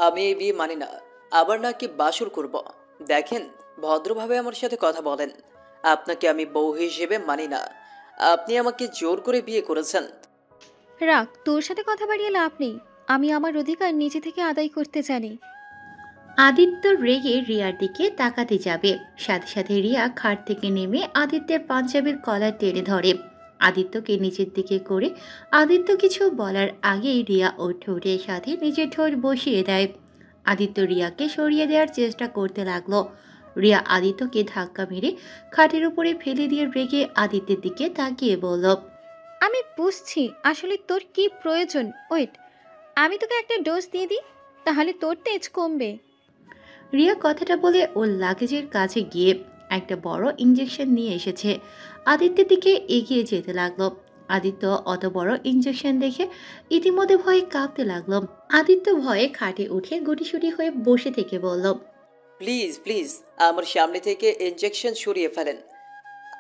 আমি এই বিয়ে মানি না। আবার নাকি বাসর করব। দেখেন, ভদ্রভাবে আমার সাথে কথা বলেন। আপনাকে আমি বউ হিসেবে মানি না। আপনি আমাকে জোর করে বিয়ে করেছেন। রাখ, তোর সাথে কথা বাড়িয়ে লাভ নেই। আমি আমার অধিকার নিজে থেকে আদায় করতে জানি। আদিত্য রেগে রিয়ার দিকে তাকাতে যাবে, সাথে সাথে রিয়া খাট থেকে নেমে আদিত্যের পাঞ্জাবির কলার টেনে ধরে। আদিত্যকে নিচের দিকে করে আদিত্য কিছু বলার আগেই রিয়া ওর ঠোঁটের সাথে নিজের ঠোঁট বসিয়ে দেয়। আদিত্য রিয়াকে সরিয়ে দেওয়ার চেষ্টা করতে লাগলো। রিয়া আদিত্যকে ধাক্কা মেরে খাটের উপরে ফেলে দিয়ে রেগে আদিত্যের দিকে তাকিয়ে বলল, আমি বুঝছি আসলে তোর কি প্রয়োজন। ওয়েট, আমি তোকে একটা ডোজ দিয়ে দিই, তাহলে তোর তেজ কমবে। রিয়া কথাটা বলে ওর লাগেজের কাছে গিয়ে একটা বড় ইঞ্জেকশন নিয়ে এসেছে। আদিত্যের দিকে এগিয়ে যেতে লাগলো। আদিত্য অত বড় ইঞ্জেকশন দেখে ইতিমধ্যে ভয়ে কাঁপতে লাগলো। আদিত্য ভয়ে খাটে উঠে গুটিসুটি হয়ে বসে থেকে বলল, প্লিজ প্লিজ, আমার সামনে থেকে ইঞ্জেকশন সরিয়ে ফেলেন।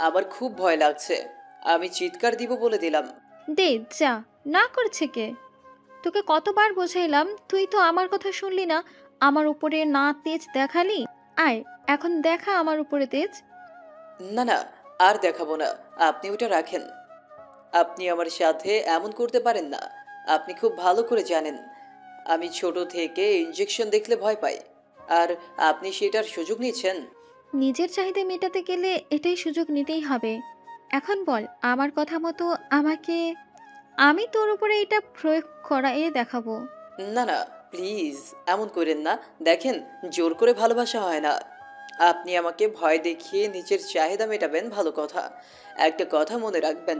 আমার খুব ভয় লাগছে। আমি চিৎকার দিব বলে দিলাম। দে যা। না করছে কে? তোকে কতবার বোঝাইলাম, তুই তো আমার কথা শুনলি না। আমার উপরে না তেজ দেখালি। আয়, এখন দেখা আমার উপরে তেজ। না না, আর দেখাবো না। আপনি ওটা রাখেন। আপনি আমার সাথে এমন করতে পারেন না। আপনি খুব ভালো করে জানেন আমি ছোট থেকে ইঞ্জেকশন দেখলে ভয় পাই। আর আপনি সেটার সুযোগ নিচ্ছেন। নিজের চাহিদা মেটাতে গেলে এটাই সুযোগ নিতেই হবে। এখন বল, আমার কথা মতো আমাকে, আমি তোর উপরে এটা প্রয়োগ করা এ দেখাবো। না না, প্লিজ এমন করেন না। দেখেন, জোর করে ভালোবাসা হয় না। আপনি আমাকে ভয় দেখিয়ে নিজের চাহিদা মেটাবেন, ভালো কথা। একটা কথা মনে রাখবেন,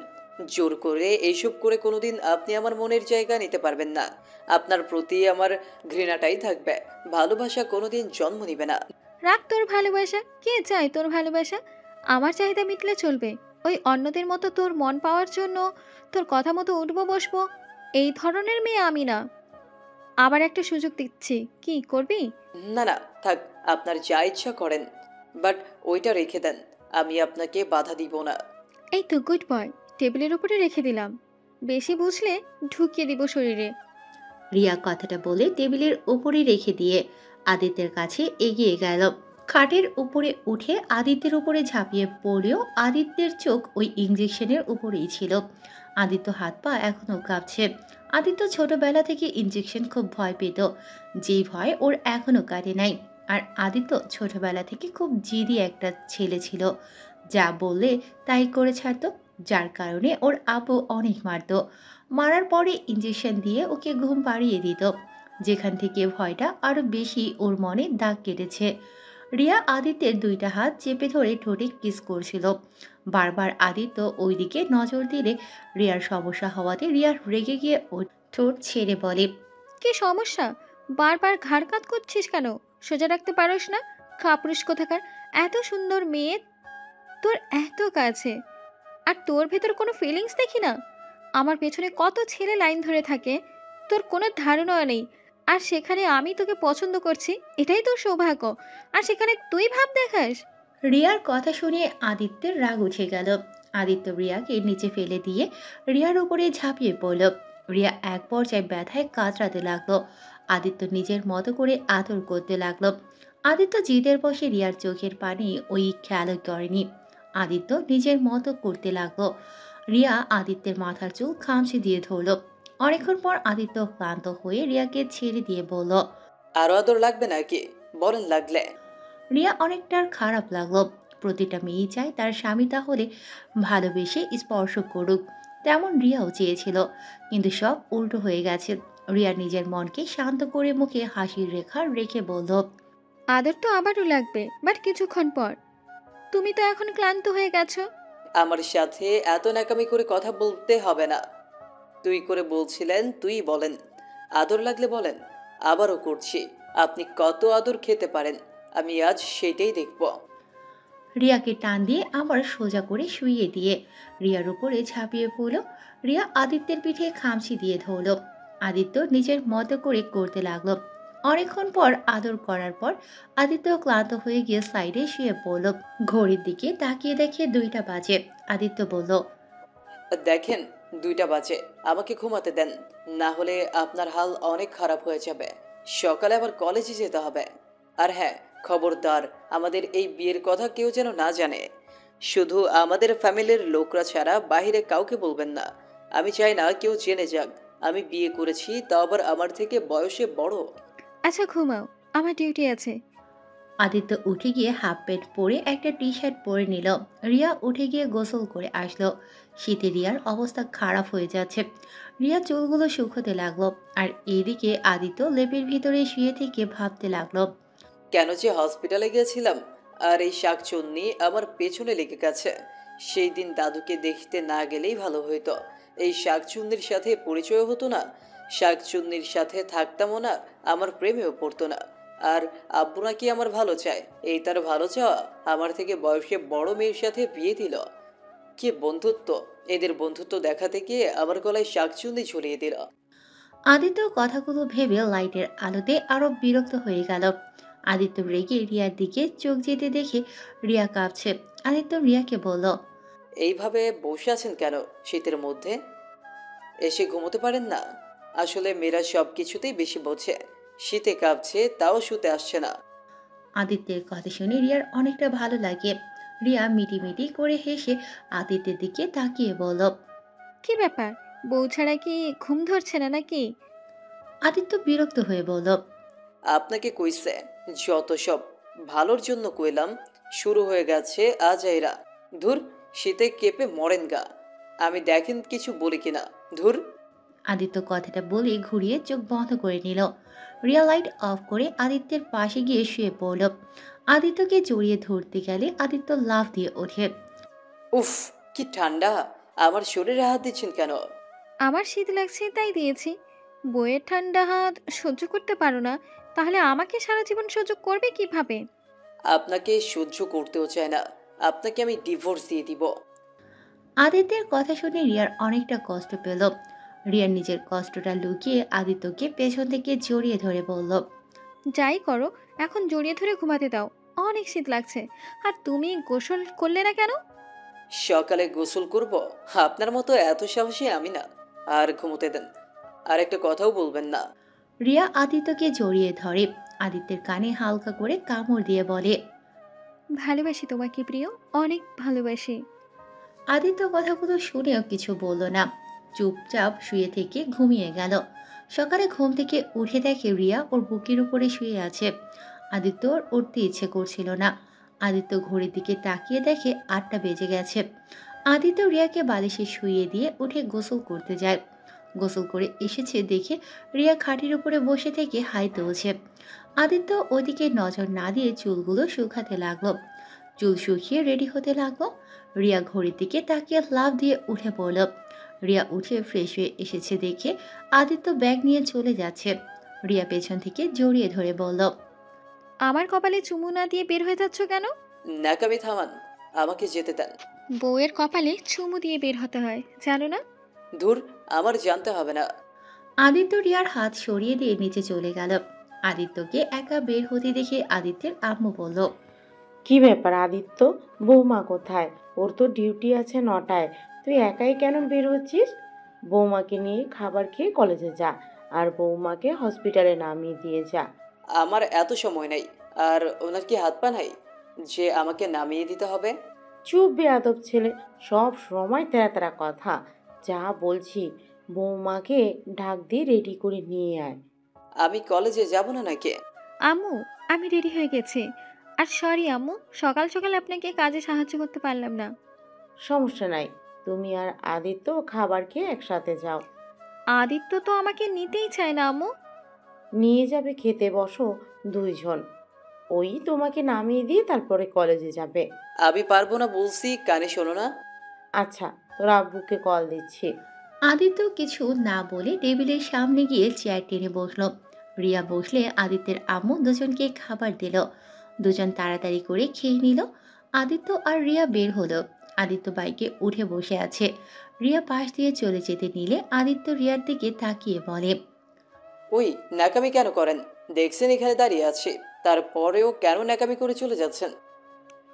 জোর করে এইসব করে কোনোদিন আপনি আমার মনের জায়গা নিতে পারবেন না। আপনার প্রতি আমার ঘৃণাটাই থাকবে। ভালোবাসা কোনোদিন জন্ম নিবে না। রাখ তোর ভালোবাসা, কে চায় তোর ভালোবাসা? আমার চাহিদা মিটলে চলবে। ওই অন্যদের মতো তোর মন পাওয়ার জন্য তোর কথা মতো উঠবো বসবো, এই ধরনের মেয়ে আমি না। আবার একটা সুযোগ দিচ্ছি, কি করবি? না না, থাক। আপনার যা ইচ্ছা করেন, বাট ওইটা রেখে দেন। আমি আপনাকে বাধা দিব না। এই তো গুড বয়, টেবিলের উপরে রেখে দিলাম। বেশি বুঝলে ঢুকিয়ে দিব শরীরে। রিয়া কথাটা বলে টেবিলের উপরে রেখে দিয়ে আদিত্যের কাছে এগিয়ে গেল। খাটের উপরে উঠে আদিত্যের উপরে ঝাঁপিয়ে পড়লেও আদিত্যের চোখ ওই ইঞ্জেকশনের উপরেই ছিল। আদিত্য হাত পা এখনো কাঁপছে। আদিত্য ছোটবেলা থেকে ইঞ্জেকশন খুব ভয় পেত, যেই ভয় ওর এখনো কাটে নাই। আর আদিত্য ছোটবেলা থেকে খুব জিদি একটা ছেলে ছিল, যা বললে তাই করে ছাড়তো। যার কারণে ওর আব্বু অনেক মারতো। মারার পরে ইঞ্জেকশন দিয়ে ওকে ঘুম পাড়িয়ে দিত, যেখান থেকে ভয়টা আরো বেশি ওর মনে দাগ কেটেছে। রিয়া আদিত্যের দুইটা হাত চেপে ধরে ঠোঁটে কিস করছিল। বারবার আদিত্য ওইদিকে নজর দিলে রিয়ার সমস্যা হওয়াতে রিয়া রেগে গিয়ে ওর ঠোঁট ছেড়ে বলে, কি সমস্যা? বারবার ঘাড় কাত করছিস কেন? সোজা রাখতে পারোস না? কাপুরুষ কোথাকার। এত সুন্দর মেয়ে তোর এত কাছে, আর তোর ভেতর কোনো ফিলিংস দেখি না। আমার পেছনে কত ছেলে লাইন ধরে থাকে, তোর কোনো ধারণা নেই। আর সেখানে আমি তোকে পছন্দ করছি, এটাই তোর সৌভাগ্য। আর সেখানে তুই ভাব দেখাস। রিয়ার কথা শুনে আদিত্যের রাগ উঠে গেল। আদিত্য রিয়াকে নিচে ফেলে দিয়ে রিয়ার উপরে ঝাঁপিয়ে পড়ল। রিয়া এক পর্যায়ে ব্যথায় কাতরাতে লাগলো। আদিত্য নিজের মতো করে আদর করতে লাগলো। আদিত্য জিদের বসে রিয়ার চোখের পানি ওই খেয়াল করেনি। আদিত্য নিজের মতো করতে লাগলো। রিয়া আদিত্যের মাথার চুল খামচে দিয়ে ধরল। অনেকক্ষণ পর আদিত্য ক্লান্ত হয়ে রিয়াকে ছেড়ে দিয়ে বলল, আরো আদর লাগবে নাকি? বলেন লাগলে। রিয়া অনেকটার খারাপ লাগলো। প্রতিটা মেয়েই চায় তার স্বামী তাহলে ভালোবেসে স্পর্শ করুক, তেমন রিয়াও চেয়েছিল। কিন্তু সব উল্টো হয়ে গেছে। রিয়া নিজের মনকে শান্ত করে মুখে হাসির রেখা রেখে বলল, আদর তো আবারও লাগবে, বাট কিছুক্ষণ পর। তুমি তো এখন ক্লান্ত হয়ে গেছো। আমার সাথে এত ন্যাকামি করে কথা বলতে হবে না। তুই করে বলছিলেন, তুই বলেন। আদর লাগলে বলেন। আবারও করছি। আপনি কত আদর খেতে পারেন, আমি আজ সেটাই দেখব। রিয়াকে টান দিয়ে আবার সোজা করে শুইয়ে দিয়ে রিয়ার উপরে ঝাঁপিয়ে পড়ল। রিয়া আদিত্যের পিঠে খামচি দিয়ে ধরল। আদিত্য নিজের মতো করে করতে লাগলো। অনেকক্ষণ পর আদর করার পর আদিত্য ক্লান্ত হয়ে গিয়ে সাইডে শুয়ে পড়ল। ঘড়ির দিকে তাকিয়ে দেখে 2টা বাজে। আদিত্য বলল, দেখেন, 2টা বাজে। আমাকে ঘুমাতে দেন, না হলে আপনার হাল অনেক খারাপ হয়ে যাবে। সকালে আবার কলেজে যেতে হবে। আর হ্যাঁ, খবরদার, আমাদের এই বিয়ের কথা কেউ যেন না জানে। শুধু আমাদের ফ্যামিলির লোকরা ছাড়া বাইরে কাউকে বলবেন না। আমি চাই না কেউ জেনে যাক আমি বিয়ে করেছি, তাও আবার আমার থেকে বয়সে বড়। আচ্ছা ঘুমাও, আমার ডিউটি আছে। আদিত্য উঠে গিয়ে হাফ প্যান্ট পরে একটা টি শার্ট পরে নিল। রিয়া উঠে গিয়ে গোসল করে আসলো। শীতে রিয়ার অবস্থা খারাপ হয়ে যাচ্ছে। রিয়া চুলগুলো শুকোতে লাগলো। আর এদিকে আদিত্য লেপের ভিতরে শুয়ে থেকে ভাবতে লাগলো। কেন যে হসপিটালে গেছিলাম, আর এই শাকচুন্নি আমার পেছনে লেগে গেছে। সেই দিন দাদুকে দেখতে না গেলেই ভালো হতো। এই শাকচুন্নির সাথে পরিচয় হতো না, শাকচুন্নির সাথে থাকতামও না, আমার প্রেমেও পড়তো না। আর আব্বু নাকি আমার ভালো চায়, এই তার ভালো চাওয়া আমার থেকে বয়সে বড় মেয়ের সাথে বিয়ে দিল। কি বন্ধুত্ব! এদের বন্ধুত্ব দেখাতে গিয়ে আমার গলায় শাকচুন্নি ঝুলিয়ে দিল। আদিত্য কথাগুলো ভেবে লাইটের আলোতে আরো বিরক্ত হয়ে গেল। আদিত্য রেগে রিয়ার দিকে চোখ যেতে দেখে রিয়া কাঁপছে। আদিত্য রিয়াকে বলল, এইভাবে বসে আছেন কেন শীতের মধ্যে? এসে ঘুমোতে পারেন না? আসলে মেয়েরা সব কিছুতেই বেশি বোঝে। শীতে কাঁপছে তাও শুতে আসছে না। আদিত্যের কথা শুনে রিয়ার অনেকটা ভালো লাগে। রিয়া মিটিমিটি করে হেসে আদিত্যের দিকে তাকিয়ে বলল। কি ব্যাপার, বউ ছাড়া কি ঘুম ধরছে না নাকি? আদিত্য বিরক্ত হয়ে বলল, আপনাকে কইছে, যত সব ভালোর জন্য কইলাম। শুরু হয়ে গেছে আজাইরা। ধুর, শীতে কেঁপে মরেন গা। আমি দেখেন কিছু বলি কিনা। ধুর। আদিত্য কথাটা বলে ঘুরিয়ে চোখ বন্ধ করে নিল। রিয়া লাইট অফ করে আদিত্যের পাশে গিয়ে শুয়ে পড়ল। আদিত্যকে জড়িয়ে ধরতে গেলে আদিত্য লাফ দিয়ে ওঠে। উফ, কি ঠান্ডা! আমার শরীরে হাত দিচ্ছেন কেন? আমার শীত লাগছে তাই দিয়েছি। বইয়ের ঠান্ডা হাত সহ্য করতে পারো না, তাহলে আমাকে সারা জীবন সহ্য করবে কিভাবে? আপনাকে সহ্য করতেও চায় না। আপনাকে আমি ডিভোর্স দিয়ে দিব। আদিত্যের কথা শুনে রিয়ার অনেকটা কষ্ট পেল। রিয়ার নিজের কষ্টটা লুকিয়ে আদিত্যকে পেছন থেকে জড়িয়ে ধরে বলল, যাই করো, এখন জড়িয়ে ধরে ঘুমাতে দাও। অনেক শীত লাগছে। আর তুমি গোসল করলে না কেন? সকালে গোসল করব? আপনার মতো এত সাহসী আমি না। আর ঘুমোতে দেন। আর একটা কথাও বলবেন না। রিয়া আদিত্যকে জড়িয়ে ধরে। আদিত্যের কানে হালকা করে কামড় দিয়ে বলে, ভালোবাসি তোমাকে প্রিয়, অনেক ভালোবাসি। আদিত্য কথাগুলো শুনেও কিছু বলল না। চুপচাপ শুয়ে থেকে ঘুমিয়ে গেল। সকালে ঘুম থেকে উঠে দেখে রিয়া ওর বুকের উপরে শুয়ে আছে। আদিত্য ওর উঠতে ইচ্ছে করছিল না। আদিত্য ঘড়ির দিকে তাকিয়ে দেখে 8টা বেজে গেছে। আদিত্য রিয়াকে বালিশে শুইয়ে দিয়ে উঠে গোসল করতে যায়। গোসল করে এসেছে দেখে রিয়া খাটের উপরে বসে থেকে হাই তুলছে। আদিত্য ওদিকে নজর না দিয়ে চুলগুলো শুকাতে লাগলো। চুল শুকিয়ে রেডি হতে লাগলো। রিয়া ঘড়ির দিকে তাকিয়ে লাফ দিয়ে উঠে পড়ল। রিয়া উঠে ফ্রেশ হয়ে এসেছে দেখে আদিত্য ব্যাগ নিয়ে চলে যাচ্ছে। রিয়া পেছন থেকে জড়িয়ে ধরে বলল, আমার কপালে চুমু না দিয়ে বের হয়ে যাচ্ছ কেন? ন্যাকামি থামান, আমাকে যেতে দেন। বউয়ের কপালে চুমু দিয়ে বের হতে হয়, জানো না? ধুর, আমার জানতে হবে না। আদিত্য রিয়ার হাত সরিয়ে দিয়ে নিচে চলে গেল। আদিত্যকে একা বের হতে দেখে আদিত্যের আম্মু বলল, কি ব্যাপার আদিত্য, বৌমা কোথায়? ওর তো ডিউটি আছে 9টায়। তুই একাই কেন বের হচ্ছিস? বৌমাকে নিয়ে খাবার খেয়ে কলেজে যা, আর বৌমাকে হসপিটালে নামিয়ে দিয়ে যা। আমার এত সময় নেই। আর ওনার কি হাত পা নাই যে আমাকে নামিয়ে দিতে হবে? চুপ বেয়াদব ছেলে, সব সময় তেরা তেরা কথা। যা বলছি, বৌমাকে ঢাক দিয়ে রেডি করে নিয়ে আয়। আমি কলেজে যাব না নাকি? আম্মু, আমি রেডি হয়ে গেছি। আর সরি আম্মু, সকাল সকাল আপনাকে কাজে সাহায্য করতে পারলাম না। সমস্যা নাই, তুমি আর আদিত্য খাবার খেয়ে একসাথে যাও। আদিত্য তো আমাকে নিতেই চায় না আম্মু। নিয়ে যাবে, খেতে বসো দুইজন। ওই তোমাকে নামিয়ে দিয়ে তারপরে কলেজে যাবে। আমি পারবো না বলছি, কানে শোনো না? আচ্ছা, তোর আব্বুকে কল দিচ্ছি। আদিত্য কিছু না বলে টেবিলের সামনে গিয়ে চেয়ার টেনে বসল। রিয়া বসলে আদিত্যের আম্মু দুজনকে খাবার দিল। দুজন তাড়াতাড়ি করে খেয়ে নিল। আদিত্য আর রিয়া বের হলো। আদিত্য বাইকে উঠে বসে আছে। রিয়া পাশ দিয়ে চলে যেতে নিলে আদিত্য রিয়ার দিকে তাকিয়ে বলে, ওই, ন্যাকামি কেন করেন? দেখছেন এখানে দাঁড়িয়ে আছি, তারপরেও কেন ন্যাকামি করে চলে যাচ্ছেন?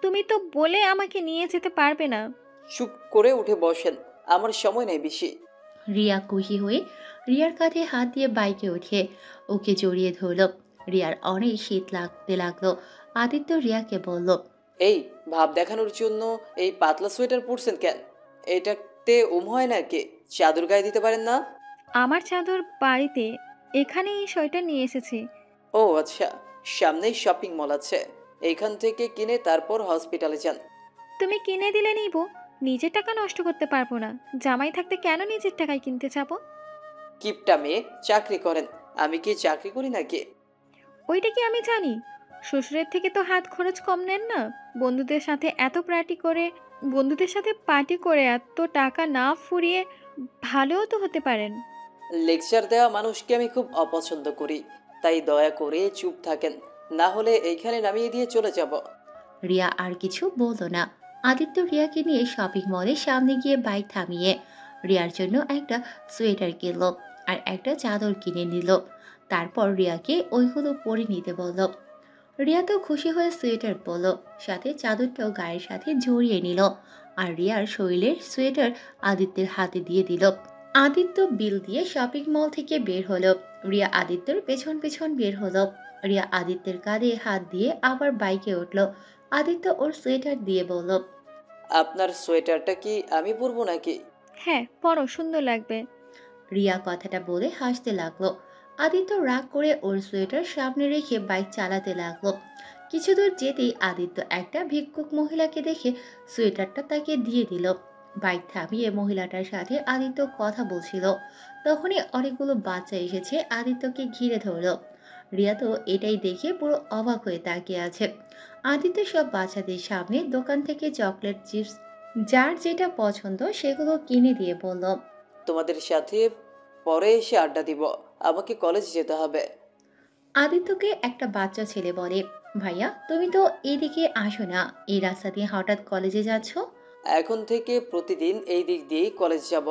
তুমি তো বলে আমাকে নিয়ে যেতে পারবে না। চুপ করে উঠে বসেন, আমার সময় নেই বেশি। রিয়া খুশি হয়ে রিয়ার কাঁধে হাত দিয়ে বাইকে উঠে ওকে জড়িয়ে ধরল। রিয়ার অনেক শীত লাগতে লাগলো। আদিত্য রিয়াকে বলল, এই ভাব দেখানোর জন্য এই পাতলা সোয়েটার পরছেন কেন? এটাতে হয় নাকি? চাদর গায়ে দিতে পারেন না? আমার চাদর বাড়িতে, এখানে এই সোয়েটার নিয়ে এসেছি। ও আচ্ছা, সামনেই শপিং মল আছে, এইখান থেকে কিনে তারপর হসপিটালে যান। তুমি কিনে দিলে নিব, নিজের টাকা নষ্ট করতে পারবো না। জামাই থাকতে কেন নিজের টাকায় কিনতে যাবো? কিপটা মেয়ে, চাকরি করেন, আমি কি চাকরি করি নাকি? ওইটা কি আমি জানি? শ্বশুরের থেকে তো হাত খরচ কম নেন না। বন্ধুদের সাথে পার্টি করে এত টাকা না ফুরিয়ে ভালোও তো হতে পারেন। লেকচার দেওয়া মানুষকে আমি খুব অপছন্দ করি, তাই দয়া করে চুপ থাকেন, না হলে এইখানে নামিয়ে দিয়ে চলে যাব। রিয়া আর কিছু বলল না। আদিত্য রিয়াকে নিয়ে শপিং মলের সামনে গিয়ে বাইক থামিয়ে রিয়ার জন্য একটা সোয়েটার কিনল আর একটা চাদর কিনে নিল। তারপর রিয়াকে ওইগুলো পরে নিতে বলল। রিয়া তো খুশি হয়ে সোয়েটার পরল, সাথে চাদরটাও গায়ের সাথে জড়িয়ে নিল আর রিয়ার শরীরের সোয়েটার আদিত্যের হাতে দিয়ে দিল। আদিত্য বিল দিয়ে শপিং মল থেকে বের হলো। রিয়া আদিত্যর পেছন পেছন বের হলো। রিয়া আদিত্যের কাঁধে হাত দিয়ে আবার বাইকে উঠল। আদিত্য ওর সোয়েটার দিয়ে বলল, আপনার সোয়েটারটা কি আমি পরবো নাকি? হ্যাঁ, পরো, সুন্দর লাগবে। রিয়া কথাটা বলে হাসতে লাগলো। আদিত্য রাগ করে ওর সোয়েটার সামনে রেখে বাইক চালাতে লাগলো। কিছু দূর যেতেই আদিত্য একটা ভিক্ষুক মহিলাকে দেখে সোয়েটারটা তাকে দিয়ে দিল। বাইক থামিয়ে মহিলাটার সাথে আদিত্য কথা বলছিল। তখনই অনেকগুলো বাচ্চা এসেছে আদিত্যকে ঘিরে ধরলো। রিয়া তো এটাই দেখে পুরো অবাক হয়ে তাকিয়ে আছে। আদিত্য সব বাচ্চাদের সামনে দোকান থেকে চকলেট, চিপস, যার যেটা পছন্দ সেগুলো কিনে দিয়ে বলল, তোমাদের সাথে পরে এসে আড্ডা দিব, আমাকে কলেজ যেতে হবে। আদিত্যকে একটা বাচ্চা ছেলে বলে, ভাইয়া তুমি তো এদিকে আসো না, এই রাস্তা দিয়ে হঠাৎ কলেজে যাচ্ছ? এখন থেকে প্রতিদিন এই দিক দিয়েই কলেজ যাব,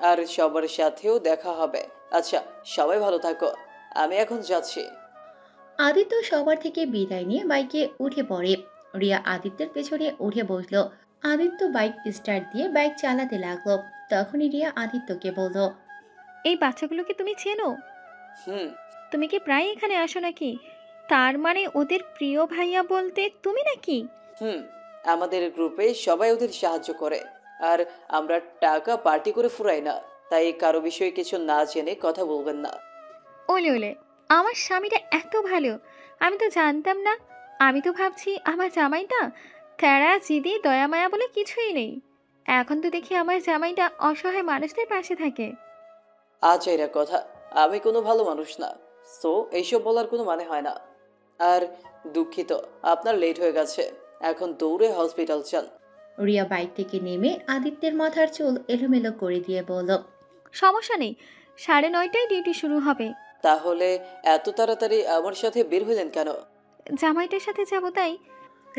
আর সবার সাথেও দেখা হবে। আচ্ছা, সবাই ভালো থাকো, আমি এখন যাচ্ছি। আদিত্য সবার থেকে বিদায় নিয়ে বাইকে উঠে পড়ে। রিয়া আদিত্যের পেছনে উঠে বসলো। আদিত্য বাইক স্টার্ট দিয়ে বাইক চালাতে লাগলো। তখনই রিয়া আদিত্যকে বলল, এই বাচ্চাগুলোকে তুমি চেনো? হুম। তুমি কি প্রায় এখানে আসো নাকি? তার মানে ওদের প্রিয় ভাইয়া বলতে তুমি নাকি? হুম, আমাদের গ্রুপে সবাই ওদের সাহায্য করে, আর আমরা টাকা পার্টি করে ফুরাই না, তাই কারো বিষয়ে কিছু না জেনে কথা বলবেন না। ওলে ওলে, আমার স্বামীটা এত ভালো, আমি তো জানতাম না। আমি তো ভাবছি আমার জামাইটা তেরা জিদি দয়া মায়া বলে কিছুই নেই। এখন তো দেখি আমার জামাইটা অসহায় মানুষদের পাশে থাকে। আচ্ছা, কথা, আমি কোনো ভালো মানুষ না, সো এইসব বলার কোনো মানে হয় না। আর দুঃখিত, আপনার লেট হয়ে গেছে, এখন দৌড়ে হসপিটাল চান। রিয়া বাইক থেকে নেমে আদিত্যের মাথার চুল এলোমেলো করে দিয়ে বলল, সমস্যা নেই, 9:30টায় ডিউটি শুরু হবে। তাহলে এত তাড়াতাড়ি আমার সাথে বের হলেন কেন? জামাইটার সাথে যাবো তাই।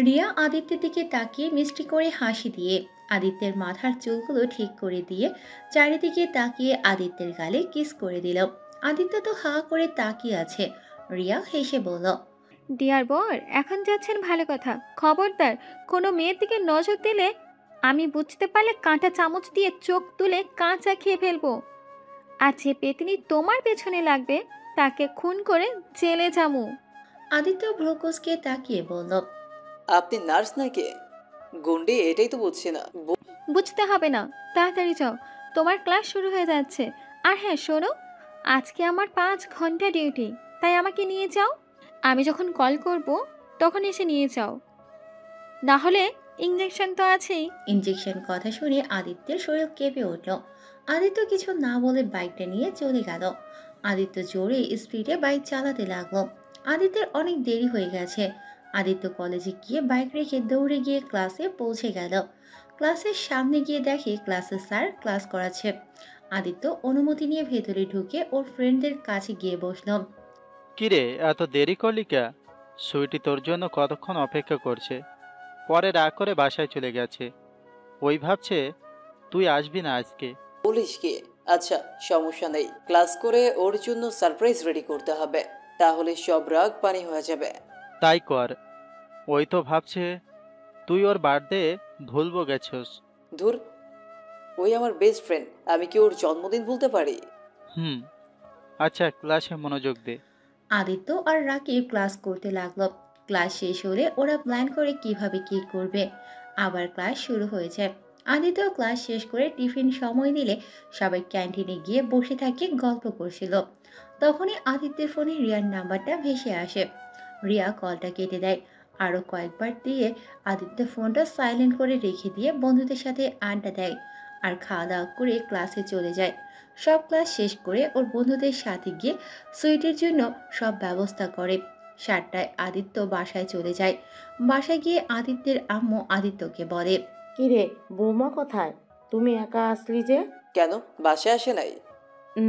রিয়া আদিত্যের দিকে তাকিয়ে মিষ্টি করে হাসি দিয়ে আদিত্যের মাথার চুলগুলো ঠিক করে দিয়ে চারিদিকে তাকিয়ে আদিত্যের গালে কিস করে দিল। আদিত্য তো হা করে তাকিয়ে আছে। রিয়া হেসে বলল, ডিয়ার বর, এখন যাচ্ছেন ভালো কথা। খবরদার কোনো মেয়ের দিকে নজর দিলে আমি বুঝতে পারলে কাঁটা চামচ দিয়ে চোখ তুলে কাঁচা খেয়ে ফেলবো। আর যে পেতনি তোমার পেছনে লাগবে তাকে খুন করে জেলে যামু। আদিত্য ভ্রুকুচকে তাকিয়ে বলল, আপনি নার্স নাকি? গুন্ডি, এটাই তো বুঝছি না। বুঝতে হবে না, তাড়াতাড়ি যাও, তোমার ক্লাস শুরু হয়ে যাচ্ছে। আর হ্যাঁ শোনো, আজকে আমার 5 ঘন্টা ডিউটি, তাই আমাকে নিয়ে যাও। আমি যখন কল করব তখন এসে নিয়ে যাও, না হলে ইঞ্জেকশন তো আছেই। ইঞ্জেকশন কথা শুনে আদিত্যের শরীর কেঁপে উঠল। আদিত্য কিছু না বলে বাইকটা নিয়ে চলে গেল। আদিত্য জোরে স্পিডে বাইক চালাতে লাগলো। আদিত্যের অনেক দেরি হয়ে গেছে। আদিত্য কলেজে গিয়ে বাইক রেখে দৌড়ে গিয়ে ক্লাসে পৌঁছে গেল। ক্লাসের সামনে গিয়ে দেখে ক্লাসের স্যার ক্লাস করাচ্ছে। আদিত্য অনুমতি নিয়ে ভেতরে ঢুকে ওর ফ্রেন্ডদের কাছে গিয়ে বসল। কিরে, এত দেরি করলি কে? সুইটি তোর জন্য কতক্ষণ অপেক্ষা করছে, পরে রাগ করে বাসায় চলে গেছে। ওই ভাবছে তুই আসবি না আজকে। পুলিশ কি? আচ্ছা, সমস্যা নেই, ক্লাস করে ওর জন্য সারপ্রাইজ রেডি করতে হবে, তাহলে সব রাগ পানি হয়ে যাবে। তাই কর। ওই তো ভাবছে তুই ওর বার্থডে ভুলবো গেছস। ধুর, ওই আমার বেস্ট ফ্রেন্ড, আমি কি ওর জন্মদিন ভুলতে পারি? হুম। আচ্ছা, ক্লাসে মনোযোগ দে। আদিত্য আর রাকিব ক্লাস করতে লাগলো। ক্লাস শেষ হলে ওরা প্ল্যান করে কিভাবে কি করবে। আবার ক্লাস শুরু হয়েছে। আদিত্য ক্লাস শেষ করে টিফিন সময় দিলে সবাই ক্যান্টিনে গিয়ে বসে থাকে, গল্প করছিল। তখনই আদিত্যের ফোনে রিয়ার নাম্বারটা ভেসে আসে। রিয়া কলটা কেটে দেয়। আরো কয়েকবার দিয়ে আদিত্য ফোনটা সাইলেন্ট করে রেখে দিয়ে বন্ধুদের সাথে আড্ডা দেয় আর খাওয়া দাওয়া করে ক্লাসে চলে যায়। সব ক্লাস শেষ করে ওর বন্ধুদের সাথে গিয়ে সুইটের জন্য সব ব্যবস্থা করে। 7টায় আদিত্য বাসায় চলে যায়। বাসায় গিয়ে আদিত্যের আম্মু আদিত্যকে বলে, কিরে, বৌমা কোথায়? তুমি একা আসলি যে? কেন, বাসায় আসে নাই?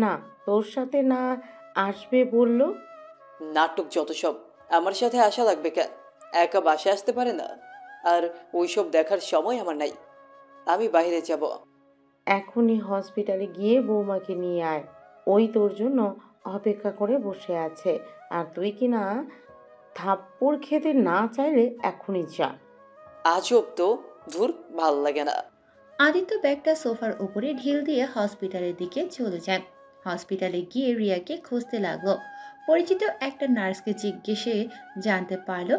না, তোর সাথে না আসবে বললো। নাটক যত সব! আমার সাথে আসা লাগবে কেন? একা বাসায় আসতে পারে না? আর ওইসব দেখার সময় আমার নাই। আমি বাইরে যাব। এখনই হসপিটালে গিয়ে বৌমাকে নিয়ে আয়। ওই তোর জন্য অপেক্ষা করে বসে আছে। আর তুই কি না থাপ্পড় খেতে না চাইলে এখনই যা। আজব তো! ধুর, ভাল লাগে না। আদিত্য ব্যাগটা সোফার উপরে ঢিল দিয়ে হসপিটালের দিকে চলে যায়। হসপিটালে গিয়ে রিয়াকে খুঁজতে লাগলো। পরিচিত একটা নার্সকে জিজ্ঞেসে জানতে পারলো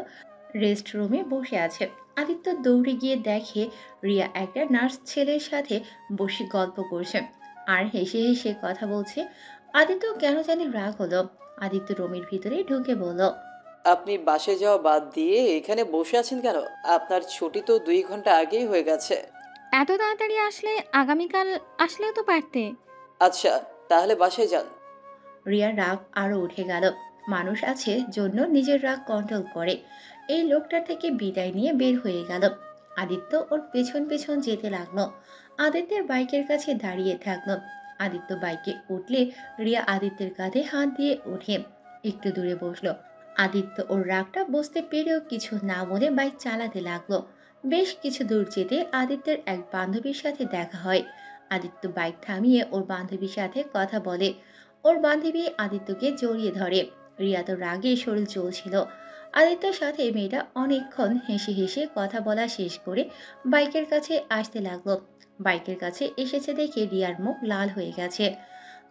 রেস্ট রুমে বসে আছে। আদিত্য দৌড়ে গিয়ে দেখে রিয়া একটা নার্স ছেলের সাথে বসে গল্প করছে আর হেসে হেসে কথা বলছে। আদিত্য কেন জানি রাগ হলো। আদিত্য রুমের ভিতরে ঢুকে বলল, আপনি বাসায় যাওয়া বাদ দিয়ে এখানে বসে আছেন কেন? আপনার ছুটি তো 2 ঘন্টা আগেই হয়ে গেছে। এত তাড়াতাড়ি আসলে আগামীকাল আসলেও তো পারতে। আচ্ছা, তাহলে বাসায় যান। রিয়ার রাগ আরো উঠে গেল। মানুষ আছে জন্য নিজের রাগ কন্ট্রোল করে। এই লোকটার থেকে বিদায় নিয়ে বের হয়ে গেল। আদিত্য ওর পেছন পেছন যেতে লাগলো। আদিত্যের বাইকের কাছে দাঁড়িয়ে থাকলো। আদিত্য বাইকে উঠলে রিয়া আদিত্যের কাঁধে হাত দিয়ে উঠে একটু দূরে বসলো। আদিত্য ওর রাগটা বুঝতে পেরেও কিছু না বলে বাইক চালাতে লাগলো। বেশ কিছু দূর যেতে আদিত্যের এক বান্ধবীর সাথে দেখা হয়। আদিত্য বাইক থামিয়ে ওর বান্ধবীর সাথে কথা বলে। ওর বান্ধবী আদিত্যকে জড়িয়ে ধরে। রিয়া তো রাগে শরীর চলছিল। আদিত্যর সাথে মেয়েটা অনেকক্ষণ হেসে হেসে কথা বলা শেষ করে বাইকের কাছে আসতে লাগলো। বাইকের কাছে এসেছে দেখে রিয়ার মুখ লাল হয়ে গেছে।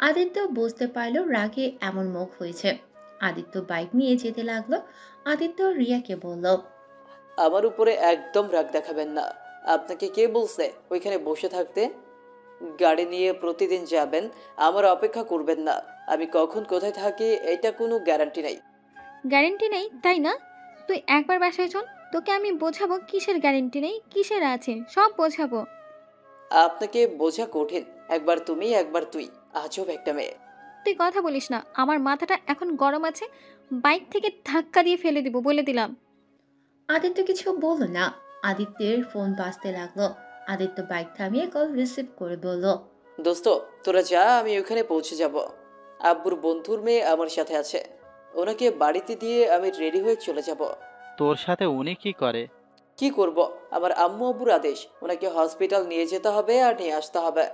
আদিত্য বুঝতে পারলো রাগে এমন মুখ হয়েছে। আদিত্য বাইক নিয়ে যেতে লাগলো। আদিত্য রিয়াকে বলল, আমার উপরে একদম রাগ দেখাবেন না। আপনাকে কে বলছে ওইখানে বসে থাকতে? গাড়ি নিয়ে প্রতিদিন যাবেন, আমার অপেক্ষা করবেন না। আমি কখন কোথায় থাকি এটা কোনো গ্যারান্টি নেই। গ্যারেন্টি নেই তাই না? তুই একবার বাসায় চল, তোকে আমি বোঝাবো কিসের গ্যারেন্টি নেই কিসের আছে, সব বোঝাবো। আপনাকে বোঝা কঠিন। একবার তুমি, একবার তুই। আজব একটা মেয়ে। তুই কথা বলিস না, আমার মাথাটা এখন গরম আছে। বাইক থেকে ধাক্কা দিয়ে ফেলে দিব বলে দিলাম। আদিত্য কিছু বলল না। আদিত্যের ফোন বাজতে লাগলো। আদিত্য বাইক থামিয়ে কল রিসিভ করে বলল, দোস্ত, তোরা যা, আমি ওখানে পৌঁছে যাব। আব্বুর বন্ধুর মেয়ে আমার সাথে আছে। ওনাকে বাড়িতে দিয়ে আমি রেডি হয়ে চলে যাব। তোর সাথে উনি কি করে? কি করব? আমার আম্মু আব্বুর আদেশ। ওনাকে হসপিটাল নিয়ে যেতে হবে আর নিয়ে আসতে হবে।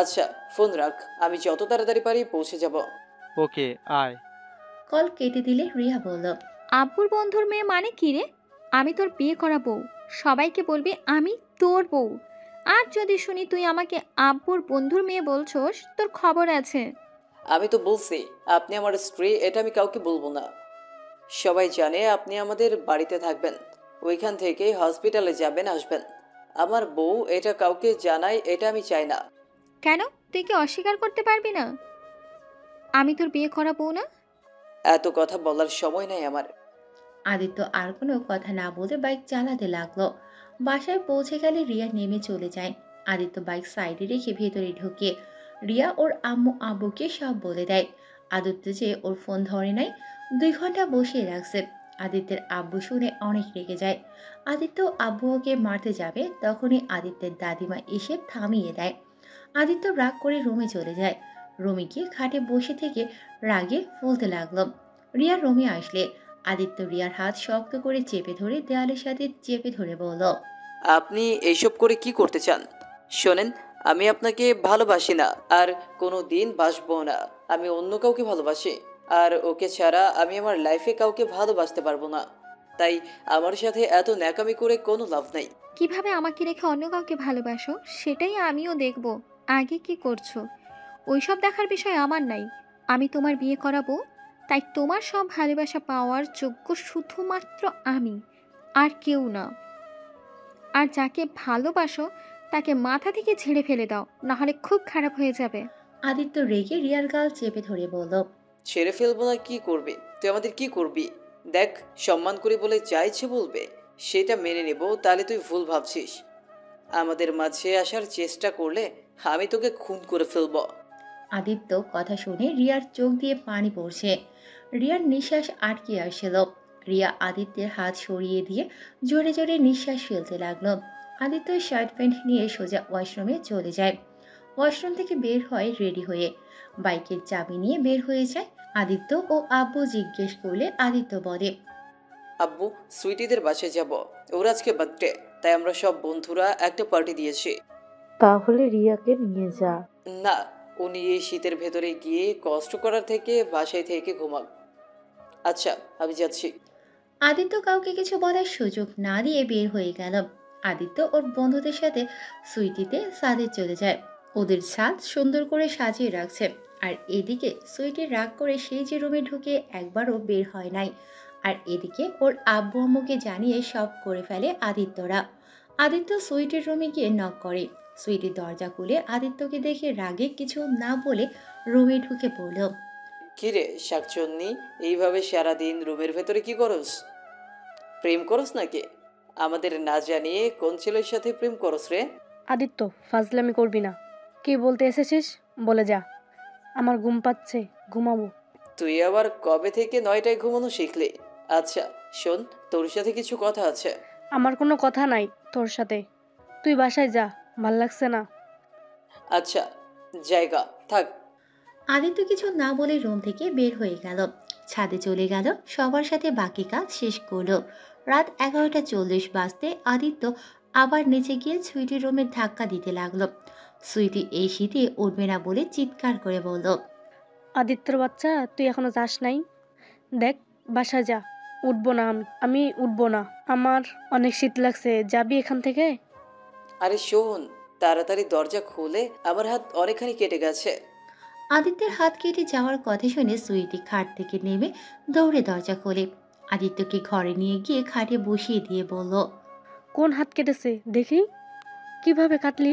আচ্ছা, ফোন রাখ, আমি যত তাড়াতাড়ি পারি পৌঁছে যাব। ওকে, আয়। কল কেটে দিলে রিয়া বলল, আব্বুর বন্ধুর মেয়ে মানে কি রে? আমি তোর বিয়ে করা বউ। সবাইকে বলবি আমি তোর বউ। আর যদি শুনি তুই আমাকে আব্বুর বন্ধুর মেয়ে বলছোস, তোর খবর আছে। আমি তো বলছি আপনি আমার স্ত্রী, এটা আমি কাউকে বলবো না। সবাই জানে আপনি আমাদের বাড়িতে থাকবেন। ওইখান থেকে হসপিটালে যাবেন আসবেন। আমার বউ এটা কাউকে জানাই, এটা আমি চাই না। কেন, তুই কি অস্বীকার করতে পারবি না আমি তোর বিয়ে করা বউ না? এত কথা বলার সময় নাই আমার। আদিত্য আর কোনো কথা না বলে বাইক চালাতে লাগলো। বাসায় পৌঁছে গেলে রিয়া নেমে চলে যায়। আদিত্য বাইক সাইডে রেখে ভেতরে ঢুকে রিয়া ওর আম্মু আব্বুকে সব বলে দেয়। আদিত্য যে ওর ফোন ধরে নাই, 2 ঘন্টা বসিয়ে রাখছে। আদিত্যের আব্বু শুনে অনেক রেগে যায়। আদিত্য আব্বু ওকে মারতে যাবে, তখনই আদিত্যের দাদিমা এসে থামিয়ে দেয়। আদিত্য রাগ করে রুমে চলে যায়। রুমে গিয়ে খাটে বসে থেকে রাগে ফুলতে লাগলো। রিয়া রুমে আসলে আদিত্য রিয়ার হাত শক্ত করে চেপে ধরে দেয়ালের সাথে চেপে ধরে বলল, আপনি এইসব করে কি করতে চান? শোনেন, আমি আপনাকে ভালোবাসি না, আর কোনো দিন বাসবো না। আমি অন্য কাউকে ভালোবাসি, আর ওকে ছাড়া আমি আমার লাইফে কাউকে ভালোবাসতে পারবো না। তাই আমার সাথে এত ন্যাকামি করে কোনো লাভ নেই। কিভাবে আমাকে রেখে অন্য কাউকে ভালোবাসো সেটাই আমিও দেখব। আগে কি করছো ওইসব দেখার বিষয় আমার নাই। আমি তোমার বিয়ে করাবো, তাই তোমার সব ভালোবাসা পাওয়ার যোগ্য শুধুমাত্র আমি, আর কেউ না। আর যাকে ভালোবাসো তাকে মাথা থেকে ঝেড়ে ফেলে দাও, নাহলে খুব খারাপ হয়ে যাবে। আদিত্য রেগে রিয়ার গাল চেপে ধরে বলল, ছেড়ে ফেলবো না কি করবি? তুই আমাদের কি করবি? দেখ, সম্মান করে বলে যা ইচ্ছে বলবে সেটা মেনে নেব, তাহলে তুই ভুল ভাবছিস। আমাদের মাঝে আসার চেষ্টা করলে আমি তোকে খুন করে ফেলবো। আদিত্য কথা শুনে রিয়ার চোখ দিয়ে পানি পড়ছে। রিয়ার নিঃশ্বাস আটকে আসছিল। রিয়া আদিত্যের হাত সরিয়ে দিয়ে জোরে জোরে নিঃশ্বাস ফেলতে লাগলো। আদিত্য শার্ট প্যান্ট নিয়ে সোজা ওয়াশরুমে চলে যায়। ওয়াশরুম থেকে বের হয় রেডি হয়ে, বাইকের চাবি নিয়ে বের হয়ে যায়। আদিত্য ও আব্বু জিজ্ঞেস করলে আদিত্য বলে, আব্বু, সুইটিদের বাসায় যাব। ওর আজকে বার্থডে, তাই আমরা সব বন্ধুরা একটা পার্টি দিয়েছি। তাহলে রিয়াকে নিয়ে যা। না, উনি এই শীতের ভেতরে গিয়ে কষ্ট করার থেকে বাসায় থেকে ঘুমাক। আচ্ছা, আমি যাচ্ছি। আদিত্য কাউকে কিছু বলার সুযোগ না দিয়ে বের হয়ে গেল। আদিত্য ওর বন্ধুদের সাথে সুইটিতে ছাদে চলে যায়। ওদের ছাদ সুন্দর করে সাজিয়ে রাখছে। আর এদিকে সুইটি রাগ করে সেই যে রুমে ঢুকে একবারও বের হয় নাই। আর এদিকে ওর আব্বু আম্মুকে জানিয়ে সব করে ফেলে আদিত্যরা। আদিত্য সুইটির রুমে গিয়ে নক করে। সুইটি দরজা খুলে আদিত্যকে দেখে রাগে কিছু না বলে রুমে ঢুকে পড়ল। কিরে শাকচন্নি, এইভাবে সারাদিন রুমের ভেতরে কি করস? প্রেম করস নাকি? আমাদের না জানিয়ে কোন ছেলের সাথে প্রেম করস রে? আদিত্য, ফাজলামি করবি না। কি বলতে এসেছিস বলে যা। আমার ঘুম পাচ্ছে, ঘুমাবো। তুই আবার কবে থেকে 9টায় ঘুমানো শিখলি? আচ্ছা শোন, তোর সাথে কিছু কথা আছে। আমার কোনো কথা নাই তোর সাথে। তুই বাসায় যা, ভাল লাগছে না। আচ্ছা, জায়গা থাক। আদিত্য কিছু না বলে রুম থেকে বের হয়ে গেল। ছাদে চলে গেল, সবার সাথে বাকি কাজ শেষ করলো। রাত 11:40 বাজতে আদিত্য আবার নিচে গিয়ে সুইটির রুমে ধাক্কা দিতে লাগলো। সুইটি এই শীতে উঠবে না বলে চিৎকার করে বলল, আদিত্যর বাচ্চা, তুই এখনো যাস নাই? দেখ, বাসায় যা। উঠবো না আমি উঠবো না। আমার অনেক শীত লাগছে, যাবি এখান থেকে? আরে শোন, তাড়াতাড়ি দরজা খুলে, আমার হাত অনেকখানি কেটে গেছে। আদিত্যের হাত কেটে যাওয়ার কথা শুনে সুইটি খাট থেকে নেমে দৌড়ে দরজা খোলে। আদিত্যকে ঘরে নিয়ে গিয়ে খাটে বসিয়ে দিয়ে বলল, কোন হাত কেটেছে দেখি? কিভাবে কাটলি?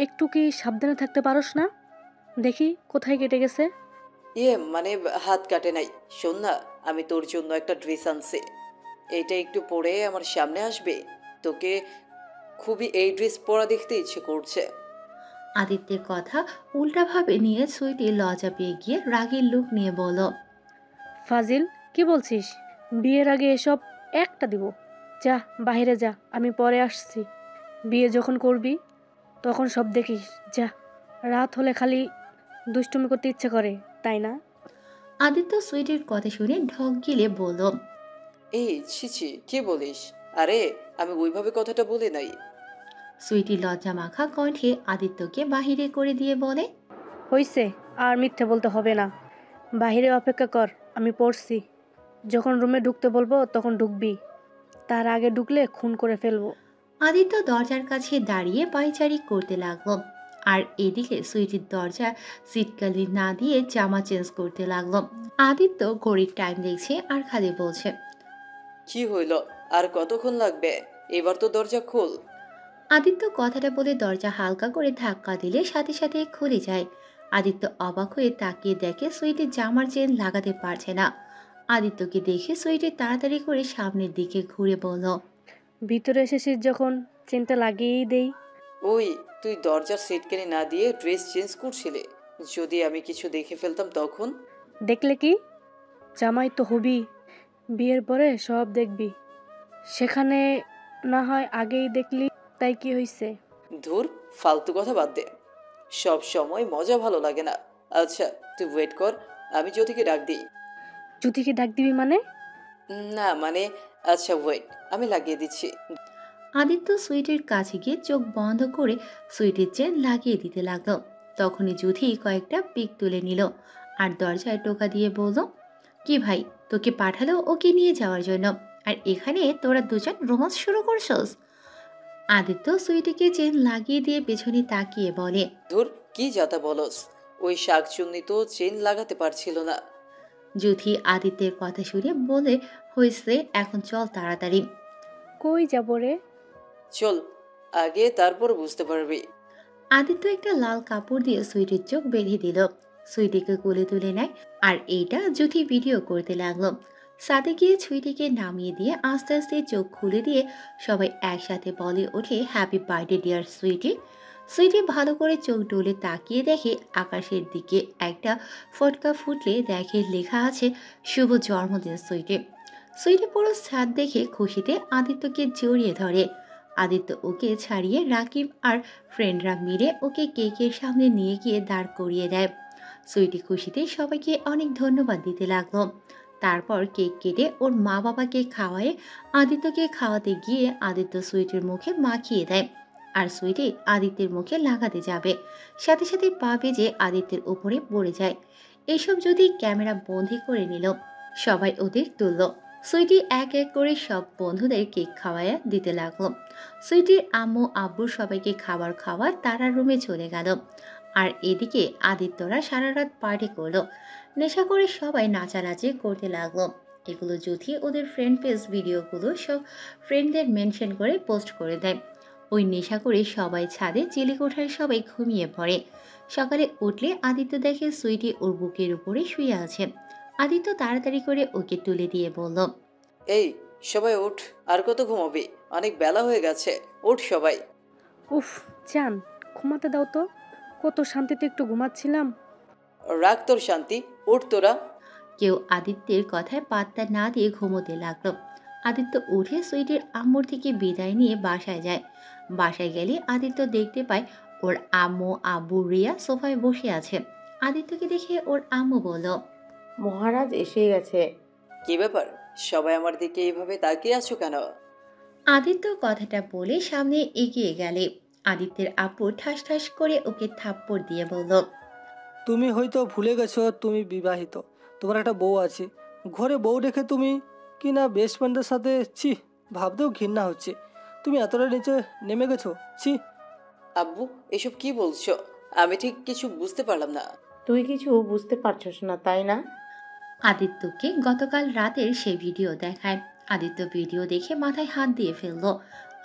একটু কি সাবধানে থাকতে পারোস না? দেখি কোথায় কেটে গেছে। মানে হাত কাটে নাই। শোন না, আমি তোর জন্য একটা ড্রেস আনছি। এটা একটু পরে আমার সামনে আসবে। তোকে খুবই এই ড্রেস পরা দেখতে ইচ্ছে করছে। আদিত্যের কথা উল্টাভাবে নিয়ে সুইটি লজ্জা পেয়ে গিয়ে রাগের লুক নিয়ে বলল, ফাজিল, কি বলছিস? বিয়ের আগে এসব একটা দিব? যা, বাইরে যা, আমি পরে আসছি। বিয়ে যখন করবি তখন সব দেখিস। যা। রাত হলে খালি দুষ্টুমি করতে ইচ্ছে করে, তাই না? আদিত্য সুইটির কথা শুনে ঢক গিলে বলল, এই ছিছি, কি বলিস? আরে আমি ওইভাবে কথাটা বলি নাই। সুইটি লজ্জা মাখা কণ্ঠে আদিত্যকে বাহিরে করে দিয়ে বলে, হইছে, আর মিথ্যে বলতে হবে না। বাইরে অপেক্ষা কর, আমি পড়ছি। যখন রুমে ঢুকতে বলবো তখন ঢুকবি। তার আগে ঢুকলে খুন করে ফেলবো। আদিত্য দরজার কাছে দাঁড়িয়ে পায়চারি করতে লাগলো। আর এদিকে সুইটির দরজা সিটকালি না দিয়ে জামা চেঞ্জ করতে লাগলো। আদিত্য ঘড়ির টাইম দেখছে আর খালি বলছে, কি হইল? আর কতক্ষণ লাগবে? এবার তো দরজা খোল। আদিত্য কথাটা বলে দরজা হালকা করে ধাক্কা দিলে সাথে সাথে খুলে যায়। আদিত্য অবাক হয়ে তাকিয়ে দেখে সুইটি জামার চেন লাগাতে পারছে না। আদিত্যকে দেখে সুইটি তাড়াতাড়ি করে সামনের দিকে ঘুরে বলল, ভিতরে এসেছিস যখন, চেনটা লাগিয়েই দেই। ওই, তুই দরজার সিটকানি না দিয়ে ড্রেস চেঞ্জ করছিলে। যদি আমি কিছু দেখে ফেলতাম তখন? দেখলে কি? জামাই তো হবি, বিয়ের পরে সব দেখবি। সেখানে না হয় আগেই দেখলি, তাই কি হইছে? ধুর, ফালতু কথা বাদ দে। সব সময় মজা ভালো লাগে না। আচ্ছা তুই ওয়েট কর, আমি জ্যোতিকে ডাক দিই। জ্যোতিকে ডাক দিবি মানে? না মানে, আচ্ছা ওয়েট, আমি লাগিয়ে দিচ্ছি। আদিত্য সুইটির কাছে গিয়ে চোখ বন্ধ করে সুইটির চেন লাগিয়ে দিতে লাগলো। তখনই যুথি কয়েকটা পিক তুলে নিল আর দরজায় টোকা দিয়ে বলল, কি ভাই, তোকে পাঠালো ওকে নিয়ে যাওয়ার জন্য, আর এখানে তোরা দুজন রোমান্স শুরু করছস? আদিত্য সুইটিকে চেন লাগিয়ে দিয়ে পেছনে তাকিয়ে বলে, ধুর, কি যাতা বলস, ওই শাকচুন্নি তো চেন লাগাতে পারছিল না। যুথি আদিত্যের কথা শুনে বলে, হয়েছে, এখন চল তাড়াতাড়ি। কই যাব রে? চল আগে, তারপর বুঝতে পারবি। আদিত্য একটা লাল কাপড় দিয়ে সুইটির চোখ বেঁধে দিল। সুইটিকে কোলে তুলে নেয় আর এইটা যুথি ভিডিও করতে লাগলো। সাথে গিয়ে সুইটিকে নামিয়ে দিয়ে আস্তে আস্তে চোখ খুলে দিয়ে সবাই একসাথে বলে ওঠে, happy birthday dear sweetie. Sweetie ভালো করে চোখ ডলে তাকিয়ে দেখে আকাশের দিকে একটা ফটকা ফুটলে দেখে লেখা আছে, শুভ জন্মদিন সুইটি। সুইটি পুরো ছাদ দেখে খুশিতে আদিত্যকে জড়িয়ে ধরে। আদিত্য ওকে ছাড়িয়ে রাকিব আর ফ্রেন্ডরা মিলে ওকে কেকের সামনে নিয়ে গিয়ে দাঁড় করিয়ে দেয়। সুইটি খুশিতে সবাইকে অনেক ধন্যবাদ দিতে লাগলো। তারপর কেক কেটে ওর মা বাবাকে খাওয়ায় আদিত্যকে খাওয়াতে গিয়ে আদিত্য সুইটির মুখে মাখিয়ে দেয়। আর সুইটি আদিত্যের মুখে লাগাতে যাবে, সাথে সাথে পা বেজে আদিত্যের উপরে পড়ে যায়। এসব যদি ক্যামেরা বন্দি করে নিল। সবাই ওদের তুলল। সুইটি এক এক করে সব বন্ধুদের কেক খাওয়ায় দিতে লাগলো। সুইটির আম্মু আব্বু সবাইকে খাবার খাওয়া তারা রুমে চলে গেল। আর এদিকে আদিত্যরা সারা রাত পার্টি করলো। নেশা করে সবাই নাচানাচি করতে লাগলো। এগুলো যুথি ওদের ফ্রেন্ড পেজ ভিডিওগুলো সব ফ্রেন্ডদের মেনশন করে পোস্ট করে দেয়। ওই নেশা করে সবাই ছাদে চিলেকোঠায় সবাই ঘুমিয়ে পড়ে। সকালে উঠলে আদিত্য দেখে সুইটি ওর বুকের উপরে শুয়ে আছে। আদিত্য তাড়াতাড়ি করে ওকে তুলে দিয়ে বলল, এই সবাই উঠ, আর কত ঘুমাবি, অনেক বেলা হয়ে গেছে, উঠ সবাই। উফ, জান, ঘুমাতে দাও তো, কত শান্তিতে একটু ঘুমাচ্ছিলাম। রাখ তোর শান্তি, উঠ তোরা। কেউ আদিত্যের কথায় পাত্তা না দিয়ে ঘুমোতে লাগলো। আদিত্য উঠে সুইটির আম্মুর থেকে বিদায় নিয়ে বাসায় যায়। বাসায় গেলে আদিত্য দেখতে পায় ওর আম্মু আব্বু রিয়া সোফায় বসে আছে। আদিত্যকে দেখে ওর আম্মু বলল, মহারাজ এসে গেছে। কি ব্যাপার, সবাই আমার দিকে এইভাবে তাকিয়ে আছো কেন? আদিত্য কথাটা বলে সামনে এগিয়ে গেলে আদিত্যের আব্বু ঠাস ঠাস করে ওকে থাপ্পড় দিয়ে বলল, তুমি হয়তো ভুলে গেছো তুমি বিবাহিত, তোমার একটা বউ আছে। ঘরে বউ রেখে তুমি কি না বেস্ট ফ্রেন্ডের সাথে, ছি, ভাবতেও ঘৃণা হচ্ছে। তুমি এতটা নিচে নেমে গেছো, ছি। আব্বু, এসব কি বলছো? আমি ঠিক কিছু বুঝতে পারলাম না। তুই কিছু বুঝতে পারছস না, তাই না? আদিত্যকে গতকাল রাতের সে ভিডিও দেখায়। আদিত্য ভিডিও দেখে মাথায় হাত দিয়ে ফেললো।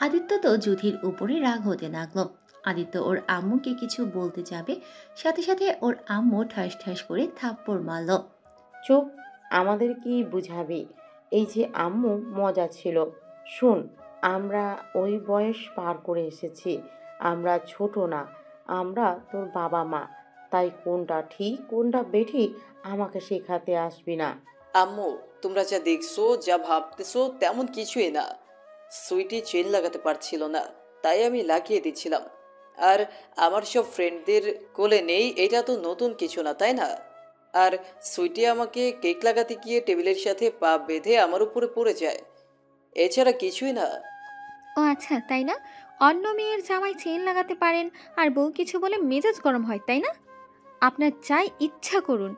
আদিত্য তো যুধির উপরে রাগ হতে লাগলো। আদিত্য ওর আম্মুকে কিছু বলতে যাবে, সাথে সাথে ওর আম্মু ঠাস ঠাস করে থাপ্পড় মারল। চুপ, আমাদের কি বুঝাবি? এই যে আম্মু মজা ছিল। শোন, আমরা ওই বয়স পার করে এসেছি। আমরা ছোট না, আমরা তোর বাবা মা। তাই কোনটা ঠিক কোনটা বেঠিক আমাকে শেখাতে আসবি না। আম্মু, তোমরা যা দেখছো, যা ভাবতেছো তেমন কিছুই না। সুইটি চেন লাগাতে পারছিল না, তাই আমি লাগিয়ে দিচ্ছিলাম। আর আমার সব ফ্রেন্ডদের কোলে নেই, এটা তো নতুন কিছু না, তাই না? আর সুইটি আমাকে কেক লাগাতে গিয়ে টেবিলের সাথে পা বেঁধে আমার উপরে পড়ে যায়, এছাড়া কিছুই না। ও আচ্ছা, তাই না? অন্য মেয়ের জামায় চেন লাগাতে পারেন আর বউ কিছু বলে মেজাজ গরম হয়, তাই না? আপনার যাই ইচ্ছা করুন,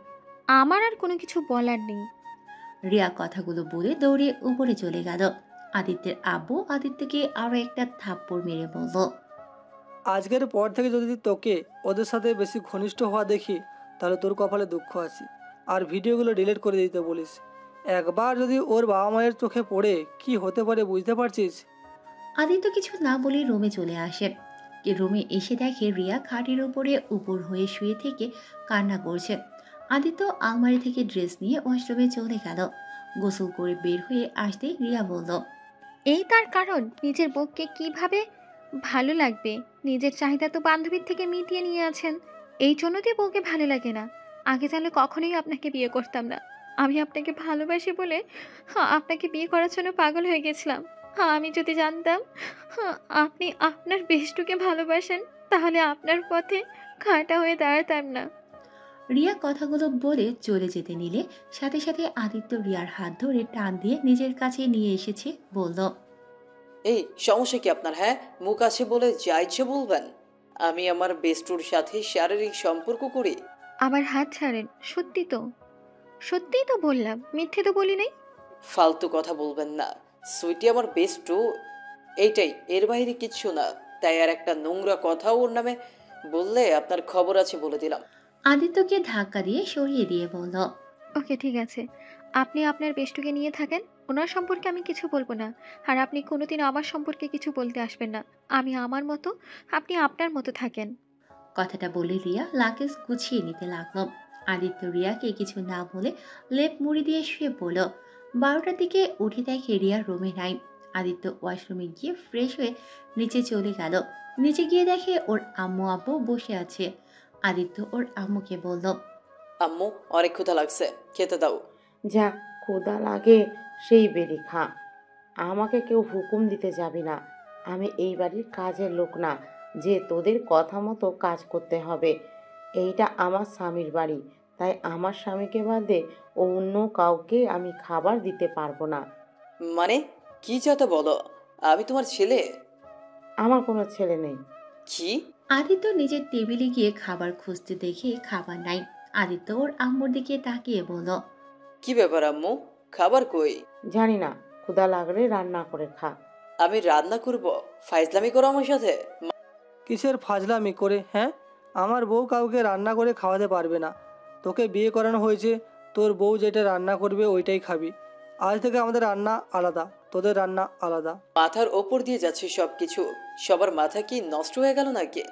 আমার আর কোনো কিছু বলার নেই। রিয়া কথাগুলো বলে দৌড়ে উপরে চলে গেল। আদিত্যের আব্বু আদিত্যকে আরো একটা থাপ্পড় মেরে বলল, আজকের পর থেকে যদি তোকে ওদের সাথে বেশি ঘনিষ্ঠ হওয়া দেখি, তাহলে তোর কপালে দুঃখ আছে। আর ভিডিওগুলো ডিলিট করে দিতে বলিস। একবার যদি ওর বাবা মায়ের চোখে পড়ে কি হতে পারে বুঝতে পারছিস? আদিত্য কিছু না বলে রুমে চলে আসে। রুমে এসে দেখে রিয়া খাটের উপরে উপর হয়ে শুয়ে থেকে কান্না করছে। আদিত্য আলমারি থেকে ড্রেস নিয়ে ওয়াশরুমে চলে গেল। গোসল করে বের হয়ে আসতে রিয়া বলল, এই তার কারণ, নিজের বউকে কিভাবে ভালো লাগবে? নিজের চাহিদা তো বান্ধবীর থেকে মিটিয়ে নিয়ে আছেন, এই জন্য দিয়ে বউকে ভালো লাগে না। আগে জানলে কখনোই আপনাকে বিয়ে করতাম না। আমি আপনাকে ভালোবাসি বলে আপনাকে বিয়ে করার জন্য পাগল হয়ে গেছিলাম। আমি যদি জানতাম আপনি আপনার বেষ্টুকে ভালোবাসেন, তাহলে আপনার পথে কাঁটা হয়ে দাঁড়াতাম না। রিয়া কথাগুলো বলে চলে যেতে নিলে সাথে সাথে আদিত্য রিয়ার হাত ধরে টান দিয়ে নিজের কাছে নিয়ে এসেছে, বলল, এই সমস্যা কি আপনার? হ্যাঁ, মুখ আছে বলে যা ইচ্ছে বলবেন। আমি আমার বেস্টুর সাথে শারীরিক সম্পর্ক করি। আমার হাত ছাড়েন। সত্যিই তো বললাম, মিথ্যে তো বলি নাই। ফালতু কথা বলবেন না। সুইটি আমার বেস্টু, এইটাই, এর বাইরে কিচ্ছু না। তাই আর একটা নোংরা কথাও ওর নামে বললে আপনার খবর আছে বলে দিলাম। আদিত্যকে ধাক্কা দিয়ে সরিয়ে দিয়ে বলল, ওকে, ঠিক আছে। আপনি আপনার বেষ্টুকে নিয়ে থাকেন। ওনার সম্পর্কে আমি কিছু বলবো না। আর আপনি কোনোদিন আমার সম্পর্কে কিছু বলতে আসবেন না। আমি আমার মতো, আপনি আপনার মতো থাকেন। কথাটা বলে রিয়া লাগেজ গুছিয়ে নিতে লাগলো। আদিত্য রিয়াকে কিছু না বলে লেপ মুড়ি দিয়ে শুয়ে পড়ল। 12টার দিকে উঠে দেখে রিয়া রুমে নাই। আদিত্য ওয়াশরুমে গিয়ে ফ্রেশ হয়ে নিচে চলে গেল। নিচে গিয়ে দেখে ওর আম্মু আব্বু বসে আছে। আদিত্য ওর আম্মুকে বলল, আম্মু, অনেক ক্ষুধা লাগছে, খেতে দাও। যা, ক্ষুধা লাগে সেই বেরি খা। আমাকে কেউ হুকুম দিতে যাবি না। আমি এই বাড়ির কাজের লোক না যে তোদের কথা মতো কাজ করতে হবে। এইটা আমার স্বামীর বাড়ি, তাই আমার স্বামীকে বাদে অন্য কাউকে আমি খাবার দিতে পারবো না। মানে কি যাতে বলো? আমি তোমার ছেলে? আমার কোনো ছেলে নেই। কি? আদিত্য নিজের টেবিলে গিয়ে খাবার খুঁজতে দেখে খাবার নাই। আদিত্য ওর আম্মুর দিকে তাকিয়ে বলল, কি ব্যাপার আম্মু, খাবার কই? জানি না, ক্ষুধা লাগলে রান্না করে খা। আমি রান্না করব? ফাইজলামি করো আমার সাথে? কিসের ফাজলামি করে, হ্যাঁ? আমার বউ কাউকে রান্না করে খাওয়াতে পারবে না। তোকে বিয়ে করানো হয়েছে, তোর বউ যেটা রান্না করবে ওইটাই খাবি। আজ থেকে আমাদের রান্না আলাদা, তোদের রান্না আলাদা। মাথার ওপর দিয়ে যাচ্ছে সব কিছু। সবার মাথা কি নষ্ট হয়ে গেল নাকি?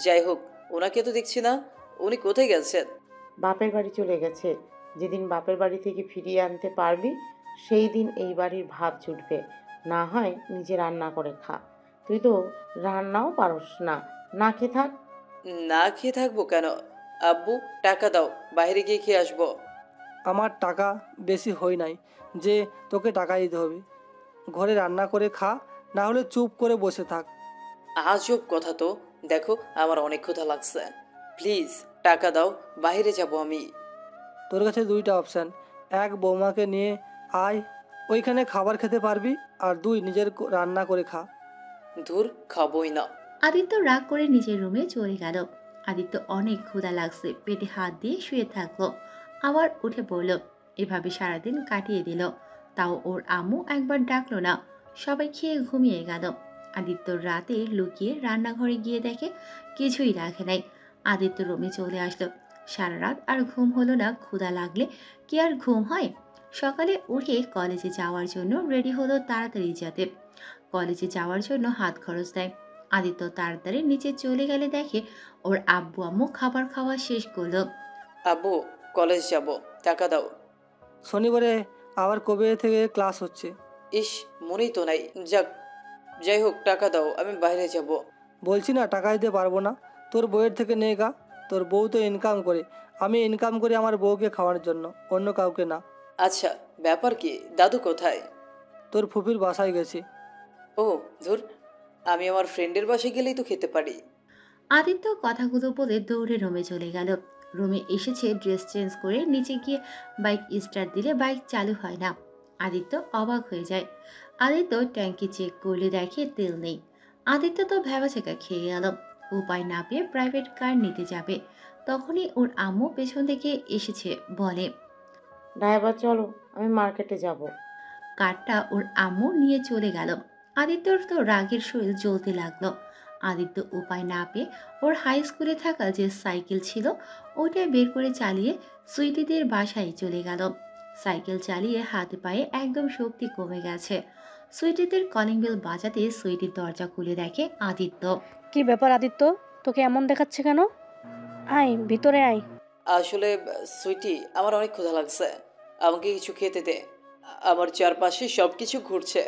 যাই হোক, ওনাকে তো দেখছি না। উনি কোথায় গেছেন? বাপের বাড়ি চলে গেছে। যেদিন বাপের বাড়ি থেকে ফিরিয়ে আনতে পারবি সেই দিন এই বাড়ির ভাত জুটবে। না হয় নিজে রান্না করে খা। তুই তো রান্নাও পারস না, না খেয়ে থাক। না খেয়ে থাকবো কেন? আব্বু, টাকা দাও, বাইরে গিয়ে খেয়ে আসবো। আমার টাকা বেশি হয় নাই যে তোকে টাকা দিতে হবে। ঘরে রান্না করে খা, না হলে চুপ করে বসে থাক। আজব কথা তো। দেখো, আমার অনেক ক্ষুধা লাগছে। প্লিজ টাকা দাও, বাইরে যাব আমি। তোর কাছে দুইটা অপশান, এক বৌমাকে নিয়ে আয়, ওইখানে খাবার খেতে পারবি, আর দুই নিজের রান্না করে খা। ধুর, খাবোই না। আদিত্য রাগ করে নিজের রুমে চলে গেল। আদিত্য অনেক ক্ষুধা লাগছে, পেটে হাত দিয়ে শুয়ে থাকলো। আবার উঠে পড়ল। এভাবে সারাদিন কাটিয়ে দিল। তাও ওর আম্মু একবার ডাকলো না। সবাই খেয়ে ঘুমিয়ে গেল। আদিত্য রাতে লুকিয়ে রান্নাঘরে গিয়ে দেখে কিছুই রাখে নাই। আদিত্য রুমে চলে আসলো। সারা রাত আর ঘুম হলো না। ক্ষুধা লাগলে কি আর ঘুম হয়? সকালে উঠে কলেজে যাওয়ার জন্য রেডি হলো তাড়াতাড়ি যাতে। কলেজে যাওয়ার জন্য হাত খরচ দেয়। আদিত্য তাড়াতাড়ি নিচে চলে গেলে দেখে ওর আব্বু আম্মু খাবার খাওয়া শেষ করলো। আব্বু, কলেজ যাব, টাকা দাও। শনিবারে আবার কবে থেকে ক্লাস হচ্ছে? ইস, মনেই তো নাই। যাক, যাই হোক, টাকা দাও, আমি বাইরে যাব। বলছি না টাকা দিতে পারবো না। তোর বউয়ের থেকে নে গা। তোর বউ তো ইনকাম করে, আমি ইনকাম করি আমার বউকে খাওয়ানোর জন্য, অন্য কাউকে না। আচ্ছা, ব্যাপার কি? দাদু কোথায়? তোর ফুপির বাসায় গেছি। ও, ধুর, আমি আমার ফ্রেন্ডের বাসায় গেলেই তো খেতে পারি। আদিত্য কথাগুলো বলে দৌড়ে রুমে চলে গেল। রুমে এসেছে, ড্রেস চেঞ্জ করে নিচে গিয়ে বাইক স্টার্ট দিলে বাইক চালু হয় না। আদিত্য অবাক হয়ে যায়। আদিত্য ট্যাঙ্কি চেক করলে দেখে তেল নেই। আদিত্য তো ভ্যাবাচেকা খেয়ে গেল। উপায় না পেয়ে প্রাইভেট কার নিতে যাবে। তখনই ওর আম্মু পেছন থেকে এসেছে, বলে, ড্রাইভার চলো, আমি মার্কেটে যাব। কারটা ওর আম্মু নিয়ে চলে গেল। আদিত্যর তো রাগের শরীর জ্বলতে লাগলো। আদিত্য উপায় না পেয়ে ওর হাই স্কুলে থাকা যে সাইকেল ছিল ওইটা বের করে চালিয়ে সুইটিদের বাসায় চলে গেল। সাইকেল চালিয়ে হাতে পায়ে একদম শক্তি কমে গেছে। সুইটিদের কলিং বেল বাজাতে সুইটির দরজা খুলে দেখে আদিত্য। কি ব্যাপার আদিত্য, তোকে এমন দেখাচ্ছে কেন? আয় ভিতরে আয়। আসলে সুইটি, আমার অনেক ক্ষুধা লাগছে, আমাকে কিছু খেতে দে। আমার চারপাশে সব কিছু ঘুরছে।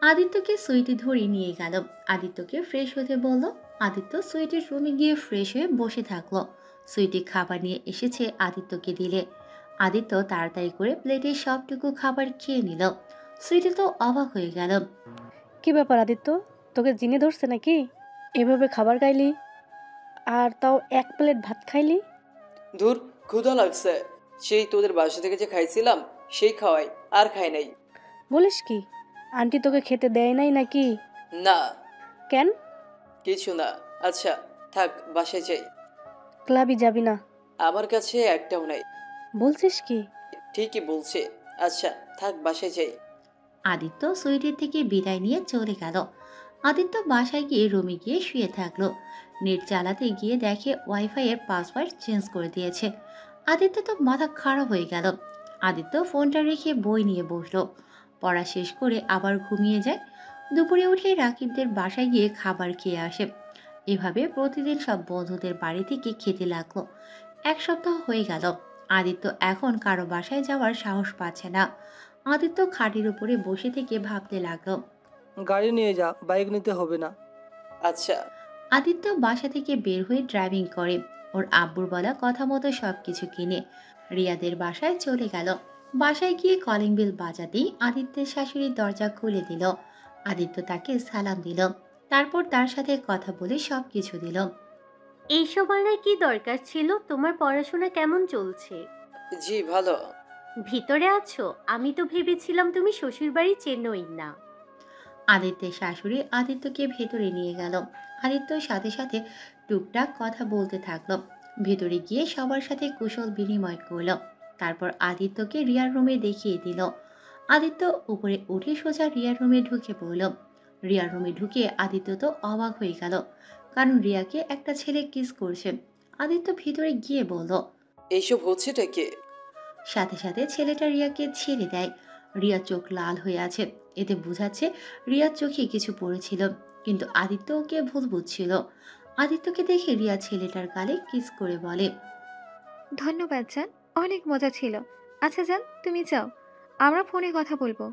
আদিত্যকে সুইটি ধরে নিয়ে গেল। আদিত্যকে ফ্রেশ হতে বলল। আদিত্য সুইটির রুমে গিয়ে ফ্রেশ হয়ে বসে থাকলো। সুইটি খাবার নিয়ে এসেছে আদিত্যকে দিলে। আদিত্য তাড়াতাড়ি করে প্লেটে সবটুকু খাবার খেয়ে নিল। সুইটি তো অবাক হয়ে গেল। কি ব্যাপার আদিত্য, তোকে জিনে ধরছে নাকি? এভাবে খাবার খাইলি, আর তাও এক প্লেট ভাত খাইলি? ধুর, ক্ষুধা লাগছে। সেই তোদের বাসা থেকে যে খাইছিলাম সেই খাওয়াই, আর খাই নাই। বলিস কি, আন্টি তোকে খেতে দেয় নাই নাকি? না, কেন? কিছু না। আচ্ছা, থাক, বাসায় যাই। ক্লাবই যাবি না? আমার কাছে একটাও নাই। বলছিস কি? ঠিকই বলছে। আচ্ছা, থাক, বাসায় যাই। আদিত্য সুইটির থেকে বিদায় নিয়ে চলে গেল। আদিত্য বাসায় গিয়ে রুমে গিয়ে শুয়ে থাকলো। নেট চালাতে গিয়ে দেখে ওয়াইফাই এর পাসওয়ার্ড চেঞ্জ করে দিয়েছে। আদিত্য তো মাথা খারাপ হয়ে গেল। আদিত্য ফোনটা রেখে বই নিয়ে বসলো। পড়া শেষ করে আবার ঘুমিয়ে যায়। দুপুরে উঠে রাকিবদের বাসায় গিয়ে খাবার খেয়ে আসে। এভাবে প্রতিদিন সব বন্ধুদের বাড়ি থেকে খেতে লাগলো। 1 সপ্তাহ হয়ে গেল। আদিত্য এখন কারো বাসায় যাওয়ার সাহস পাচ্ছে না। আদিত্য খাটের উপরে বসে থেকে ভাবতে লাগলো। গাড়ি নিয়ে যা, বাইক নিতে হবে না। আচ্ছা। আদিত্য বাসা থেকে বের হয়ে ড্রাইভিং করে। ওর আব্বুর বলা কথা মতো সবকিছু কিনে রিয়াদের বাসায় চলে গেল। বাসায় গিয়ে কলিং বেল বাজাতেই আদিত্যের শাশুড়ি দরজা খুলে দিল। আদিত্য তাকে সালাম দিল। তারপর তার সাথে কথা বলে সবকিছু দিল। এইসব আনার কি দরকার ছিল? তোমার পড়াশোনা কেমন চলছে? জি ভালো। ভিতরে আছো? আমি তো ভেবেছিলাম তুমি শ্বশুরবাড়ি চেন্নই না। আদিত্যের শাশুড়ি আদিত্যকে ভেতরে নিয়ে গেল। আদিত্যর সাথে সাথে টুকটাক কথা বলতে থাকলো। ভেতরে গিয়ে সবার সাথে কুশল বিনিময় করলো। তারপর আদিত্যকে রিয়ার রুমে দেখিয়ে দিল। আদিত্য উপরে উঠে সোজা রিয়ার রুমে ঢুকে পড়ল। রিয়ার রুমে ঢুকে আদিত্য তো অবাক হয়ে গেল, কারণ রিয়াকে একটা ছেলে কিস করছে। আদিত্য ভিতরে গিয়ে বলল। এইসব হচ্ছেটা কি? সাথে সাথে ছেলেটা রিয়াকে ছেড়ে দেয়। রিয়া চোখ লাল হয়ে আছে। এতে বোঝাচ্ছে রিয়ার চোখে কিছু পড়েছিল, কিন্তু আদিত্য ওকে ভুল বুঝছিল। আদিত্যকে দেখে রিয়া ছেলেটার গালে কিস করে বলে। ধন্যবাদ জান, অনেক মজা ছিল। আচ্ছা জান, তুমি যাও, আমরা ফোনে কথা বলবো।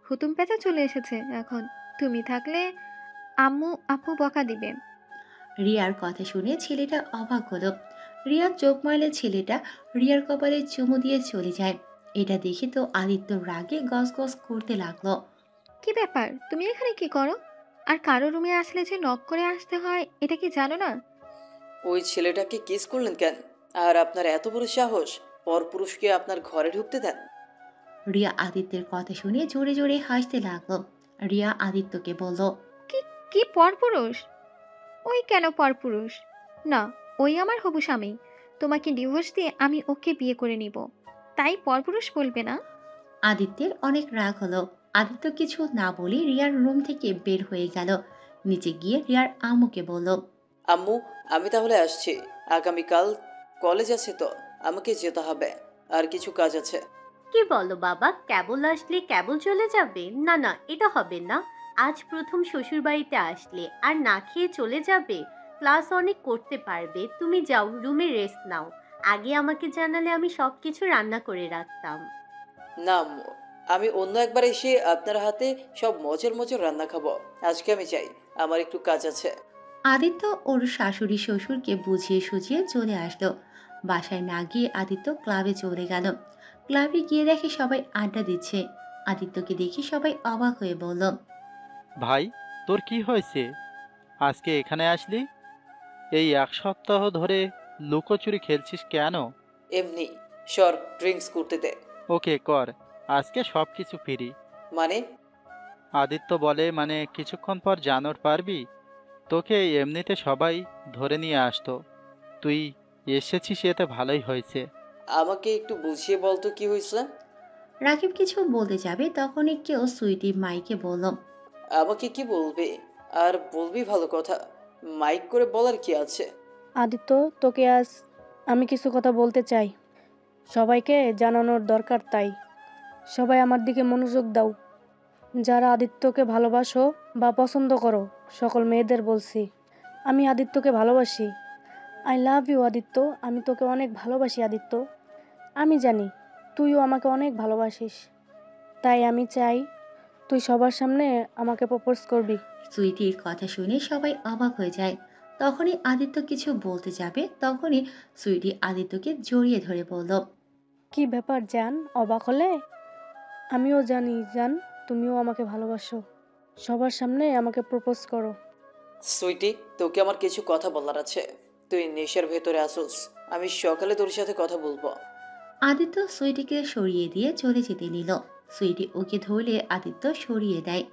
হুতুম পেঁচা চলে এসেছে এখন। তুমি থাকলে আম্মু আপু বকা দিবে। রিয়ার কথা শুনে ছেলেটা অবাক হলো। রিয়ার চোখ মারলে ছেলেটা রিয়ার কপালে চুমু দিয়ে চলে যায়। এটা দেখে তো আদিত্য রাগে গস করতে লাগলো। কি ব্যাপার, তুমি এখানে কি করো? আর কারো রুমে আসলে যে নক করে আসতে হয়, এটা কি জানো না? ওই ছেলেটাকে কিস করলেন কেন? আর আপনার এত বড় সাহস, পরপুরুষকে আপনার ঘরে ঢুকতে দেন? রিয়া আদিত্যের কথা শুনে জোরে জোরে হাসতে লাগলো। রিয়া আদিত্যকে বলল। কি কি পরপুরুষ? ওই কেন পরপুরুষ? না, ওই আমার হবু স্বামী। তোমাকে ডিভোর্স দিয়ে আমি ওকে বিয়ে করে নিব, তাই পরপুরুষ বলবে না। আদিত্যের অনেক রাগ হলো। আদিত্য কিছু না বলে রিয়ার রুম থেকে বের হয়ে গেল। নিচে গিয়ে রিয়ার আম্মুকে বলল। আম্মু, আমি তাহলে আসছি। আগামীকাল কলেজ আছে তো, আমাকে যেতে হবে। আর কিছু কাজ আছে। কি বলো বাবা, কেবল আসলে কেবল চলে যাবে? না না, এটা হবে না। আজ প্রথম শ্বশুরবাড়িতে আসলে আর না খেয়ে চলে যাবে? ক্লাস অনেক করতে পারবে। তুমি যাও, রুমে রেস্ট নাও। আগে আমাকে জানালে আমি সব কিছু রান্না করে রাখতাম। না আম্মু, আমি অন্য একবার এসে আপনার হাতে সব মজর মজর রান্না খাবো। আজকে আমি চাই, আমার একটু কাজ আছে। আদিত্য ওর শাশুড়ি শ্বশুরকে বুঝিয়ে সুঝিয়ে চলে আসলো। বাসায় না গিয়ে আদিত্য ক্লাবে চলে গেল। ক্লাবে গিয়ে দেখে সবাই আড্ডা দিচ্ছে। আদিত্যকে দেখে সবাই অবাক হয়ে বলল। ভাই, তোর কি হয়েছে? আজকে এখানে আসলি? এই 1 সপ্তাহ ধরে লুকোচুরি খেলছিস কেন? এমনি সর, ড্রিঙ্কস করতে দে। ওকে কর, আজকে সব কিছু ফ্রি। মানে? আদিত্য বলে মানে কিছুক্ষণ পর জানোর পারবি। তোকে এমনিতে সবাই ধরে নিয়ে আসতো, তুই এসেছিস, এতে ভালোই হয়েছে। আমাকে একটু বুঝিয়ে বলতো কি হয়েছে। রাকিব কিছু বলতে যাবে তখনই কেউ সুইটি মাইকে বলল। আমাকে কি বলবি? আর বলবি ভালো কথা, মাইক করে বলার কি আছে? আদিত্য, তোকে আজ আমি কিছু কথা বলতে চাই। সবাইকে জানানোর দরকার, তাই সবাই আমার দিকে মনোযোগ দাও। যারা আদিত্যকে ভালোবাসো বা পছন্দ করো, সকল মেয়েদের বলছি, আমি আদিত্যকে ভালোবাসি। আই লাভ ইউ আদিত্য, আমি তোকে অনেক ভালোবাসি আদিত্য। আমি জানি তুইও আমাকে অনেক ভালোবাসিস, তাই আমি চাই তুই সবার সামনে আমাকে প্রপোজ করবি। সুইটির কথা শুনে সবাই অবাক হয়ে যায়। তখনই আদিত্য কিছু বলতে যাবে তখনই সুইটি আদিত্যকে জড়িয়ে ধরে বলল। কি ব্যাপার জান, অবাক হলে? আমিও জানি জান, তুমিও আমাকে ভালোবাসো। সবার সামনে আমাকে প্রপোজ করো। সুইটি, তোকে আমার কিছু কথা বলার আছে। তুই নেশার ভেতরে আসোস, আমি সকালে তোর সাথে কথা বলবো। আদিত্য সুইটিকে সরিয়ে দিয়ে চলে যেতে নিল। সুইটি ওকে ধরলে আদিত্য সরিয়ে দেয়।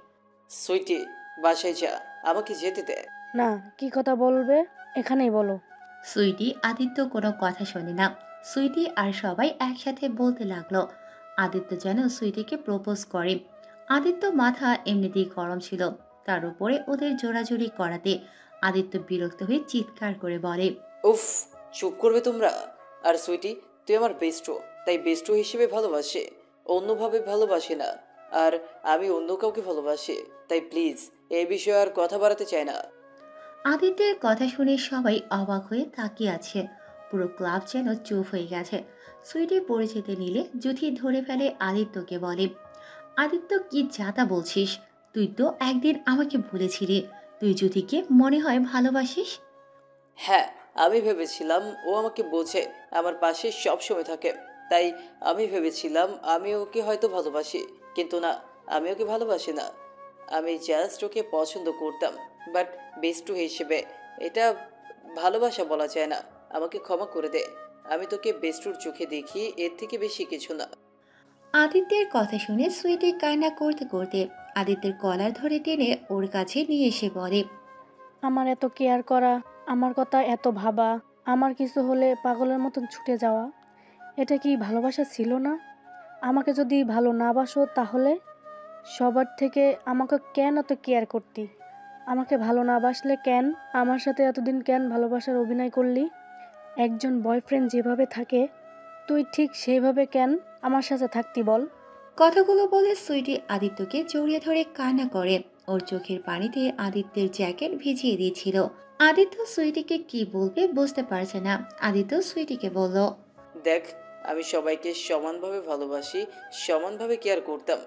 সুইটি, বাসায় যা, আমাকে যেতে দে। না, কি কথা বলবে এখানেই বলো। সুইটি আদিত্য কোনো কথা শোনে না। সুইটি আর সবাই একসাথে বলতে লাগলো। আদিত্য যেন সুইটিকে প্রপোজ করে। আদিত্য মাথা এমনিতেই গরম ছিল, তার উপরে ওদের জোড়াজুড়ি করাতে আদিত্য বিরক্ত হয়ে চিৎকার করে বলে, উফ, চুপ করবে তোমরা। আর সুইটি, তুই আমার বেস্টো, তাই বেস্টো হিসেবে ভালোবাসে, অন্যভাবে ভালোবাসে না। আর আমি অন্য কাউকে ভালোবাসি, তাই প্লিজ এই বিষয়ে আর কথা বাড়াতে চাই না। আদিত্যের কথা শুনে সবাই অবাক হয়ে তাকিয়ে আছে। পুরো ক্লাব যেন চুপ হয়ে গেছে। সুইটি পড়ে যেতে নিলে জুথি ধরে ফেলে আদিত্যকে, বলে, আদিত্য কি যাতা বলছিস? তুই তো একদিন আমাকে বলেছিলি তুই জুথিকে মনে হয় ভালোবাসিস। হ্যাঁ, আমি ভেবেছিলাম ও আমাকে বোঝে, আমার পাশে সব সময় থাকে, তাই আমি ভেবেছিলাম আমি ওকে হয়তো ভালোবাসি, কিন্তু না, আমি ওকে ভালোবাসি না। আমি জাস্ট ওকে পছন্দ করতাম, বাট বেস্টু হিসেবে এটা ভালোবাসা বলা যায় না। আমাকে ক্ষমা করে দে, আমি তোকে বেস্টুর চোখে দেখি, এর থেকে বেশি কিছু না। আদিত্যের কথা শুনে সুইটি কান্না করতে করতে আদিত্যের কলার ধরে টেনে ওর কাছে নিয়ে এসে বলে, আমার এত কেয়ার করা, আমার কথা এত ভাবা, আমার কিছু হলে পাগলের মতন ছুটে যাওয়া, এটা কি ভালোবাসা ছিল না? আমাকে যদি ভালো না বাসো তাহলে সবার থেকে আমাকে কেন এত কেয়ার করতি? আমাকে ভালো না বাসলে কেন আমার সাথে এতদিন কেন ভালোবাসার অভিনয় করলি? একজন বয়ফ্রেন্ড যেভাবে থাকে তুই ঠিক সেইভাবে কেন আমার সাথে থাকতি বল? কথাগুলো বলে সুইটি আদিত্যকে জড়িয়ে ধরে কান্না করে। ওর চোখের পানিতে আদিত্যের জ্যাকেট ভিজিয়ে দিয়েছিল। আদিত্য সুইটিকে কি বলবে বুঝতে পারছে না। আদিত্য সুইটিকে বলল, দেখ, আমি সবাইকে সমানভাবে ভালোবাসি, সমানভাবে কেয়ার করতাম।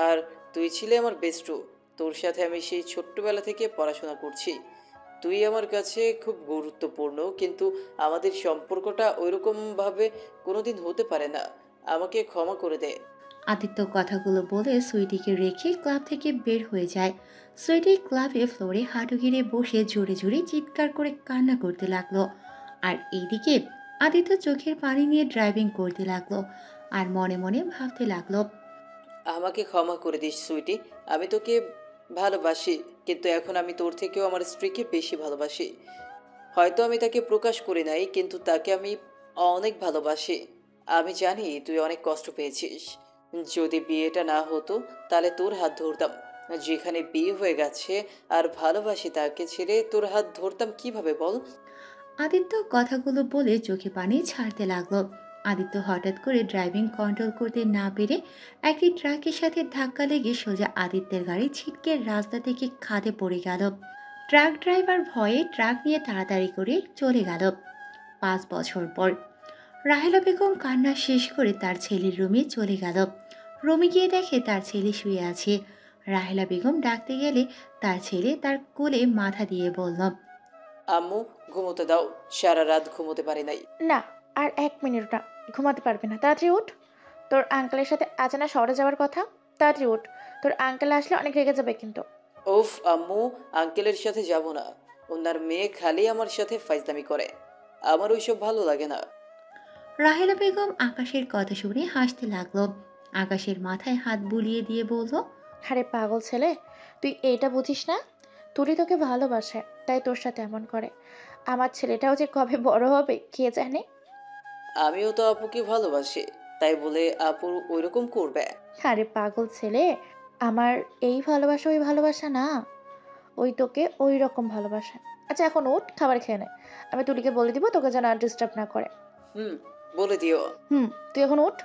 আর তুই ছিলে আমার বেস্টু, তোর সাথে আমি সেই ছোট্টবেলা থেকে পড়াশোনা করছি। তুই আমার কাছে খুব গুরুত্বপূর্ণ, কিন্তু আমাদের সম্পর্কটা ওইরকমভাবে কোনোদিন হতে পারে না। আমাকে ক্ষমা করে দে। আদিত্য কথাগুলো বলে সুইটিকে রেখে ক্লাব থেকে বের হয়ে যায়। সুইটি ক্লাবে ফ্লোরে হাঁটু গেড়ে বসে জোরে জোরে চিৎকার করে কান্না করতে লাগলো। আর এইদিকে আদিত্য চোখের পানি নিয়ে ড্রাইভিং করতে লাগলো আর মনে মনে ভাবতে লাগলো, আমাকে ক্ষমা করে দিস সুইটি, আমি তোকে ভালোবাসি, কিন্তু এখন আমি তোর থেকেও আমার স্ত্রীকে বেশি ভালোবাসি। হয়তো আমি তাকে প্রকাশ করি নাই, কিন্তু তাকে আমি অনেক ভালোবাসি। আমি জানি তুই অনেক কষ্ট পেয়েছিস। যদি বিয়েটা না হতো তাহলে তোর হাত ধরতাম। যেখানে বিয়ে হয়ে গেছে আর ভালোবাসি তাকে ছেড়ে তোর হাত ধরতাম কিভাবে বল? আদিত্য কথাগুলো বলে চোখে পানি ছাড়তে লাগলো। আদিত্য হঠাৎ করে ড্রাইভিং কন্ট্রোল করতে না পেরে একটি ট্রাকের সাথে ধাক্কা লেগে সোজা আদিত্যের গাড়ি ছিটকে রাস্তা থেকে খাদে পড়ে গেল। ট্রাক ড্রাইভার ভয়ে ট্রাক নিয়ে তাড়াতাড়ি করে চলে গেল। 5 বছর পর রাহেলা বেগম কান্না শেষ করে তার ছেলের রুমে চলে গেল। রুমে গিয়ে দেখে তার ছেলে শুয়ে আছে। রাহেলা বেগম ডাকতে গেলে তার ছেলে তার কোলে মাথা দিয়ে বলল, আম্মু, ঘুমোতে দাও, সারা রাত ঘুমোতে পারি নাই। না, আর 1 মিনিট না, ঘুমাতে পারবে না। তাড়াতাড়ি উঠ। তোর আঙ্কেলের সাথে আজ না শহরে যাওয়ার কথা। তাড়াতাড়ি উঠ, তোর আঙ্কেল আসলে অনেক রেগে যাবে কিন্তু। ওফ আম্মু, আঙ্কেলের সাথে যাব না। ওনার মেয়ে খালি আমার সাথে ফাইজলামি করে, আমার ওইসব ভালো লাগে না। রাহেলা বেগম আকাশের কথা শুনে হাসতে লাগলো। আকাশের মাথায় হাত বুলিয়ে দিয়ে বলল, আরে পাগল ছেলে, তুই এইটা বুঝিস না? তুই তোকে ভালোবাসে, তাই তোর সাথে এমন করে। আমার ছেলেটাও যে কবে বড় হবে কে জানে। আমিও তো আপুকে ভালোবাসি, তাই বলে আপু ওইরকম করবে? আরে পাগল ছেলে, আমার এই ভালোবাসা ওই ভালোবাসা না, ওই তোকে ওই রকম ভালোবাসা। আচ্ছা এখন উঠ, খাবার খেয়ে নে। আমি তুলিকে বলে দিব তোকে যেন আর ডিস্টার্ব না করে। বলে দিও। তুই এখন উঠ।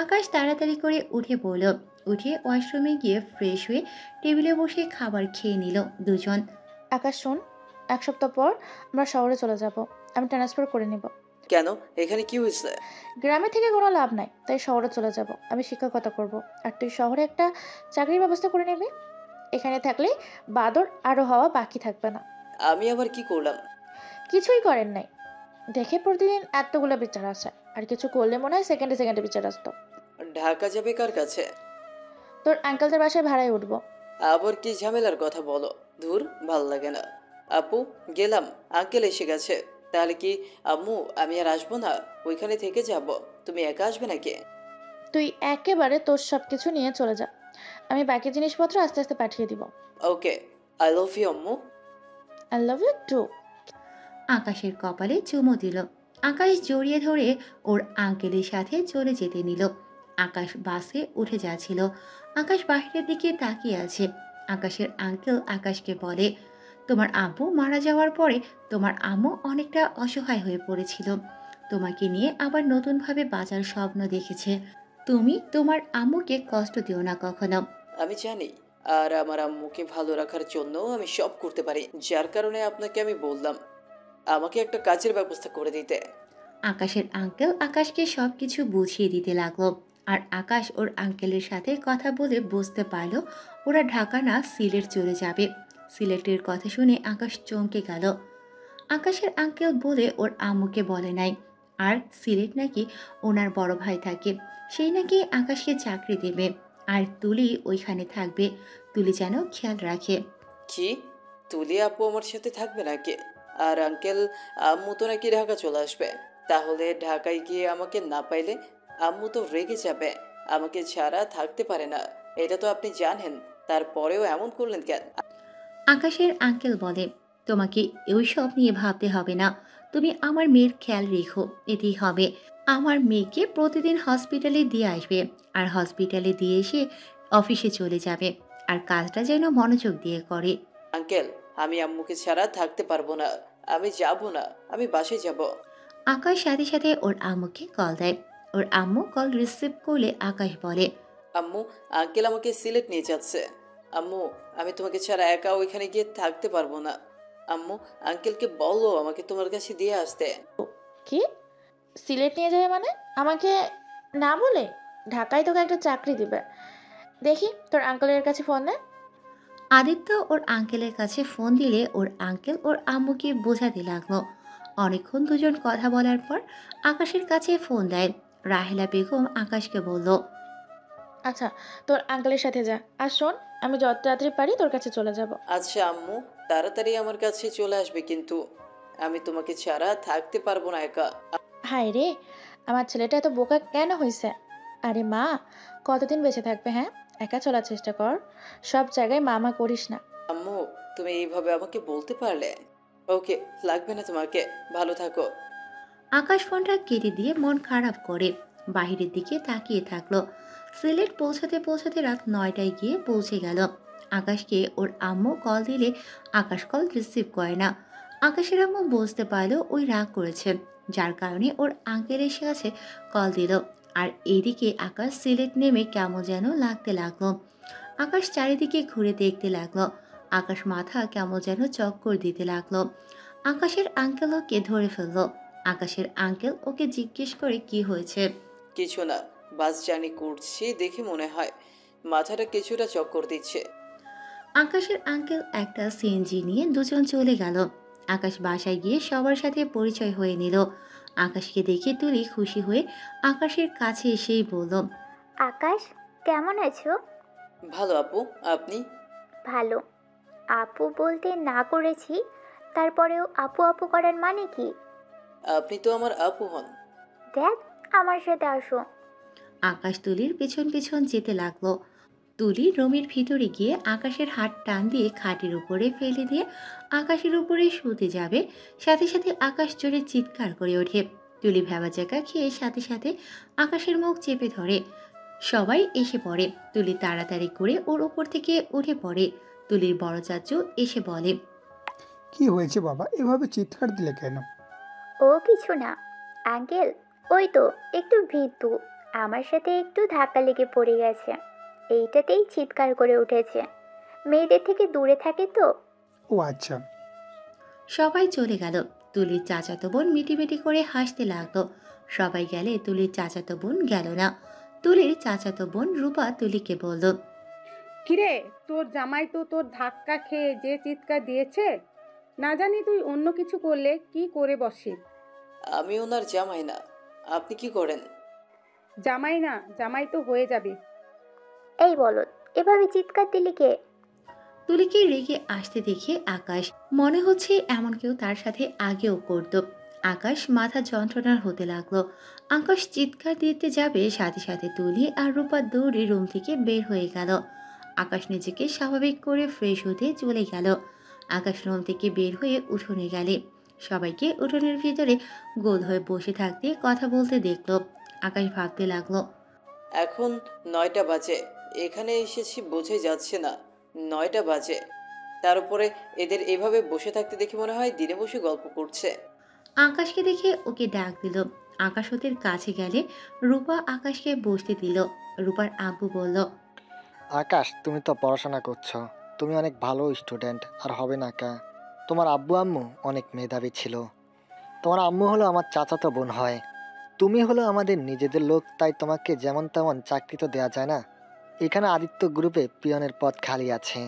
আকাশ তাড়াতাড়ি করে উঠে পড়ল। উঠে ওয়াশরুমে গিয়ে ফ্রেশ হয়ে টেবিলে বসে খাবার খেয়ে নিল দুজন। আকাশ শোন, 1 সপ্তাহ পর আমরা শহরে চলে যাব। আমি ট্রান্সফার করে নেব। কেন, এখানে কি হয়েছে? গ্রামে থেকে কোনো লাভ নাই, তাই শহরে চলে যাব। আমি শিক্ষকতা করব, আর তুই শহরে একটা চাকরির ব্যবস্থা করে নিবি। এখানে থাকলে বাদর আরও হওয়া বাকি থাকবে না। আমি আবার কি করলাম? কিছুই করেন নাই দেখে প্রতিদিন এতগুলো বিচার আসে, আর কিছু করলে মনে হয় সেকেন্ডে সেকেন্ডে বিচার আসতো। ঢাকা যাবে কার কাছে? তোর আঙ্কেলদের বাসায় ভাড়ায় উঠবো। আবার কি ঝামেলার কথা বলো? ধুর, ভাল লাগে না। আপু, গেলাম, আঙ্কেল এসে গেছে। তাহলে কি আম্মু আমি আর আসবো না, ওইখানে থেকে যাব? তুমি একা আসবে নাকি? তুই একেবারে তোর সব কিছু নিয়ে চলে যা, আমি বাকি জিনিসপত্র আস্তে আস্তে পাঠিয়ে দিব। ওকে, আই লাভ ইউ আম্মু। I love you too. আকাশের কপালে চুমো দিল। আকাশ জড়িয়ে ধরে ওর আঙ্কেলের সাথে চলে যেতে নিল। আকাশ বাসে উঠে যাচ্ছিল। আকাশ বাহিরের দিকে তাকিয়ে আছে। আকাশের আঙ্কেল আকাশকে বলে, তোমার আব্বু মারা যাওয়ার পরে তোমার আম্মু অনেকটা অসহায় হয়ে পড়েছিল। তোমাকে নিয়ে আবার নতুনভাবে বাঁচার স্বপ্ন দেখেছে। তুমি তোমার আম্মুকে কষ্ট দিও না কখনো। আমি জানি, আর আমার আম্মুকে ভালো রাখার জন্য আমি সব করতে পারি, যার কারণে আপনাকে আমি বললাম আমাকে একটা কাজের ব্যবস্থা করে দিতে। আকাশের আঙ্কেল আকাশকে সব কিছু বুঝিয়ে দিতে লাগলো। আর আকাশ ওর আঙ্কেলের সাথে কথা বলে বুঝতে পারল ওরা ঢাকা না সিলেট চলে যাবে। সিলেটের কথা শুনে আকাশ চমকে গেল। আকাশের আঙ্কেল বলে ওর আম্মুকে বলে নাই। আর সিলেট নাকি ওনার বড় ভাই থাকে, সেই নাকি আকাশকে চাকরি দেবে, আর তুলি ওইখানে থাকবে। তুলি যেন খেয়াল রাখে। কি, তুলি আপু আমার সাথে থাকবে নাকি? আর আঙ্কেল আম্মু তো নাকি ঢাকা চলে আসবে। তাহলে ঢাকায় গিয়ে আমাকে না পাইলে আম্মু তো রেগে যাবে, আমাকে ছাড়া থাকতে পারে না, এটা তো আপনি জানেন। তারপরেও এমন করলেন কেন? আকাশের আঙ্কেল বলে, তোমাকে ওইসব নিয়ে ভাবতে হবে না, তুমি আমার মেয়ের খেয়াল রেখো, এতেই হবে। আমার মেয়েকে প্রতিদিন হসপিটালে দিয়ে আসবে, আর হসপিটালে দিয়ে এসে অফিসে চলে যাবে, আর কাজটা যেন মনোযোগ দিয়ে করে। আঙ্কেল, আমি আম্মুকে ছাড়া থাকতে পারবো না, আমি যাব না, আমি বাসায় যাব। আকাশ সাথে সাথে ওর আম্মুকে কল দেয়। ওর আম্মু কল রিসিভ করলে আকাশ বলে, আম্মু, আঙ্কেল আমাকে সিলেট নিয়ে যাচ্ছে। আম্মু, আমি তোমাকে ছাড়া একা ওইখানে গিয়ে থাকতে পারবো না। আম্মু, আঙ্কেলকে বলো আমাকে তোমার কাছে দিয়ে আসতে। কি? সিলেট নিয়ে যাবে মানে? আমাকে না বলে? ঢাকায় তোকে একটা চাকরি দিবে। দেখি তোর আঙ্কেলের কাছে ফোন দে। আদিত্য ওর আঙ্কেলের কাছে ফোন দিলে ওর আঙ্কেল ওর আম্মুকে বোঝাতে লাগলো। অনেকক্ষণ দুজন কথা বলার পর আকাশের কাছে ফোন দেয়। রাহেলা বেগম আকাশকে বলল, আচ্ছা, তোর আঙ্কেলের সাথে যা। আর শোন, আমি যত তাড়াতাড়ি পারি তোর কাছে চলে যাব। আচ্ছা আম্মু, তাড়াতাড়ি আমার কাছে চলে আসবে, কিন্তু আমি তোমাকে ছাড়া থাকতে পারবো না একা। হায় রে, আমার ছেলেটা এত বোকা কেন হয়েছে? আরে মা, কতদিন বেঁচে থাকবে? হ্যাঁ, একা চলার চেষ্টা কর, সব জায়গায় মামা করিস না। আম্মু, তুমি এইভাবে আমাকে বলতে পারলে? ওকে, লাগবে না তোমাকে, ভালো থাকো। আকাশ ফোনটা কেটে দিয়ে মন খারাপ করে বাহিরের দিকে তাকিয়ে থাকলো। সিলেট পৌঁছাতে পৌঁছাতে রাত 9টায় গিয়ে পৌঁছে গেল। আকাশকে ওর আম্মু কল দিলে আকাশ কল রিসিভ করে না। আকাশের আম্মু বুঝতে পারলো ওই রাগ করেছে, যার কারণে ওর আঙ্কেল এসে কাছে কল দিল। আর এইদিকে আকাশ সিলেট নেমে কেমন যেন লাগতে লাগলো। আকাশ চারিদিকে ঘুরে দেখতে লাগলো। আকাশ মাথা কেমন যেন চক্কর দিতে লাগলো। আকাশের আঙ্কেল ওকে ধরে ফেললো। আকাশের আঙ্কেল ওকে জিজ্ঞেস করে কি হয়েছে। কিছু না, বাস জার্নি করছি দেখে মনে হয় মাথাটা কিছুটা চক্কর দিচ্ছে। আকাশের আঙ্কেল একটা সিএনজি নিয়ে দুজন চলে গেল। আকাশ বাসায় গিয়ে সবার সাথে পরিচয় হয়ে নিল। আকাশকে দেখে তুলি খুশি হয়ে আকাশের কাছে এসেই বলল, আকাশ, কেমন আছো? ভালো আপু, আপনি? ভালো। আপু বলতে না করেছি, তারপরেও আপু আপু করার মানে কি? আপনি তো আমার আপু হন। দেখ, আমার সাথে আসো। আকাশ তুলির পেছন পেছন যেতে লাগলো। তুলি রুমের ভিতরে গিয়ে আকাশের হাত টান দিয়ে খাটের উপরে ফেলে দিয়ে আকাশের উপরে শুতে যাবে, সাথে সাথে আকাশ জোরে চিৎকার করে ওঠে। তুলি ভেবা জায়গা খেয়ে সাথে সাথে আকাশের মুখ চেপে ধরে। সবাই এসে পড়ে। তুলি তাড়াতাড়ি করে ওর উপর থেকে উঠে পড়ে। তুলির বড় চাচু এসে বলে, কি হয়েছে বাবা, এভাবে চিৎকার দিলে কেন? ও কিছু না আঙ্কেল, ওই তো একটু ভীতু, আমার সাথে একটু ধাক্কা লেগে পড়ে গেছে, এইটাতেই চিৎকার করে উঠেছে। মেয়েদের থেকে দূরে থাকে তো। ও আচ্ছা। সবাই চলে গেল। তুলির চাচাতো বোন মিটিমিটি করে হাসতে লাগলো। সবাই গেলে তুলির চাচাতো বোন গেল না। তুলির চাচাতো বোন রূপা তুলিকে বলল, কিরে, তোর জামাই তো তোর ধাক্কা খেয়ে যে চিৎকার দিয়েছে, না জানি তুই অন্য কিছু করলে কি করে বসে। আমি ওনার জামাই না, আপনি কি করেন? জামাই না, জামাই তো হয়ে যাবে। এই বলো, এভাবে চিৎকার দিলি কে? তুলিকে রেগে আসতে দেখে আকাশ, মনে হচ্ছে এমন কেউ তার সাথে আগেও করত। আকাশ মাথা যন্ত্রণার হতে লাগলো। আকাশ চিৎকার দিতে যাবে, সাথে সাথে তুলি আর রূপা দৌড়ে রুম থেকে বের হয়ে গেল। আকাশ নিজেকে স্বাভাবিক করে ফ্রেশ হতে চলে গেল। আকাশ রুম থেকে বের হয়ে উঠোনে গেলে সবাইকে উঠোনের ভিতরে গোল হয়ে বসে থাকতে কথা বলতে দেখলো। আকাশ ভাবতে লাগলো, এখন 9টা বাজে, এখানে এসেছি বোঝাই যাচ্ছে না, 9টা বাজে। তার উপরে এদের এভাবে বসে থাকতে দেখে মনে হয় দিনে বসে গল্প করছে। আকাশকে দেখে ওকে ডাক দিল। আকাশ ওদের কাছে গেলে রূপা আকাশকে বসতে দিল। রূপার আব্বু বলল, আকাশ, তুমি তো পড়াশোনা করছো, তুমি অনেক ভালো স্টুডেন্ট, আর হবে না কা? তোমার আব্বু আম্মু অনেক মেধাবী ছিল। তোমার আম্মু হলো আমার চাচাতো বোন হয়। তুমি হলো আমাদের নিজেদের লোক, তাই তোমাকে যেমন তেমন চাকরি তো দেওয়া যায় না। এখানে আদিত্য গ্রুপে পিয়নের পদ খালি আছে।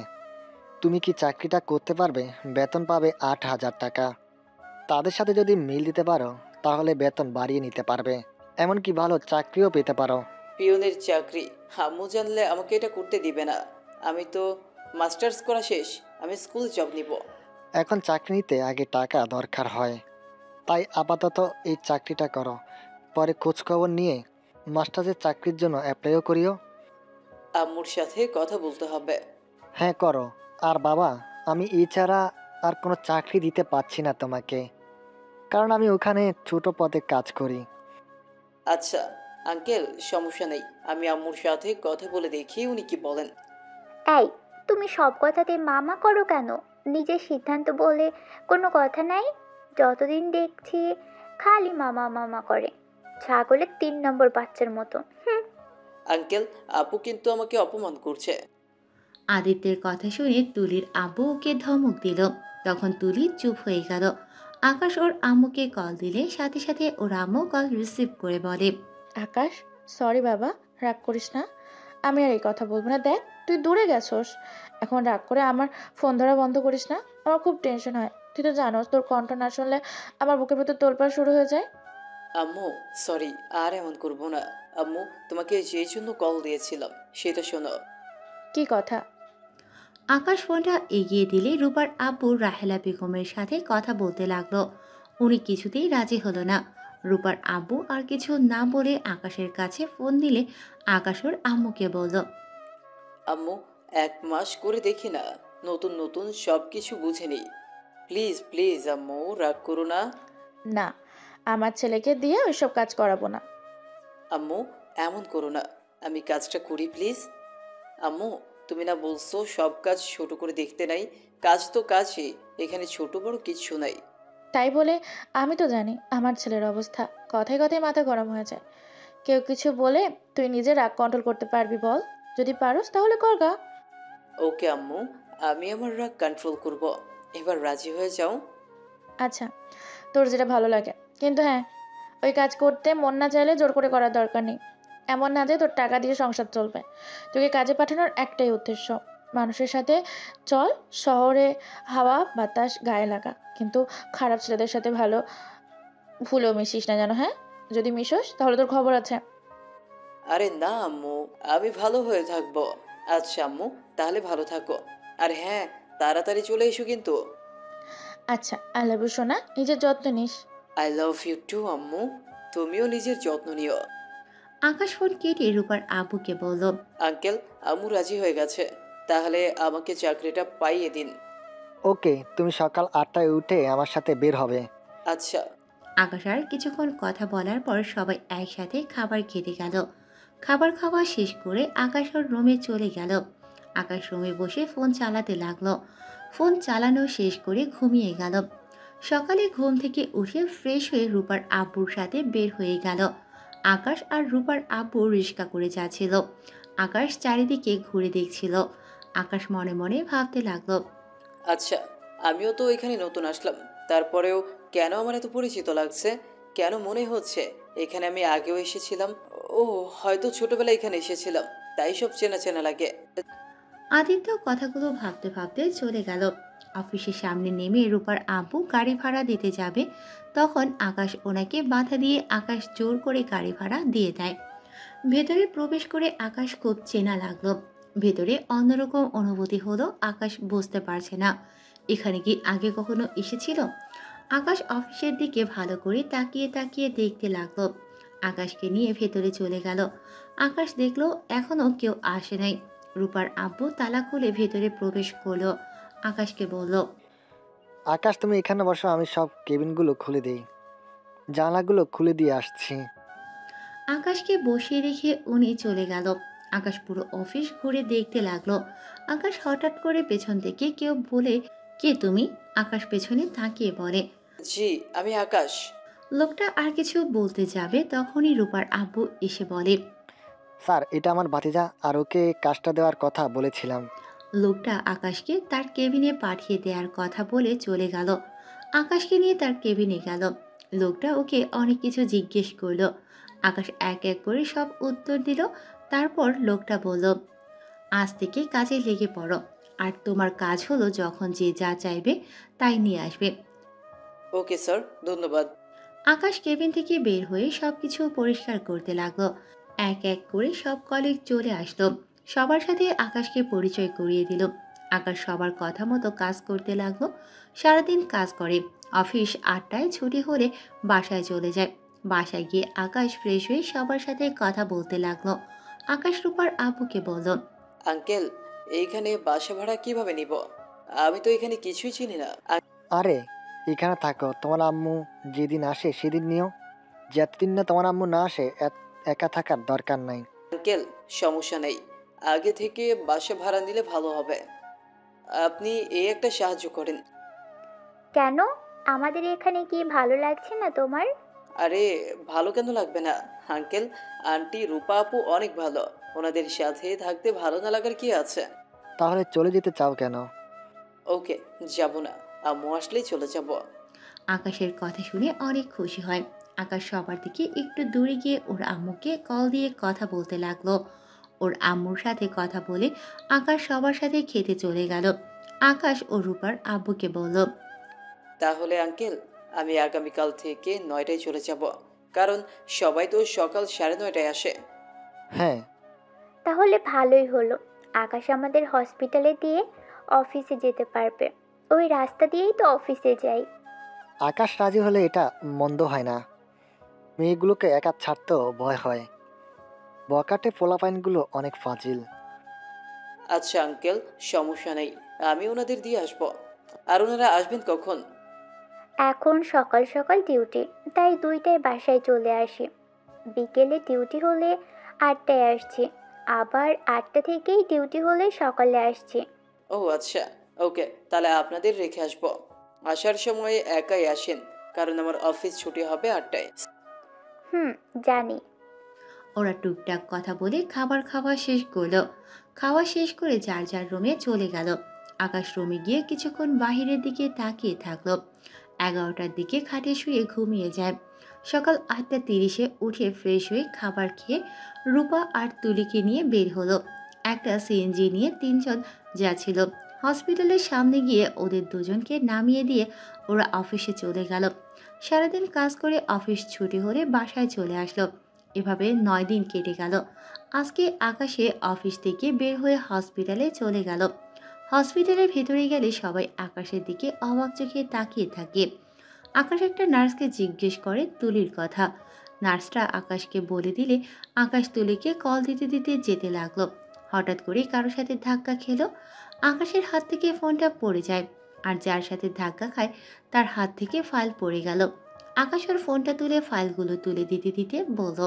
তুমি কি চাকরিটা করতে পারবে? বেতন পাবে 8,000 টাকা। তাদের সাথে যদি মিল দিতে পারো তাহলে বেতন বাড়িয়ে নিতে পারবে, এমনকি ভালো চাকরিও পেতে পারো। পিয়নের চাকরি? আম্মু জানলে আমাকে এটা করতে দিবে না। আমি তো মাস্টার্স করা শেষ, আমি স্কুল জব নিব। এখন চাকরি নিতে আগে টাকা দরকার হয়, তাই আপাতত এই চাকরিটা করো। পরে খোঁজখবর নিয়ে মাস্টার্সের চাকরির জন্য অ্যাপ্লাইও করিও। আম্মুর সাথে কথা বলতে হবে। হ্যাঁ করো। আর বাবা, আমি এছাড়া আর কোনো চাকরি দিতে পারছি না তোমাকে, কারণ আমি ওখানে ছোট পদে কাজ করি। আচ্ছা আঙ্কেল, সমস্যা নেই, আমি আম্মুর সাথে কথা বলে দেখি উনি কি বলেন। এই, তুমি সব কথাতে মামা করো কেন? নিজের সিদ্ধান্ত বলে কোনো কথা নাই। যতদিন দেখছি খালি মামা মামা করে, ছাগলের 3 নম্বর বাচ্চার মতো। আঙ্কেল, আপু কিন্তু আমাকে অপমান করছে। আদিত্যের কথা শুনে তুলির আব্বু ওকে ধমক দিল। তখন তুলি চুপ হয়ে গেল। আকাশ ওর আম্মুকে কল দিলে সাথে সাথে ওর আম্মু কল রিসিভ করে বলে, আকাশ, সরি বাবা, রাগ করিস না। আমি আর এই কথা বলবো না। দেখ, তুই দূরে গেছোস, এখন রাগ করে আমার ফোন ধরা বন্ধ করিস না। আমার খুব টেনশন হয়, তুই তো জানোস তোর কণ্ঠ না শুনলে আমার বুকের ভেতর তোলপাড় শুরু হয়ে যায়। আম্মু সরি, আর এমন করবো না। আম্মু, তোমাকে যে জন্য কল দিয়েছিলাম সেটা শোনো। কি কথা? আকাশ ফোনটা এগিয়ে দিলে রূপার আব্বু রাহেলা বেগমের সাথে কথা বলতে লাগলো। উনি কিছুতেই রাজি হলো না। রূপার আব্বু আর কিছু না বলে আকাশের কাছে ফোন দিলে আকাশ ওর আম্মুকে বলল, আম্মু, 1 মাস করে দেখি না, নতুন নতুন সব কিছু বুঝে নিই। প্লিজ প্লিজ আম্মু, রাগ করো না। না, আমার ছেলেকে দিয়ে ওইসব কাজ করাবো না। আম্মু, এমন করো না, আমি কাজটা করি প্লিজ। আম্মু, তুমি না বলছো সব কাজ ছোট করে দেখতে নাই? কাজ তো কাজই, এখানে ছোট বড় কিচ্ছু নাই। তাই বলে আমি তো জানি আমার ছেলের অবস্থা, কথায় কথায় মাথা গরম হয়ে যায়। কেউ কিছু বলে তুই নিজে রাগ কন্ট্রোল করতে পারবি বল? যদি পারোস তাহলে করগা। ওকে আম্মু, আমি আমার রাগ কন্ট্রোল করব। এবার রাজি হয়ে যাও। আচ্ছা, তোর যেটা ভালো লাগে, কিন্তু হ্যাঁ, ওই কাজ করতে মন না চাইলে জোর করে করার দরকার নেই। এমন না যে তোর টাকা দিয়ে সংসার চলবে। তোকে কাজে পাঠানোর একটাই উদ্দেশ্য, মানুষের সাথে চল, শহরে হাওয়া বাতাস গায়ে লাগা, কিন্তু খারাপ ছেলেদের সাথে ভালো ভুলেও মিশিস না যেন। হ্যাঁ, যদি মিশোস তাহলে তোর খবর আছে। আরে না আম্মু, আমি ভালো হয়ে থাকবো। আচ্ছা আম্মু, তাহলে ভালো থাকো। আর হ্যাঁ, তাড়াতাড়ি চলে এসো কিন্তু। আচ্ছা, আই লাভ ইউ সোনা, নিজের যত্ন নিস। আই লাভ ইউ টু আম্মু, তুমিও নিজের যত্ন নিও। আকাশ ফোন কেটে রূপার আব্বুকে বলল, আঙ্কেল, আম্মু রাজি হয়ে গেছে, তাহলে আমাকে চাকরিটা পাইয়ে দিন। ওকে, তুমি সকাল 8টায় উঠে আমার সাথে বের হবে। আচ্ছা। আকাশ আর কিছুক্ষণ কথা বলার পর সবাই একসাথে খাবার খেতে গেল। খাবার খাওয়া শেষ করে আকাশ ওর রুমে চলে গেল। আকাশ রুমে বসে ফোন চালাতে লাগলো। ফোন চালানো শেষ করে ঘুমিয়ে গেল। সকালে ঘুম থেকে উঠে ফ্রেশ হয়ে রূপার আব্বুর সাথে বের হয়ে গেল। আকাশ আর রূপার আব্বু রিক্সা করে যাচ্ছিল। আকাশ চারিদিকে ঘুরে দেখছিল। আকাশ মনে মনে ভাবতে লাগলো, আচ্ছা, আমিও তো এখানে নতুন আসলাম, তারপরেও কেন আমার এত পরিচিত লাগছে? কেন মনে হচ্ছে এখানে আমি আগেও এসেছিলাম? ও, হয়তো ছোটবেলায় এখানে এসেছিলাম, তাই সব চেনা চেনা লাগে। আদিত্য কথাগুলো ভাবতে ভাবতে চলে গেল। অফিসের সামনে নেমে রূপার আব্বু গাড়ি ভাড়া দিতে যাবে, তখন আকাশ ওনাকে বাধা দিয়ে আকাশ জোর করে গাড়ি ভাড়া দিয়ে দেয়। ভেতরে প্রবেশ করে আকাশ খুব চেনা লাগলো। ভেতরে অন্যরকম অনুভূতি হলো। আকাশ বুঝতে পারছে না এখানে কি আগে কখনো এসেছিল। আকাশ অফিসের দিকে ভালো করে তাকিয়ে তাকিয়ে দেখতে লাগলো। আকাশকে নিয়ে ভেতরে চলে গেল। আকাশ দেখলো এখনো কেউ আসে নাই। রূপার আব্বু তালা খুলে ভেতরে প্রবেশ করলো। আকাশকে বলল, আকাশ, তুমি এখানে বসো, আমি সব কেবিনগুলো খুলে দিই, জানালাগুলো খুলে দিয়ে আসছি। আকাশকে বসিয়ে রেখে উনি চলে গেল। আকাশ পুরো অফিস ঘুরে দেখতে লাগলো। আকাশ হঠাৎ করে পেছন থেকে কেউ বলে, কে তুমি? আকাশ পেছনে তাকিয়ে বলে, জি, আমি আকাশ। লোকটা আর কিছু বলতে যাবে তখনই রূপার আব্বু এসে বলে, স্যার, এটা আমার ভাতিজা, আর ওকে কাজটা দেওয়ার কথা বলেছিলাম। লোকটা আকাশকে তার কেবিনে পাঠিয়ে দেওয়ার কথা বলে চলে গেল। আকাশকে নিয়ে তার কেবিনে গেল। লোকটা ওকে অনেক কিছু জিজ্ঞেস করলো। আকাশ এক এক করে সব উত্তর দিল। তারপর লোকটা বলল, আজ থেকে কাজে লেগে পড়ো, আর তোমার কাজ হলো যখন যে যা চাইবে তাই নিয়ে আসবে। ওকে স্যার, ধন্যবাদ। আকাশ কেবিন থেকে বের হয়ে সবকিছু পরিষ্কার করতে লাগলো। এক এক করে সব কলিগ চলে আসলো। সবার সাথে আকাশকে পরিচয় করিয়ে দিল। আকাশ সবার কথা মতো কাজ করতে লাগলো। সারাদিন কাজ করে। অফিস 8টায় ছুটি হলে বাসায় চলে যায়। বাসায় গিয়ে আকাশ ফ্রেশ হয়ে সবার সাথে কথা বলতে লাগলো। আকাশ রূপার আব্বুকে বলল, আঙ্কেল, এইখানে বাসা ভাড়া কিভাবে নিব? আমি তো এখানে কিছুই চিনি না। আরে, এখানে থাকো, তোমার আম্মু যেদিন আসে সেদিন নিও। যতদিন না তোমার আম্মু না আসে একা থাকার দরকার নাই। আঙ্কেল, সমস্যা নেই, আগে থেকে বাসা ভাড়া নিলে ভালো হবে। আপনি এই একটা সাহায্য করেন। কেন? আমাদের এখানে কি ভালো লাগছে না তোমার? আরে, ভালো কেন লাগবে না আঙ্কেল? আন্টি রূপা আপু অনেক ভালো, ওনাদের সাথে থাকতে ভালো না লাগার কি আছে? তাহলে চলে যেতে চাও কেন? ওকে, যাব না, আম্মু আসলেই চলে যাব। আকাশের কথা শুনে অনেক খুশি হয়। আকাশ সবার থেকে একটু দূরে গিয়ে ওর আম্মুকে কল দিয়ে কথা বলতে লাগলো। ওর আম্মুর সাথে কথা বলে আকাশ সবার সাথে খেতে চলে গেল। আকাশ ও রূপার আব্বুকে বলল, তাহলে আঙ্কেল, আমি আগামীকাল থেকে 9টায় চলে যাব, কারণ সবাই তো সকাল 9:30টায় আসে। হ্যাঁ, তাহলে ভালোই হলো। আকাশ আমাদের হসপিটালে দিয়ে অফিসে যেতে পারবে। ওই রাস্তা দিয়েই তো অফিসে যাই। আকাশ রাজি হলে এটা মন্দ হয় না। মেয়েগুলোকে একা ছাড়তেও ভয় হয়। বকাটে পোলাপাইনগুলো অনেক ফাজিল। আচ্ছা আঙ্কেল, সমস্যা নেই, আমি ওনাদের দিয়ে আসব। আর ওনারা আসবেন কখন? এখন সকাল সকাল ডিউটি, তাই 2টায় বাসায় চলে আসি। বিকেলে ডিউটি হলে 8টায় আসছি। আবার 8টা থেকেই ডিউটি হলে সকালে আসছি। ও আচ্ছা, ওকে, তাহলে আপনাদের রেখে আসব। আসার সময় একাই আসেন, কারণ আমার অফিস ছুটি হবে 8টায়। জানি। ওরা টুকটাক কথা বলে খাবার খাওয়া শেষ করলো। খাওয়া শেষ করে যার যার রুমে চলে গেল। আকাশ রুমে গিয়ে কিছুক্ষণ বাহিরের দিকে তাকিয়ে থাকলো। 11টার দিকে খাটে শুয়ে ঘুমিয়ে যায়। সকাল 8:30-এ উঠে ফ্রেশ হয়ে খাবার খেয়ে রূপা আর তুলিকে নিয়ে বের হলো। একটা সিএনজি নিয়ে 3জন যাচ্ছিল। হসপিটালের সামনে গিয়ে ওদের দুজনকে নামিয়ে দিয়ে ওরা অফিসে চলে গেল। সারাদিন কাজ করে অফিস ছুটি হলে বাসায় চলে আসলো। এভাবে 9 দিন কেটে গেল। আজকে আকাশে অফিস থেকে বের হয়ে হসপিটালে চলে গেল। হসপিটালের ভেতরে গেলে সবাই আকাশের দিকে অবাক চোখে তাকিয়ে থাকে। আকাশ একটা নার্সকে জিজ্ঞেস করে তুলির কথা। নার্সটা আকাশকে বলে দিলে আকাশ তুলিকে কল দিতে দিতে যেতে লাগলো। হঠাৎ করে কারোর সাথে ধাক্কা খেলো। আকাশের হাত থেকে ফোনটা পড়ে যায়, আর যার সাথে ধাক্কা খায় তার হাত থেকে ফাইল পড়ে গেল। আকাশ ওর ফোনটা তুলে ফাইলগুলো তুলে দিতে দিতে বলল,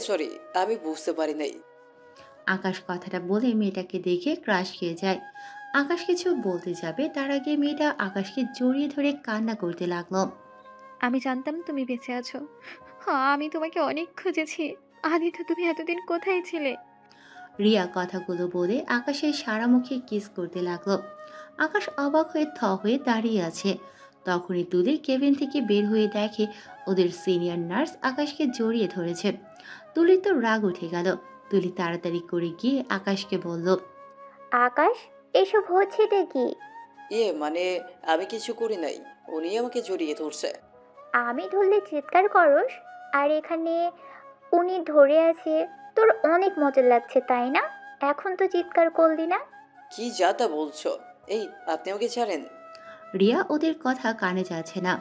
সরি, আমি বুঝতে পারি নাই। আকাশ কথাটা বলে মেয়েটাকে দেখে ক্রাশ খেয়ে যায়। আকাশ কিছু বলতে যাবে তার আগে মেয়েটা আকাশকে জড়িয়ে ধরে কান্না করতে লাগলো। আমি জানতাম তুমি বেঁচে আছো। হ্যাঁ, আমি তোমাকে অনেক খুঁজেছি। আদিত্য, তুমি এতদিন কোথায় ছিলে? রিয়া কথাগুলো বলে আকাশের সারা মুখে কিস করতে লাগলো। আকাশ অবাক হয়ে হয়ে দাঁড়িয়ে আছে। তখনই তুলি কেবিন থেকে বের হয়ে দেখে ওদের সিনিয়র নার্স আকাশকে জড়িয়ে ধরেছে। তুলির তো রাগ উঠে গেল। তুলি তাড়াতাড়ি করে গিয়ে আকাশকে বলল, আকাশ, এসব হচ্ছেটা কি? মানে আমি কিছু করি নাই, উনি আমাকে জড়িয়ে ধরছে। আমি ধরলে চিৎকার করস, আর এখানে উনি ধরে আছে। তোর অনেক মজা লাগছে তাই না? এখন তো চিৎকার করলি না। কি যা তা বলছো? এই, আপনি আমাকে ছাড়েন। রিয়া ওদের কথা কানে যাচ্ছে না।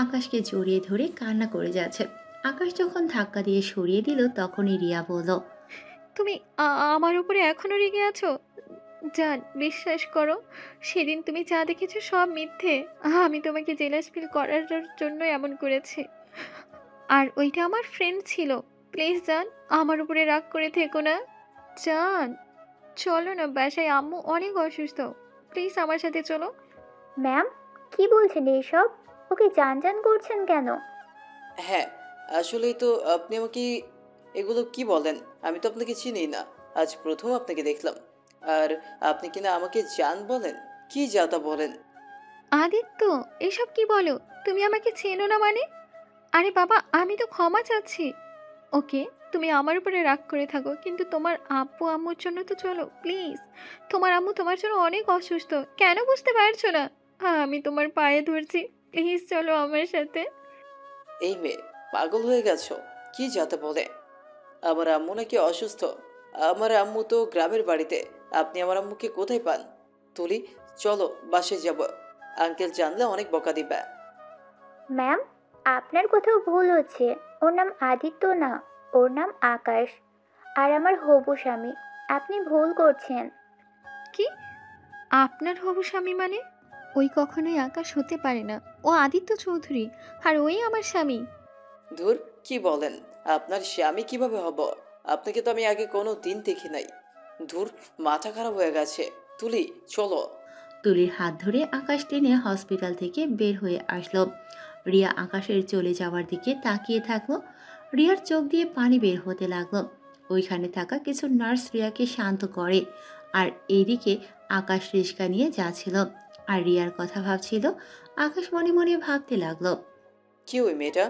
আকাশকে জড়িয়ে ধরে কান্না করে যাচ্ছে। আকাশ যখন ধাক্কা দিয়ে সরিয়ে দিল তখনই রিয়া বলল, তুমি আমার উপরে এখনো রেগে আছো? জান, বিশ্বাস করো, সেদিন তুমি যা দেখেছো সব মিথ্যে। আমি তোমাকে জেলাস ফিল করার জন্য এমন করেছি। আর ওইটা আমার ফ্রেন্ড ছিল। প্লিজ জান, আমার উপরে রাগ করে থেকো না। জান, চলো না বাসায়, আম্মু অনেক অসুস্থ। প্লিজ আমার সাথে চলো। ম্যাম, কি বলছেন এইসব? ওকে জান জান করছেন কেন? হ্যাঁ, আসলেই তো আপনি আমাকে এগুলো কি বলেন? আমি তো আপনাকে চিনি না, আজ প্রথম আপনাকে দেখলাম। আর আপনি কিনা আমাকে জান বলেন? কি যাতা বলেন? আদিত্য, এসব কি বলো? তুমি আমাকে চেনো না মানে? আরে বাবা, আমি তো ক্ষমা চাচ্ছি। ওকে, তুমি আমার উপরে রাগ করে থাকো, কিন্তু তোমার আব্বু আম্মুর জন্য তো চলো প্লিজ। তোমার আম্মু তোমার জন্য অনেক অসুস্থ, কেন বুঝতে পারছো না? আমি তোমার পায়ে ধরছি, প্লিজ চলো আমার সাথে। এই মেয়ে পাগল হয়ে গেছো? কি যাতা বলে? আমার আম্মু নাকি অসুস্থ? আমার আম্মু তো গ্রামের বাড়িতে। আপনি আমার আম্মুকে কোথায় পান? তুলি, চলো বাসে যাব। আঙ্কেল জানলে অনেক বকা দিবে। ম্যাম, আপনার কোথাও ভুল হচ্ছে। ওর নাম আদিত্য না, ওর নাম আকাশ। আর আমার হবু স্বামী। আপনি ভুল করছেন। কি? আপনার হবু স্বামী মানে? ওই কখনোই আকাশ হতে পারে না। ও আদিত্য চৌধুরী, আর ওই আমার স্বামী। ধুর, কি বলেন? আপনার স্বামী কিভাবে হব? আপনাকে তো আমি আগে কোনো দিন দেখি নাই। ধুর, মাথা খারাপ হয়ে গেছে। তুলি, চলো। তুলির হাত ধরে আকাশ টেনে হসপিটাল থেকে বের হয়ে আসলো। রিয়া আকাশের চলে যাওয়ার দিকে তাকিয়ে থাকলো। রিয়ার চোখ দিয়ে পানি বের হতে লাগলো। ওইখানে থাকা কিছু নার্স রিয়াকে শান্ত করে। আর এইদিকে আকাশ রিস্কা নিয়ে যাচ্ছিল আর রিয়ার কথা ভাবছিল। আকাশ মনে মনে ভাবতে লাগলো, কি ওই মেয়েটা?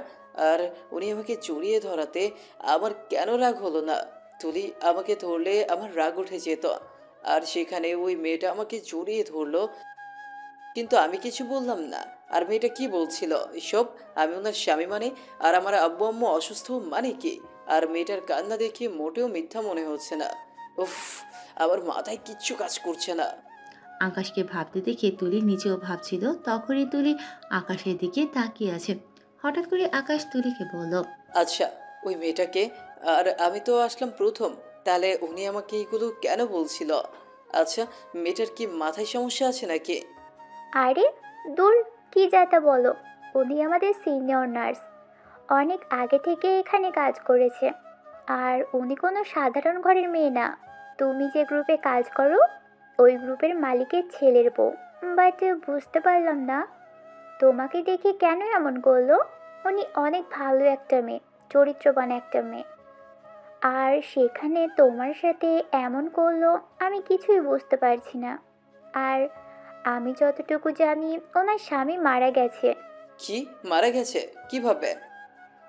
আর উনি আমাকে জড়িয়ে ধরাতে আমার কেন রাগ হলো না? তুলি আমাকে ধরলে আমার রাগ উঠে যেত। আর সেখানে ওই মেয়েটা আমাকে জড়িয়ে ধরলো, কিন্তু আমি কিছু বললাম না। আর মেয়েটা কি বলছিল এসব? আমি ওনার স্বামী মানে? আর আমার আব্বু আম্মু অসুস্থ মানে কি? আর মেয়েটার কান্না দেখে মোটেও মিথ্যা মনে হচ্ছে না। উফ, আমার মাথায় কিচ্ছু কাজ করছে না। আকাশকে ভাবতে দেখে তুলি নিজেও ভাবছিল। তখনই তুলি আকাশের দিকে তাকিয়ে আছে। হঠাৎ করে আকাশ তুলিকে বলল, আচ্ছা, ওই মেয়েটাকে, আর আমি তো আসলাম প্রথম, তাহলে উনি আমাকে এগুলো কেন বলছিল? আচ্ছা, মেয়েটার কি মাথায় সমস্যা আছে নাকি? আরে দূর, কি যাতা বলো। উনি আমাদের সিনিয়র নার্স, অনেক আগে থেকে এখানে কাজ করেছে। আর উনি কোনো সাধারণ ঘরের মেয়ে না। তুমি যে গ্রুপে কাজ করো, ওই গ্রুপের মালিকের ছেলের বউ। বাট বুঝতে পারলাম না তোমাকে দেখে কেন এমন করলো। উনি অনেক ভালো একটা মেয়ে, চরিত্রবান একটা মেয়ে, আর সেখানে তোমার সাথে এমন করলো, আমি কিছুই বুঝতে পারছি না। আর আমি যতটুকু জানি ওনার স্বামী মারা গেছে। কি, মারা গেছে? কিভাবে?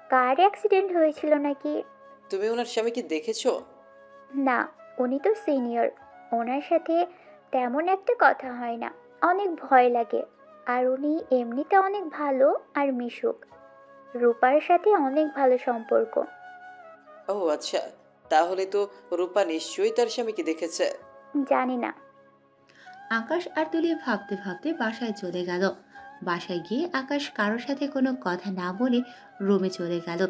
কার অ্যাক্সিডেন্ট হয়েছিল নাকি? তুমি ওনার স্বামীকে দেখেছো? না, উনি তো সিনিয়র, ওনার সাথে তেমন একটা কথা হয় না, অনেক ভয় লাগে। আর উনি এমনিতে অনেক ভালো আর মিশুক, রূপার সাথে অনেক ভালো সম্পর্ক। ও আচ্ছা, তাহলে তো রূপা নিশ্চয়ই তার স্বামীকে দেখেছে। জানি না। আকাশ আর তুলি ভাবতে ভাবতে বাসায় চলে গেল। বাসায় গিয়ে আকাশ কারোর সাথে কোনো কথা না বলে রুমে চলে গেল।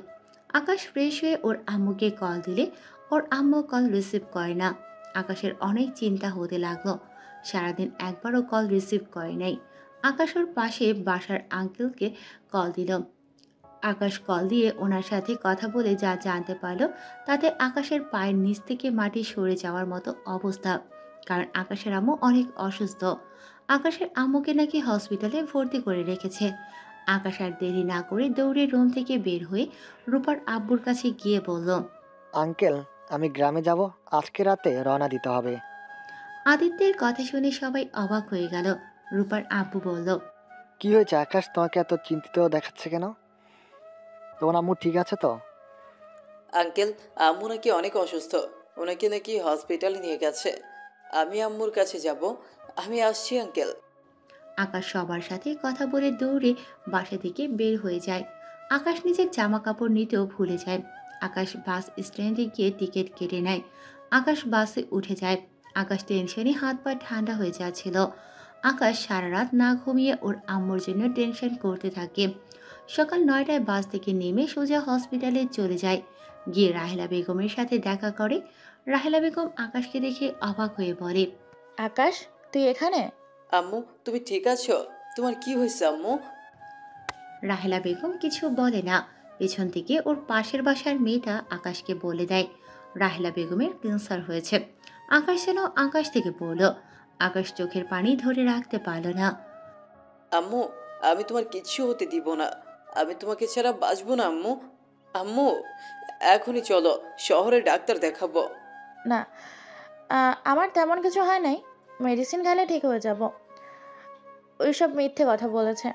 আকাশ ফ্রেশ হয়ে ওর আম্মুকে কল দিলে ওর আম্মু কল রিসিভ করে না। আকাশের অনেক চিন্তা হতে লাগলো। সারাদিন একবারও কল রিসিভ করে নাই। আকাশ ওর পাশে বাসার আঙ্কেলকে কল দিল। আকাশ কল দিয়ে ওনার সাথে কথা বলে যা জানতে পারলো, তাতে আকাশের পায়ের নিচ থেকে মাটি সরে যাওয়ার মতো অবস্থা। কারণ আকাশের আম্মু অনেক অসুস্থ। আকাশের আম্মুকে নাকি হসপিটালে ভর্তি করে রেখেছে। আকাশ আর দেরি না করে দৌড়ে রুম থেকে বের হয়ে রূপার আব্বুর কাছে গিয়ে বলল, আঙ্কেল, আমি গ্রামে যাব, আজকে রাতে রওনা দিতে হবে। আদিত্যের কথা শুনে সবাই অবাক হয়ে গেল। রূপার আব্বু বলল, কি হয়েছে আকাশ, তোমাকে এত চিন্তিত দেখাচ্ছে কেন? তোমার আম্মু ঠিক আছে তো? আঙ্কেল, আম্মু নাকি অনেক অসুস্থ, ওনাকে নাকি হসপিটালে নিয়ে গেছে। আমি আম্মুর কাছে যাব। আমি আসছি আঙ্কেল। আকাশ সবার সাথে কথা বলে দৌড়ে বাসা থেকে বের হয়ে যায়। আকাশ নিজের জামা কাপড় নিতেও ভুলে যায়। আকাশ বাস স্ট্যান্ডে গিয়ে টিকিট কেটে নেয়। আকাশ বাসে উঠে যায়। আকাশ টেনশনে হাত পা ঠান্ডা হয়ে যাচ্ছিল। আকাশ সারা রাত না ঘুমিয়ে ওর আম্মুর জন্য টেনশন করতে থাকে। সকাল 9টায় বাস থেকে নেমে সোজা হসপিটালে চলে যায়। গিয়ে রাহেলা বেগমের সাথে দেখা করে। রাহেলা বেগম আকাশকে দেখে অবাক হয়ে বলে, আকাশ, তুই এখানে? আম্মু, তুমি ঠিক আছো? তোমার কি হয়েছে আম্মু? রাহেলা বেগম কিছু বলে না। পেছন থেকে ওর পাশের বাসার মেয়েটা আকাশকে বলে দেয়, রাহেলা বেগমের ক্যান্সার হয়েছে। আকাশ যেন আকাশ থেকে পড়ল। আকাশ চোখের পানি ধরে রাখতে পারল না। আম্মু, আমি তোমার কিচ্ছু হতে দিব না। আমি তোমাকে ছাড়া বাঁচবো না আম্মু। আম্মু, এখনই চলো, শহরে ডাক্তার দেখাবো। না, আমার তেমন কিছু হয় নাই, মেডিসিন খেলে ঠিক হয়ে যাব। ওইসব মিথ্যে কথা বলেছে।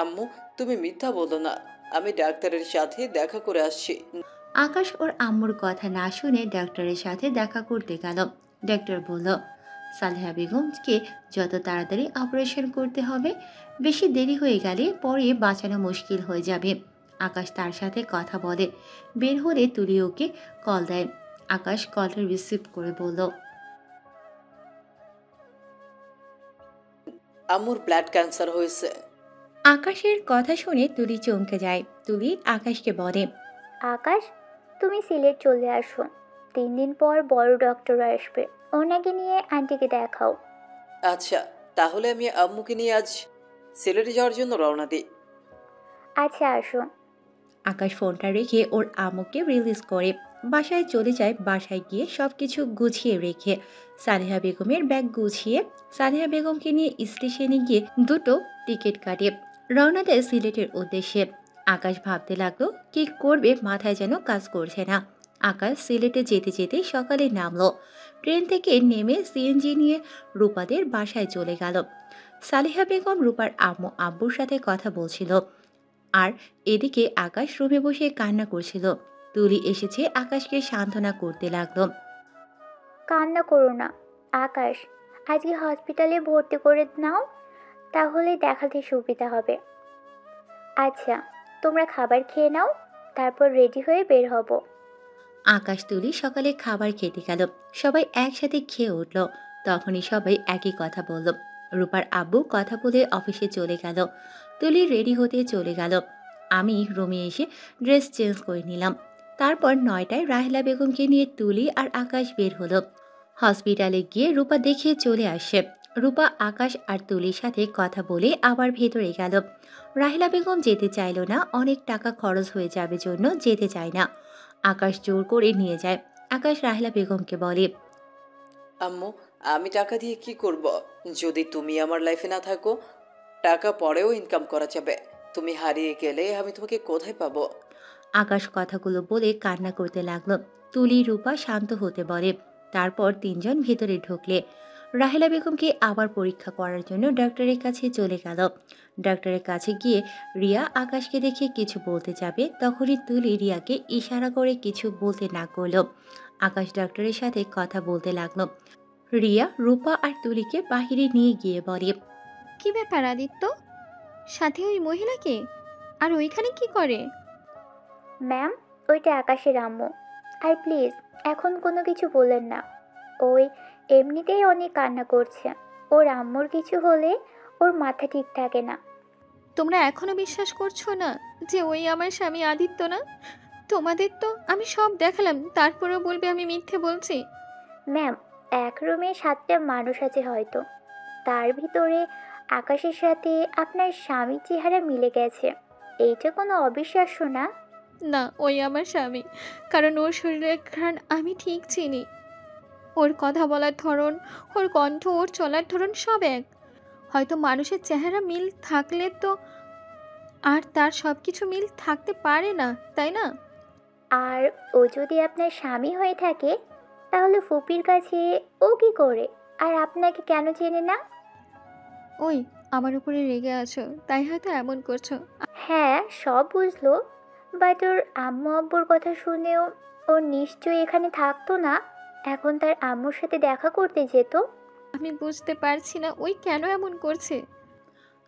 আম্মু, তুমি মিথ্যা বলো না। আমি ডাক্তারের সাথে দেখা করে আসছি। আকাশ ওর আম্মুর কথা না শুনে ডাক্তারের সাথে দেখা করতে গেল। ডাক্তার বলল, সালেহা বেগমকে যত তাড়াতাড়ি অপারেশন করতে হবে, বেশি দেরি হয়ে গেলে পরে বাঁচানো মুশকিল হয়ে যাবে। আকাশ তার সাথে কথা বলে। বের হলে তুলি ওকে কল দেয়। আকাশ কলটা রিসিভ করে বলল, আম্মুর ব্লাড ক্যান্সার হয়েছে। আকাশের কথা শুনে তুলি চমকে যায়। তুলি আকাশকে বলে, আকাশ, তুমি সিলেট চলে আসো। 3 দিন পর বড় ডক্টর আসবে, ওনাকে নিয়ে আন্টিকে দেখাও। আচ্ছা, তাহলে আমি আম্মুকে নিয়ে আজ সিলেটে যাওয়ার জন্য রওনা দিই। আচ্ছা, আসো। আকাশ ফোনটা রেখে ওর আম্মুকে রিলিজ করে বাসায় চলে যায়। বাসায় গিয়ে সবকিছু গুছিয়ে রেখে সালেহা বেগমের ব্যাগ গুছিয়ে সালেহা বেগমকে নিয়ে স্টেশনে গিয়ে 2টো টিকিট কাটে রওনা দেয় সিলেটের উদ্দেশ্যে। আকাশ ভাবতে লাগলো কি করবে, মাথায় যেন কাজ করছে না। আকাশ সিলেটে যেতে যেতে সকালে নামলো। ট্রেন থেকে নেমে সিএনজি নিয়ে রূপাদের বাসায় চলে গেল। সালেহা বেগম রূপার আম্মু আব্বুর সাথে কথা বলছিল, আর এদিকে আকাশ রুমে বসে কান্না করছিল। তুলি এসেছে আকাশকে সান্ত্বনা করতে লাগলো। কান্না করো না আকাশ, আজকে হসপিটালে ভর্তি করে নাও, তাহলে দেখাতে সুবিধা হবে। আচ্ছা, তোমরা খাবার খেয়ে নাও, তারপর রেডি হয়ে বের হব। আকাশ তুলি সকালে খাবার খেতে গেল। সবাই একসাথে খেয়ে উঠল। তখনই সবাই একই কথা বলল। রূপার আব্বু কথা বলে অফিসে চলে গেল। তুলি রেডি হতে চলে গেল। আমি রুমে এসে ড্রেস চেঞ্জ করে নিলাম। তারপর 9টায় রাহেলা বেগমকে নিয়ে তুলি আর আকাশ বের হলো। হসপিটালে গিয়ে রূপা দেখে চলে আসে। রূপা আকাশ আর তুলির সাথে কথা বলে আবার ভেতরে গেল। রাহেলা বেগম যেতে চাইল না, অনেক টাকা খরচ হয়ে যাবে জন্য যেতে চায় না। আকাশ জোর করে নিয়ে যায়। আকাশ রাহেলা বেগমকে বলে, আম্মু, আমি টাকা দিয়ে কি করব? যদি তুমি আমার লাইফে না থাকো, টাকা পরেও ইনকাম করা যাবে। তুমি হারিয়ে গেলে আমি তোমাকে কোথায় পাবো? আকাশ কথাগুলো বলে কান্না করতে লাগলো। তুলি রূপা শান্ত হতে বলে। তারপর 3জন ভেতরে ঢুকলে রাহেলা বেগমকে আবার পরীক্ষা করার জন্য ডাক্তারের কাছে চলে গেল। ডাক্তারের কাছে গিয়ে রিয়া আকাশকে দেখে কিছু বলতে যাবে, তখনই তুলি রিয়াকে ইশারা করে কিছু বলতে না করল। আকাশ ডাক্তারের সাথে কথা বলতে লাগলো। রিয়া রূপা আর তুলিকে বাহিরে নিয়ে গিয়ে বলে, কি ব্যাপার আদিত্য, সাথে ওই মহিলাকে? আর ওইখানে কি করে? ম্যাম, ওইটা আকাশের আম্মু। আর প্লিজ এখন কোনো কিছু বলেন না, ওই এমনিতেই অনেক কান্না করছে। ওর আম্মুর কিছু হলে ওর মাথা ঠিক থাকে না। তোমরা এখনো বিশ্বাস করছো না যে ওই আমার স্বামী আদিত্য না? তোমাদের তো আমি সব দেখালাম, তারপরেও বলবে আমি মিথ্যে বলছি? ম্যাম, এক রুমে 7টা মানুষ আছে হয়তো, তার ভিতরে আকাশের সাথে আপনার স্বামীর চেহারা মিলে গেছে। এইটা কোনো অবিশ্বাস্য না। না, ওই আমার স্বামী, কারণ ওর শরীরের ঘ্রাণ আমি ঠিক চিনি। ওর কথা বলার ধরন, ওর কণ্ঠ, ওর চলার ধরন সব এক। হয়তো মানুষের চেহারা মিল থাকলে তো আর তার সব কিছু মিল থাকতে পারে না, তাই না? আর ও যদি আপনার স্বামী হয়ে থাকে, তাহলে ফুপির কাছে ও কি করে আর আপনাকে কেন চেনে না? ওই আমার উপরে রেগে আছো, তাই হয়তো এমন করছো। হ্যাঁ, সব বুঝলো, বাট ওর আম্মু আব্বুর কথা শুনেও ও নিশ্চয়ই এখানে থাকতো না, এখন তার আম্মুর সাথে দেখা করতে যেত। আমি বুঝতে পারছি না ওই কেন এমন করছে।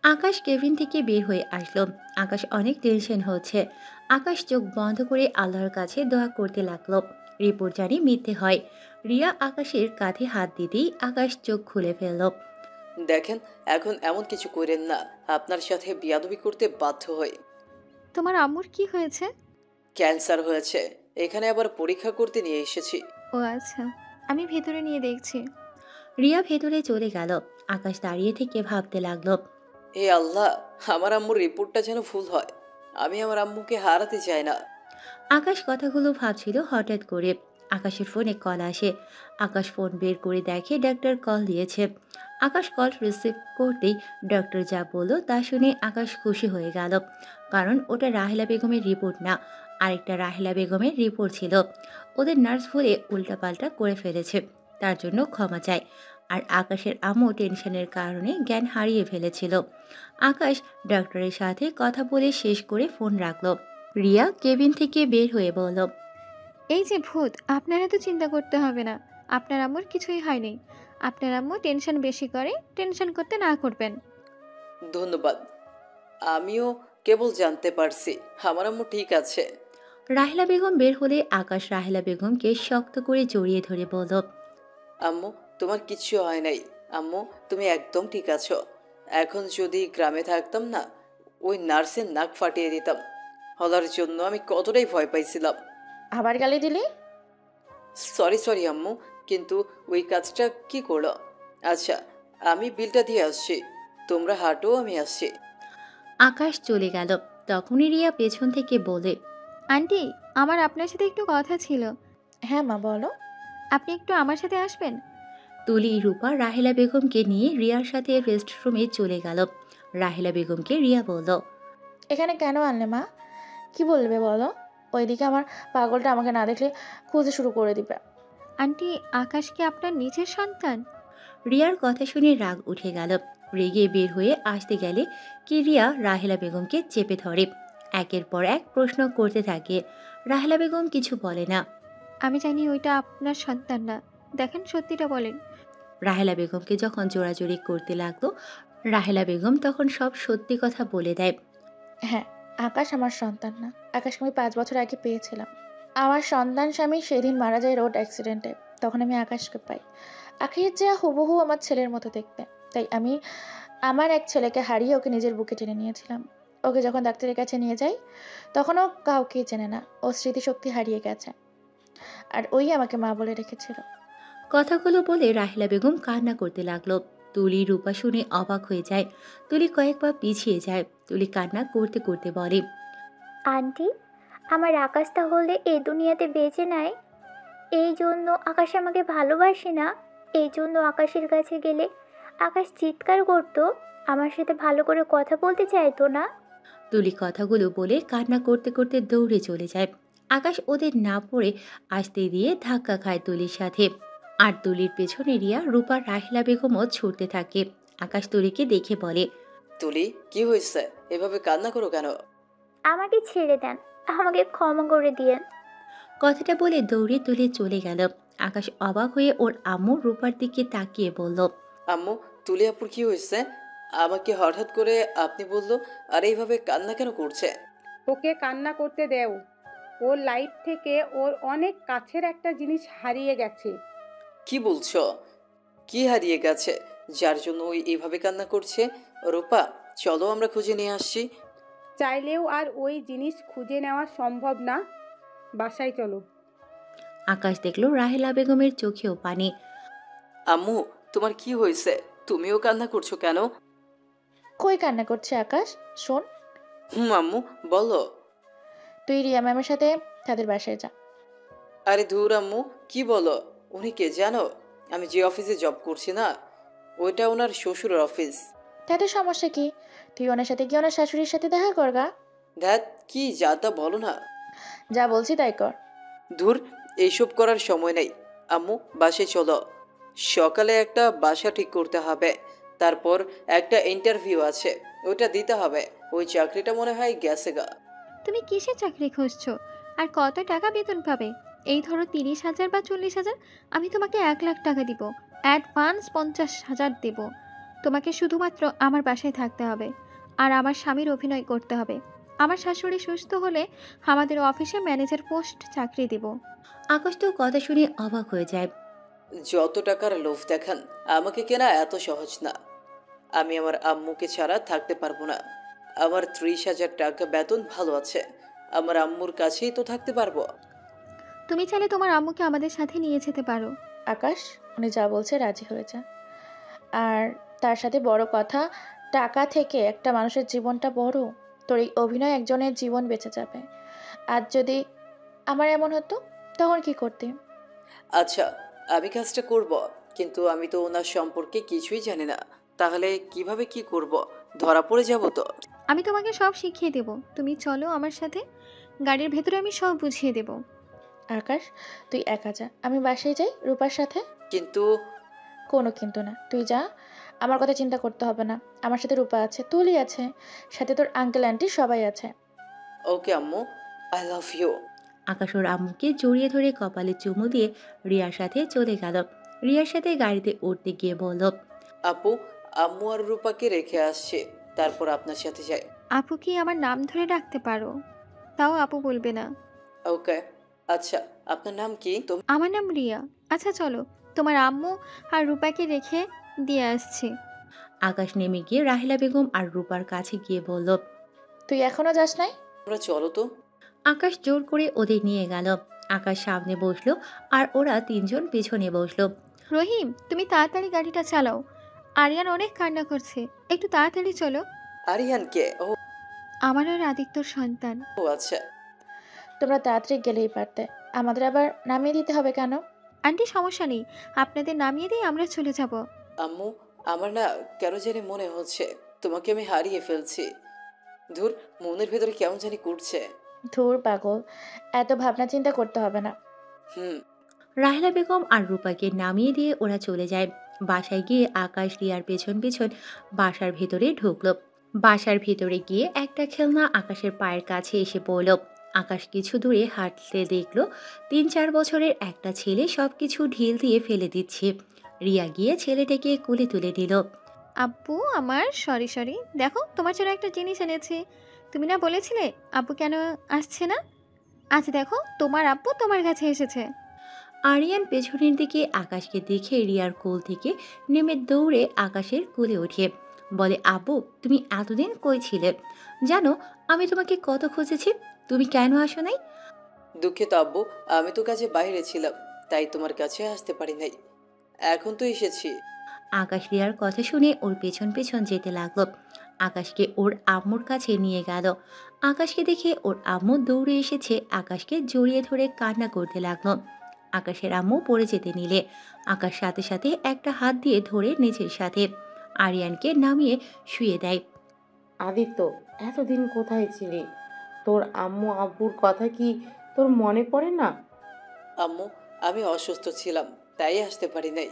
আকাশ কেবিন থেকে বের হয়ে আসলো। আকাশ অনেক টেনশন হচ্ছে। আকাশ চোখ বন্ধ করে আল্লাহর কাছে দোয়া করতে লাগলো। রিপোর্ট জানি মিথ্যে হয়। রিয়া আকাশের কাঁধে হাত দিতেই আকাশ চোখ খুলে ফেলল। দেখেন, এখন এমন কিছু করেন না, আপনার সাথে বিয়াদবি করতে বাধ্য হই। তোমার আম্মুর কি হয়েছে? ক্যান্সার হয়েছে, এখানে আবার পরীক্ষা করতে নিয়ে এসেছি। ও আচ্ছা, আমি ভেতরে নিয়ে দেখছি। রিয়া ভেতরে চলে গেল। আকাশ দাঁড়িয়ে থেকে ভাবতে লাগলো, হে আল্লাহ, আমার আম্মুর রিপোর্টটা যেন ভুল হয়। আমি আমার আম্মুকে হারাতে চাই না। আকাশ কথাগুলো ভাবছিল, হঠাৎ করে আকাশের ফোনে কল আসে। আকাশ ফোন বের করে দেখে ডাক্তার কল দিয়েছে। আকাশ কল রিসিভ করতেই ডক্টর যা বলল তা শুনে আকাশ খুশি হয়ে গেল, কারণ ওটা রাহেলা বেগমের রিপোর্ট না, আরেকটা রাহেলা বেগমের রিপোর্ট ছিল। ওদের নার্স ভুলে উল্টাপাল্টা করে ফেলেছে, তার জন্য ক্ষমা চায়। আর আকাশের আম্মু টেনশনের কারণে জ্ঞান হারিয়ে ফেলেছিল। আকাশ ডক্টরের সাথে কথা বলে শেষ করে ফোন রাখলো। রিয়া কেবিন থেকে বের হয়ে বলল, এই যে ভূত, আপনারা তো চিন্তা করতে হবে না, আপনার আম্মুর কিছুই হয়নি। আপনার আম্মু টেনশন বেশি করে, টেনশন করতে না করবেন। ধন্যবাদ, আমিও কেবল জানতে পারছি আমার আম্মু ঠিক আছে। রাহেলা বেগম বের হলে আকাশ রাহেলা বেগমকে শক্ত করে জড়িয়ে ধরে বলল, আম্মু তোমার কিচ্ছু হয় নাই, আম্মু তুমি একদম ঠিক আছো। এখন যদি গ্রামে থাকতাম না, ওই নার্সের নাক ফাটিয়ে দিতাম। হলার জন্য আমি কতটাই ভয় পাইছিলাম। আবার গালি দিলি? সরি সরি আম্মু, কিন্তু ওই কাজটা কি করলো? আচ্ছা, আমি বিলটা দিয়ে আসছি, তোমরা হাঁটো, আমি আসছি। আকাশ চলে গেল। তখনই রিয়া পেছন থেকে বলে, আন্টি, আমার আপনার সাথে একটু কথা ছিল। হ্যাঁ মা, বলো। আপনি একটু আমার সাথে আসবেন? তুলি রূপা রাহেলা বেগমকে নিয়ে রিয়ার সাথে রেস্টরুমে চলে গেল। রাহেলা বেগমকে রিয়া বলল, এখানে কেন আনলে মা? কি বলবে বলো? ওইদিকে আমার পাগলটা আমাকে না দেখলে খুঁজে শুরু করে দিবে। আন্টি, আকাশ কি আপনার নিজের সন্তান? রিয়ার কথা শুনে রাগ উঠে গেল। রেগে বের হয়ে আসতে গেলে কি রিয়া রাহেলা বেগমকে চেপে ধরে। একের পর এক প্রশ্ন করতে থাকে। রাহেলা বেগম কিছু বলে না। আমি জানি ওইটা আপনার সন্তান না, দেখেন সত্যিটা বলেন। রাহেলা বেগমকে যখন জোরাজোরি করতে লাগলো, রাহেলা বেগম তখন সব সত্যি কথা বলে দেয়। হ্যাঁ, আকাশ আমার সন্তান না। আকাশকে আমি 5 বছর আগে পেয়েছিলাম। আমার সন্তান স্বামী সেদিন মারা যায় রোড অ্যাক্সিডেন্টে। তখন আমি আকাশকে পাই। আকাশের যা হুবহু আমার ছেলের মতো দেখতে। তাই আমি আমার এক ছেলেকে হারিয়ে ওকে নিজের বুকে টেনে নিয়েছিলাম। ওকে যখন ডাক্তারের কাছে নিয়ে যাই, তখন ও কাউকেই চেনে না। ও স্মৃতিশক্তি হারিয়ে গেছে। আর ওই আমাকে মা বলে রেখেছিল। কথাগুলো বলে রাহেলা বেগম কান্না করতে লাগলো। তুলি রূপা শুনে অবাক হয়ে যায়। তুলি কয়েক পা পিছিয়ে যায়। তুলি কান্না করতে করতে বলে, আন্টি, আমার আকাশ তাহলে এই দুনিয়াতে বেঁচে নাই? এই জন্য আকাশ আমাকে ভালোবাসে না? এই জন্য আকাশের কাছে গেলে আকাশ চিৎকার করতো, আমার সাথে ভালো করে কথা বলতে চাইতো না? তুলি কথাগুলো বলে কান্না করতে করতে দৌড়ে চলে যায়। আকাশ ওদের না পড়ে আসতে দিয়ে ধাক্কা খায় তুলির সাথে। আর তুলির পেছনে রিয়া রূপা রাহেলা বেগমও ছুটতে থাকে। আকাশ তুলিকে দেখে বলে, তুলি, কি হয়েছে? এভাবে কান্না করো কেন? আমাকে ছেড়ে দেন, আমাকে ক্ষমা করে দিয়েন। কথাটা বলে দৌড়ে তুলে চলে গেল। আকাশ অবাক হয়ে ওর আম্মু রূপার দিকে তাকিয়ে বলল, আম্মু, তুলি আপুর কি হয়েছে? আমাকে হঠাৎ করে আপনি বললো, আর এইভাবে কান্না কেন করছে? ওকে কান্না করতে দেও। ওর লাইফ থেকে ওর অনেক কাছের একটা জিনিস হারিয়ে গেছে। কি বলছো? কি হারিয়ে গেছে যার জন্য ওই এইভাবে কান্না করছে? রূপা, চলো আমরা খুঁজে নিয়ে আসছি। চাইলেও আর ওই জিনিস খুঁজে নেওয়া সম্ভব না। বাসায় চলো। আকাশ দেখলো রাহেলা বেগমের চোখেও পানি। আম্মু, তোমার কি হয়েছে? তুমিও কান্না করছো কেন? কই কান্না করছে আকাশ? শোন, আম্মু বলো। তুই রিয়া ম্যামের সাথে তাদের বাসায় যা। আরে ধুর আম্মু, কি বলো? উনি কে জানো? আমি যে অফিসে জব করছি না, ওইটা ওনার শ্বশুরের অফিস। তাতে সমস্যা কি? তুই ওনার সাথে গিয়ে ওনার শাশুড়ির সাথে দেখা করগা। ধ্যাত, কি যা তা বলো না। যা বলছি তাই কর। ধুর, এইসব করার সময় নেই। আম্মু, বাসায় চলো। সকালে একটা বাসা ঠিক করতে হবে, তারপর একটা ইন্টারভিউ আছে, ওইটা দিতে হবে। ওই চাকরিটা মনে হয় গেছে গা। তুমি কিসের চাকরি খুঁজছো? আর কত টাকা বেতন পাবে? এই ধরো 30,000 বা 40,000। আমি তোমাকে 1,00,000 টাকা দিব, অ্যাডভান্স 50,000 দেব। তোমাকে শুধুমাত্র আমার বাসায় থাকতে হবে, আর আমার স্বামীর অভিনয় করতে হবে। আমার শাশুড়ি সুস্থ হলে আমাদের অফিসে ম্যানেজার পোস্ট চাকরি দিব। আকাশ তো কথা শুনে অবাক হয়ে যায়। যত টাকার লোভ দেখান, আমাকে কেনা এত সহজ না। আমি আমার আম্মুকে ছাড়া থাকতে পারবো না। আমার 30,000 টাকা বেতন ভালো আছে, আমার আম্মুর কাছেই তো থাকতে পারবো। তুমি চাইলে তোমার আম্মুকে আমাদের সাথে নিয়ে যেতে পারো। আকাশ, উনি যা বলছে রাজি হয়ে যা। আর তার সাথে বড় কথা, টাকা থেকে একটা মানুষের জীবনটা বড়। তোর এই অভিনয় একজনের জীবন বেঁচে যাবে। আর যদি আমার এমন হতো, তখন কি করতে? আচ্ছা, আমি কাজটা করব, কিন্তু আমি তো ওনার সম্পর্কে কিছুই জানি না। তাহলে কিভাবে কি করব? ধরা পড়ে যাব তো? আমি তোমাকে সব শিখিয়ে দেব, তুমি চলো আমার সাথে, গাড়ির ভেতরে আমি সব বুঝিয়ে দেব। আকাশ, তুই একা যা, আমি বাসায় যাই রূপার সাথে। কিন্তু কোনো কিন্তু না, তুই যা, আমার কথা চিন্তা করতে হবে না। আমার সাথে রূপা আছে, তুলি আছে, সাথে তোর আঙ্কেল আন্টি সবাই আছে। ওকে আম্মু, আই লাভ ইউ। আকাশ ওর আম্মুকে জড়িয়ে ধরে কপালে চুমু দিয়ে রিয়ার সাথে চলে গেল। রিয়ার সাথে গাড়িতে উঠতে গিয়ে বলল, আপু, আম্মু আর রূপাকে রেখে আসছে, তারপর আপনার সাথে যাই। আপু কি আমার নাম ধরে ডাকতে পারো? তাও আপু বলবে না। ওকে, আচ্ছা, আপনার নাম কি? আমার নাম রিয়া। আচ্ছা চলো, তোমার আম্মু আর রূপাকে রেখে দিয়ে আসছি। আকাশ নেমে গিয়ে রাহিলা বেগম আর রূপার কাছে গিয়ে বলল, তুই এখনো যাস নাই? তোমরা চলো তো। আকাশ জোর করে ওদের নিয়ে গেল। আকাশ সামনে বসলো আর ওরা তিনজন পেছনে বসলো। রহিম, তুমি তাড়াতাড়ি গাড়িটা চালাও, আরিয়ান অনেক কান্না করছে, একটু তাড়াতাড়ি চলো। আরিয়ান কে? ও আমার আর আদিত্যর সন্তান। ও আচ্ছা। তোমরা তাড়াতাড়ি গেলেই পারতে, আমাদের আবার নামিয়ে দিতে হবে কেন? আন্টি সমস্যা নেই, আপনাদের নামিয়ে দিয়ে আমরা চলে যাব। আম্মু, আমার না কেন জানি মনে হচ্ছে তোমাকে আমি হারিয়ে ফেলছি। ধুর, মনের ভেতরে কেমন জানি করছে। ধুর পাগল, এত ভাবনা চিন্তা করতে হবে না। হুম। রাহিলা বেগম আর রূপাকে নামিয়ে দিয়ে ওরা চলে যায়। বাসায় গিয়ে আকাশ রিয়ার পেছন পেছন বাসার ভেতরে ঢুকলো। বাসার ভেতরে গিয়ে একটা খেলনা আকাশের পায়ের কাছে এসে পড়ল। আকাশ কিছু দূরে হাঁটতে দেখলো 3-4 বছরের একটা ছেলে সবকিছু ঢিল দিয়ে ফেলে দিচ্ছে। রিয়া গিয়ে ছেলেটাকে কোলে তুলে দিল। আব্বু আমার, সরি সরি, দেখো তোমার জন্য একটা জিনিস এনেছি। তুমি না বলেছিলে আব্বু কেন আসছে না? আজ দেখো তোমার আব্বু তোমার কাছে এসেছে। আরিয়ান পেছনের দিকে আকাশকে দেখে রিয়ার কোল থেকে নেমে দৌড়ে আকাশের কোলে ওঠে, বলে, আব্বু তুমি এতদিন কই ছিলে? জানো আমি তোমাকে কত খুঁজেছি, তুমি কেন আসো নাই? দুঃখিত আব্বু, আমি তো কাজে বাইরে ছিলাম, তাই তোমার কাছে আসতে পারি নাই। এখন তো এসেছি। আকাশ রিয়ার কথা শুনে ওর পেছন পেছন যেতে লাগলো। আকাশকে ওর আম্মুর কাছে নিয়ে গেল। আকাশকে দেখে ওর আম্মু দৌড়ে এসেছে, আকাশকে জড়িয়ে ধরে কান্না করতে লাগলো। আকাশের আম্মু পড়ে যেতে নিলে আকাশ সাথে সাথে একটা হাত দিয়ে ধরে নিজের সাথে আরিয়ানকে নামিয়ে শুয়ে দেয়। আদিত্য, এতদিন কোথায় ছিলি? তোর আম্মু আব্বুর কথা কি তোর মনে পড়ে না? আম্মু, আমি অসুস্থ ছিলাম, তাই আসতে পারি নাই।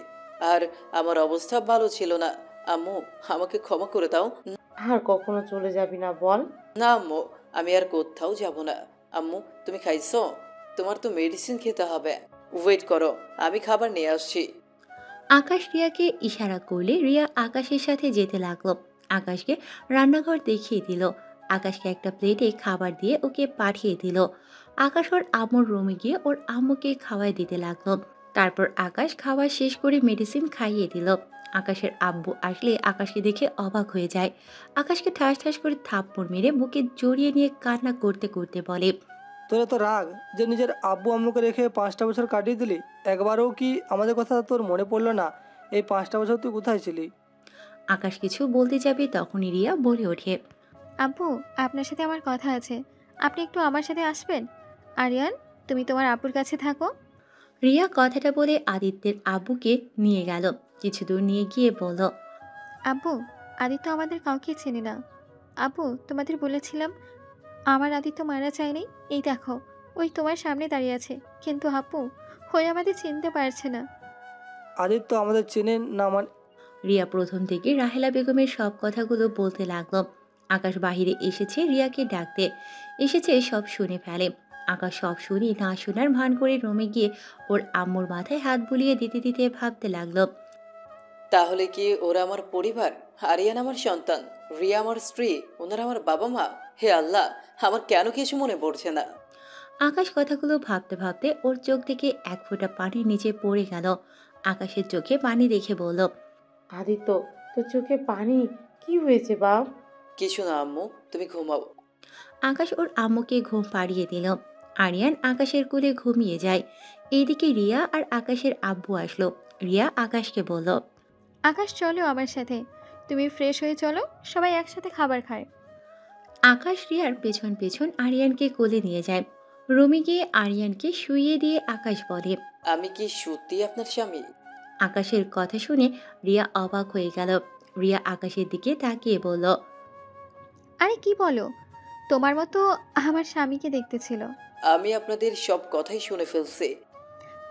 আর আমার অবস্থা ভালো ছিল না। আম্মু, আমাকে ক্ষমা করে দাও। আর কখনো চলে যাবি না বল? না আম্মু, আমি আর কোথাও যাব না। আম্মু, তুমি খাইছো? তোমার তো মেডিসিন খেতে হবে। ওয়েট করো, আমি খাবার নিয়ে আসছি। আকাশ রিয়াকে ইশারা করলে রিয়া আকাশের সাথে যেতে লাগলো। আকাশকে রান্নাঘর দেখিয়ে দিল। আকাশকে একটা প্লেটে খাবার দিয়ে ওকে পাঠিয়ে দিল। আকাশ ওর আম্মুর রুমে গিয়ে ওর আম্মুকে খাওয়াই দিতে লাগলো। তারপর আকাশ খাওয়া শেষ করে মেডিসিন খাইয়ে দিল। আকাশের আব্বু আসলে আকাশকে দেখে অবাক হয়ে যায়। আকাশকে ঠাস ঠাস করে থাপ্পড় মেরে বুকে জড়িয়ে নিয়ে কান্না করতে করতে বলে, তোরা তো রাগ যে নিজের আব্বু আম্মুকে রেখে 5টা বছর কাটিয়ে দিলি, একবারও কি আমাদের কথা তোর মনে পড়লো না? এই 5টা বছর তুই কোথায় ছিলি? আকাশ কিছু বলতে যাবে তখনই রিয়া বলে ওঠে, আব্বু, আপনার সাথে আমার কথা আছে, আপনি একটু আমার সাথে আসবেন? আরিয়ান, তুমি তোমার আব্বুর কাছে থাকো। রিয়া কথাটা বলে আদিত্যের আব্বুকে নিয়ে গেল। কিছু দূর নিয়ে গিয়ে বলল, আব্বু, আদিত্য আমাদের কাউকে চেনে না। আব্বু, তোমাদের বলেছিলাম আমার আদিত্য মারা যায়নি, এই দেখো ওই তোমার সামনে দাঁড়িয়ে আছে, কিন্তু আব্বু ওই আমাদের চিনতে পারছে না। আদিত্য আমাদের চেনেন না মানে? রিয়া প্রথম থেকে রাহেলা বেগমের সব কথাগুলো বলতে লাগলো। আকাশ বাহিরে এসেছে রিয়াকে ডাকতে, এসেছে সব শুনে ফেলে। আকাশ সব শুনে না শোনার ভান করে রুমে গিয়ে ওর আম্মুর মাথায় হাত বুলিয়ে দিতে দিতে ভাবতে লাগলো, তাহলে কি ওরা আমার পরিবার? আরিয়ান আমার সন্তান, রিয়া আমার স্ত্রী, ওনারা আমার বাবা মা। হে আল্লাহ, আমার কেন কিছু মনে পড়ছে না। আকাশ কথাগুলো ভাবতে ভাবতে ওর চোখ থেকে এক ফোঁটা পানি নিচে পড়ে গেল। আকাশের চোখে পানি দেখে বলল, আদিত্য, তোর চোখে পানি, কি হয়েছে বাপ? কিছু না আম্মু, তুমি ঘুমাও। আকাশ ওর আম্মুকে ঘুম পাড়িয়ে দিল। আরিয়ান আকাশের কোলে ঘুমিয়ে যায়। এইদিকে রিয়া আর আকাশের আব্বু আসলো। রিয়া আকাশকে বলল, আকাশ চলো আমার সাথে, তুমি ফ্রেশ হয়ে চলো, সবাই একসাথে খাবার খায়। আকাশ রিয়ার পেছন পেছন আরিয়ানকে কোলে নিয়ে যায়। রুমে গিয়ে আরিয়ানকে শুইয়ে দিয়ে আকাশ বলে। আমি কি সত্যি আপনার স্বামী? আকাশের কথা শুনে রিয়া অবাক হয়ে গেল। রিয়া আকাশের দিকে তাকিয়ে বলল, আরে কি বলো, তোমার মতো আমার স্বামীকে দেখতে ছিল। আমি আপনাদের সব কথাই শুনে ফেলছি।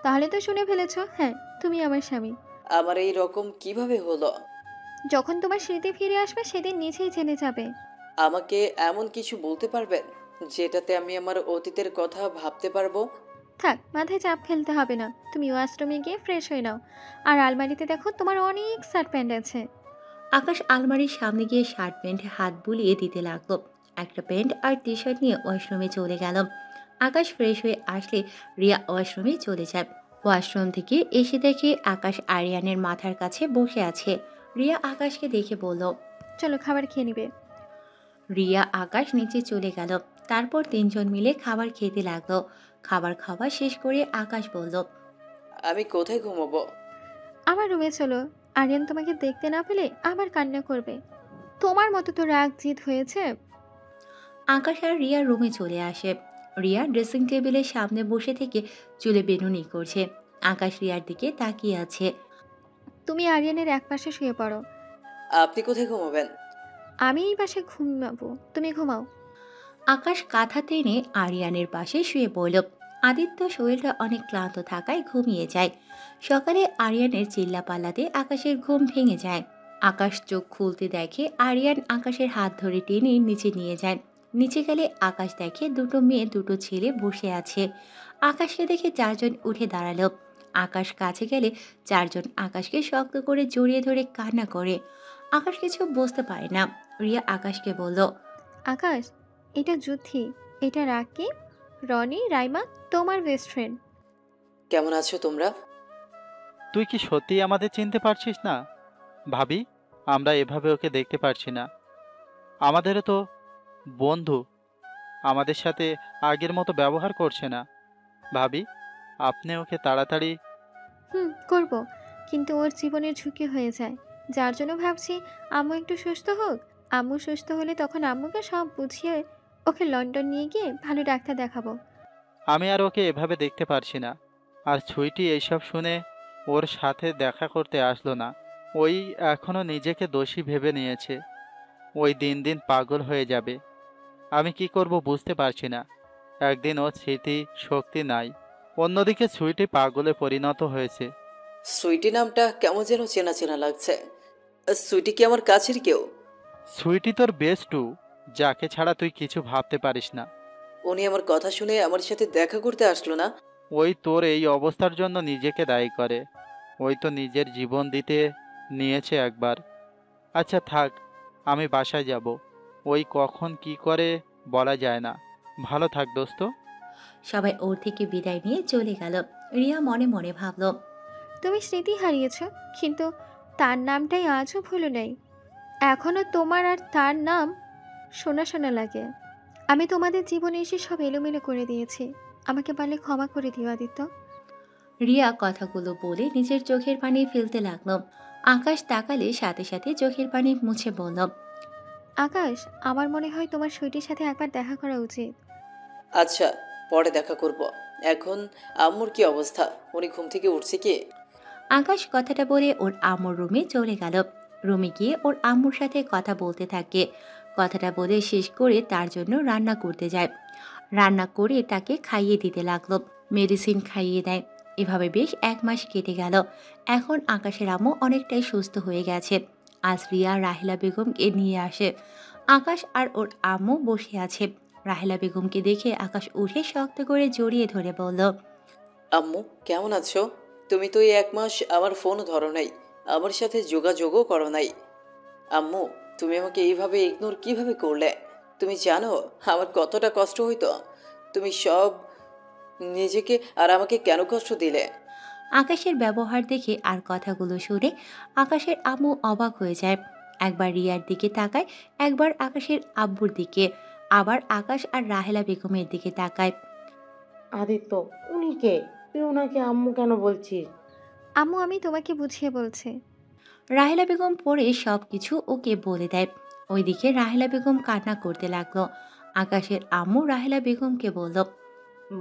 তাহলে তো শুনে ফেলেছো, হ্যাঁ তুমি আমার স্বামী। আমার এই রকম কিভাবে হলো? যখন তোমার স্মৃতি ফিরে আসবে সেদিন নিজেই জেনে যাবে। আমাকে এমন কিছু বলতে পারবেন যেটাতে আমি আমার অতীতের কথা ভাবতে পারবো? থাক, মাথায় চাপ ফেলতে হবে না, তুমি ওয়াশরুমে গিয়ে ফ্রেশ হয়ে নাও। আর আলমারিতে দেখো তোমার অনেক শার্ট প্যান্ট আছে। আকাশ আলমারির সামনে গিয়ে শার্ট প্যান্টে হাত বুলিয়ে দিতে লাগলো। একটা প্যান্ট আর টি শার্ট নিয়ে ওয়াশরুমে চলে গেল। আকাশ ফ্রেশ হয়ে আসলে রিয়া ওয়াশরুমে চলে যায়। ওয়াশরুম থেকে এসে দেখে আকাশ আরিয়ানের মাথার কাছে বসে আছে। রিয়া আকাশকে দেখে বলল, চলো খাবার খেয়ে নিবে। রিয়া আকাশ নিচে চলে গেল। তারপর তিনজন মিলে খাবার খেতে লাগলো। খাবার খাওয়া শেষ করে আকাশ বলল, আমি কোথায় ঘুমাবো? আমার রুমে চলো, আরিয়ান তোমাকে দেখতে না পেলে আবার কান্না করবে। তোমার মতো তো রাগ জিদ হয়েছে। আকাশ আর রিয়া রুমে চলে আসে। রিয়া ড্রেসিং টেবিলের সামনে বসে থেকে চুলে বেনুনি করছে। আকাশ রিয়ার দিকে তাকিয়ে আছে। তুমি আরিয়ানের এক পাশে শুয়ে পড়ো, আপনি কোথায় ঘুমাবেন? আমি এই পাশে ঘুমাবো, তুমি ঘুমাও। আকাশ কাঁথা টেনে আরিয়ানের পাশে শুয়ে পড়ল। আদিত্য শরীরটা অনেক ক্লান্ত থাকায় ঘুমিয়ে যায়। সকালে আরিয়ানের চিল্লাপাল্লাতে আকাশের ঘুম ভেঙে যায়। আকাশ চোখ খুলতে দেখে আরিয়ান আকাশের হাত ধরে টেনে নিচে নিয়ে যায়। নিচে গেলে আকাশ দেখে দুটো মেয়ে দুটো ছেলে বসে আছে। আকাশকে দেখে চারজন উঠে দাঁড়ালো। আকাশ কাছে গেলে চারজন আকাশকে শক্ত করে জড়িয়ে ধরে কান্না করে। আকাশ কিছু বুঝতে পারে না। রিয়া আকাশকে বলল, আকাশ, এটা যুথি, এটা রাকিব, রনি, রাইমা, তোমার বেস্ট ফ্রেন্ড। কেমন আছো তোমরা? তুই কি সত্যিই আমাদের চিনতে পারছিস না? ভাবি, আমরা এভাবে ওকে দেখতে পারছি না। আমাদেরও তো বন্ধু আমাদের সাথে আগের মতো ব্যবহার করছে না। ভাবি, আপনি ওকে তাড়াতাড়ি। করব, কিন্তু ওর জীবনের ঝুঁকি হয়ে যায়, যার জন্য ভাবছি আম্মু একটু সুস্থ হোক। আম্মু সুস্থ হলে তখন আম্মুকে সব বুঝিয়ে ওকে লন্ডন নিয়ে গিয়ে ভালো ডাক্তার দেখাবো। আমি আর ওকে এভাবে দেখতে পারছি না। আর ছুইটি এইসব শুনে ওর সাথে দেখা করতে আসলো না। ওই এখনো নিজেকে দোষী ভেবে নিয়েছে। ওই দিন দিন পাগল হয়ে যাবে। আমি কি করব বুঝতে পারছি না। একদিন ওর স্মৃতি শক্তি নাই, অন্যদিকে ছুইটি পাগলে পরিণত হয়েছে। সুইটি নামটা কেমন যেন চেনা চেনা লাগছে। সুইটি কি আমার কাছের কেউ? সুইটি তোর বেস্টু, যাকে ছাড়া তুই কিছু ভাবতে পারিস না। উনি আমার কথা শুনে আমার সাথে দেখা করতে আসলো না। ওই তোর এই অবস্থার জন্য নিজেকে দায়ী করে। ওই তো নিজের জীবন দিতে নিয়েছে একবার। আচ্ছা থাক, আমি বাসায় যাব। ওই কখন কি করে বলা যায় না। ভালো থাক দোস্ত। সবাই ওর থেকে বিদায় নিয়ে চলে গেল। রিয়া মনে মনে ভাবল, তুমি স্মৃতি হারিয়েছ, কিন্তু তার নামটাই আজও ভুলো নাই। এখনো তোমার আর তার নাম শোনা শোনা লাগে। আমি তোমাদের জীবনে এসে সব এলোমেলো করে দিয়েছি, আমাকে পারলে ক্ষমা করে দিও আদিত্য। রিয়া কথাগুলো বলে নিজের চোখের পানি ফেলতে লাগলো। আকাশ তাকালে সাথে সাথে চোখের পানি মুছে বলল, আকাশ, আমার মনে হয় তোমার সইটির সাথে একবার দেখা করা উচিত। আচ্ছা, পরে দেখা করব। এখন আম্মুর কি অবস্থা? উনি ঘুম থেকে উঠছে কি? আকাশ কথাটা বলে ওর আম্মুর রুমে চলে গেল। রুমে গিয়ে ওর আম্মুর সাথে কথা বলতে থাকে। কথাটা বলে শেষ করে তার জন্য রান্না করতে যায়। রান্না করে তাকে খাইয়ে দিতে লাগলো, মেডিসিন খাইয়ে দেয়। এভাবে বেশ 1 মাস কেটে গেল। এখন আকাশের আম্মু অনেকটাই সুস্থ হয়ে গেছে। আজ রিয়া রাহেলা বেগমকে নিয়ে আসে। আকাশ আর ওর আম্মু বসে আছে। রাহেলা বেগমকে দেখে আকাশ উঠে শক্ত করে জড়িয়ে ধরে বলল, আম্মু কেমন আছো? তুমি তো এই 1 মাস আমার ফোনও ধরো নাই, আমার সাথে যোগাযোগও করো নাই। আম্মু, তুমি আমাকে এইভাবে ইগনোর কিভাবে করলে? তুমি জানো আমার কতটা কষ্ট হইতো? তুমি সব নিজেকে আর আমাকে কেন কষ্ট দিলে? আকাশের ব্যবহার দেখে আর কথাগুলো শুনে আকাশের আম্মু অবাক হয়ে যায়। একবার রিয়ার দিকে তাকায়, একবার আকাশের আব্বুর দিকে, আবার আকাশ আর রাহেলা বেগমের দিকে তাকায়। আদিত্য, উনি কে? তুই ওনাকে আম্মু কেন বলছিস? আম্মু, আমি তোমাকে বুঝিয়ে বলছি। রাহেলা বেগম পরে সব কিছু ওকে বলে দেয়। ওইদিকে রাহেলা বেগম কান্না করতে লাগলো। আকাশের আম্মু রাহেলা বেগমকে বলল,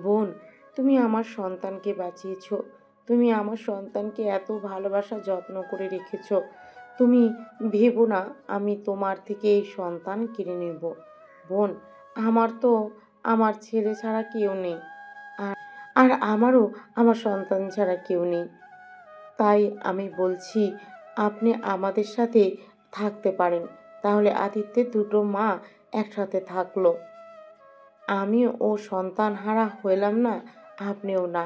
বোন, তুমি আমার সন্তানকে বাঁচিয়েছো। তুমি আমার সন্তানকে এত ভালোবাসা যত্ন করে রেখেছো। তুমি ভেবো না আমি তোমার থেকে এই সন্তান কেড়ে নেব। বোন, আমার তো আমার ছেলে ছাড়া কেউ নেই, আর আর আমারও আমার সন্তান ছাড়া কেউ নেই। তাই আমি বলছি আপনি আমাদের সাথে থাকতে পারেন। তাহলে আদিত্যের দুটো মা একসাথে থাকলো। আমিও ও সন্তান হারা হইলাম না, আপনিও না।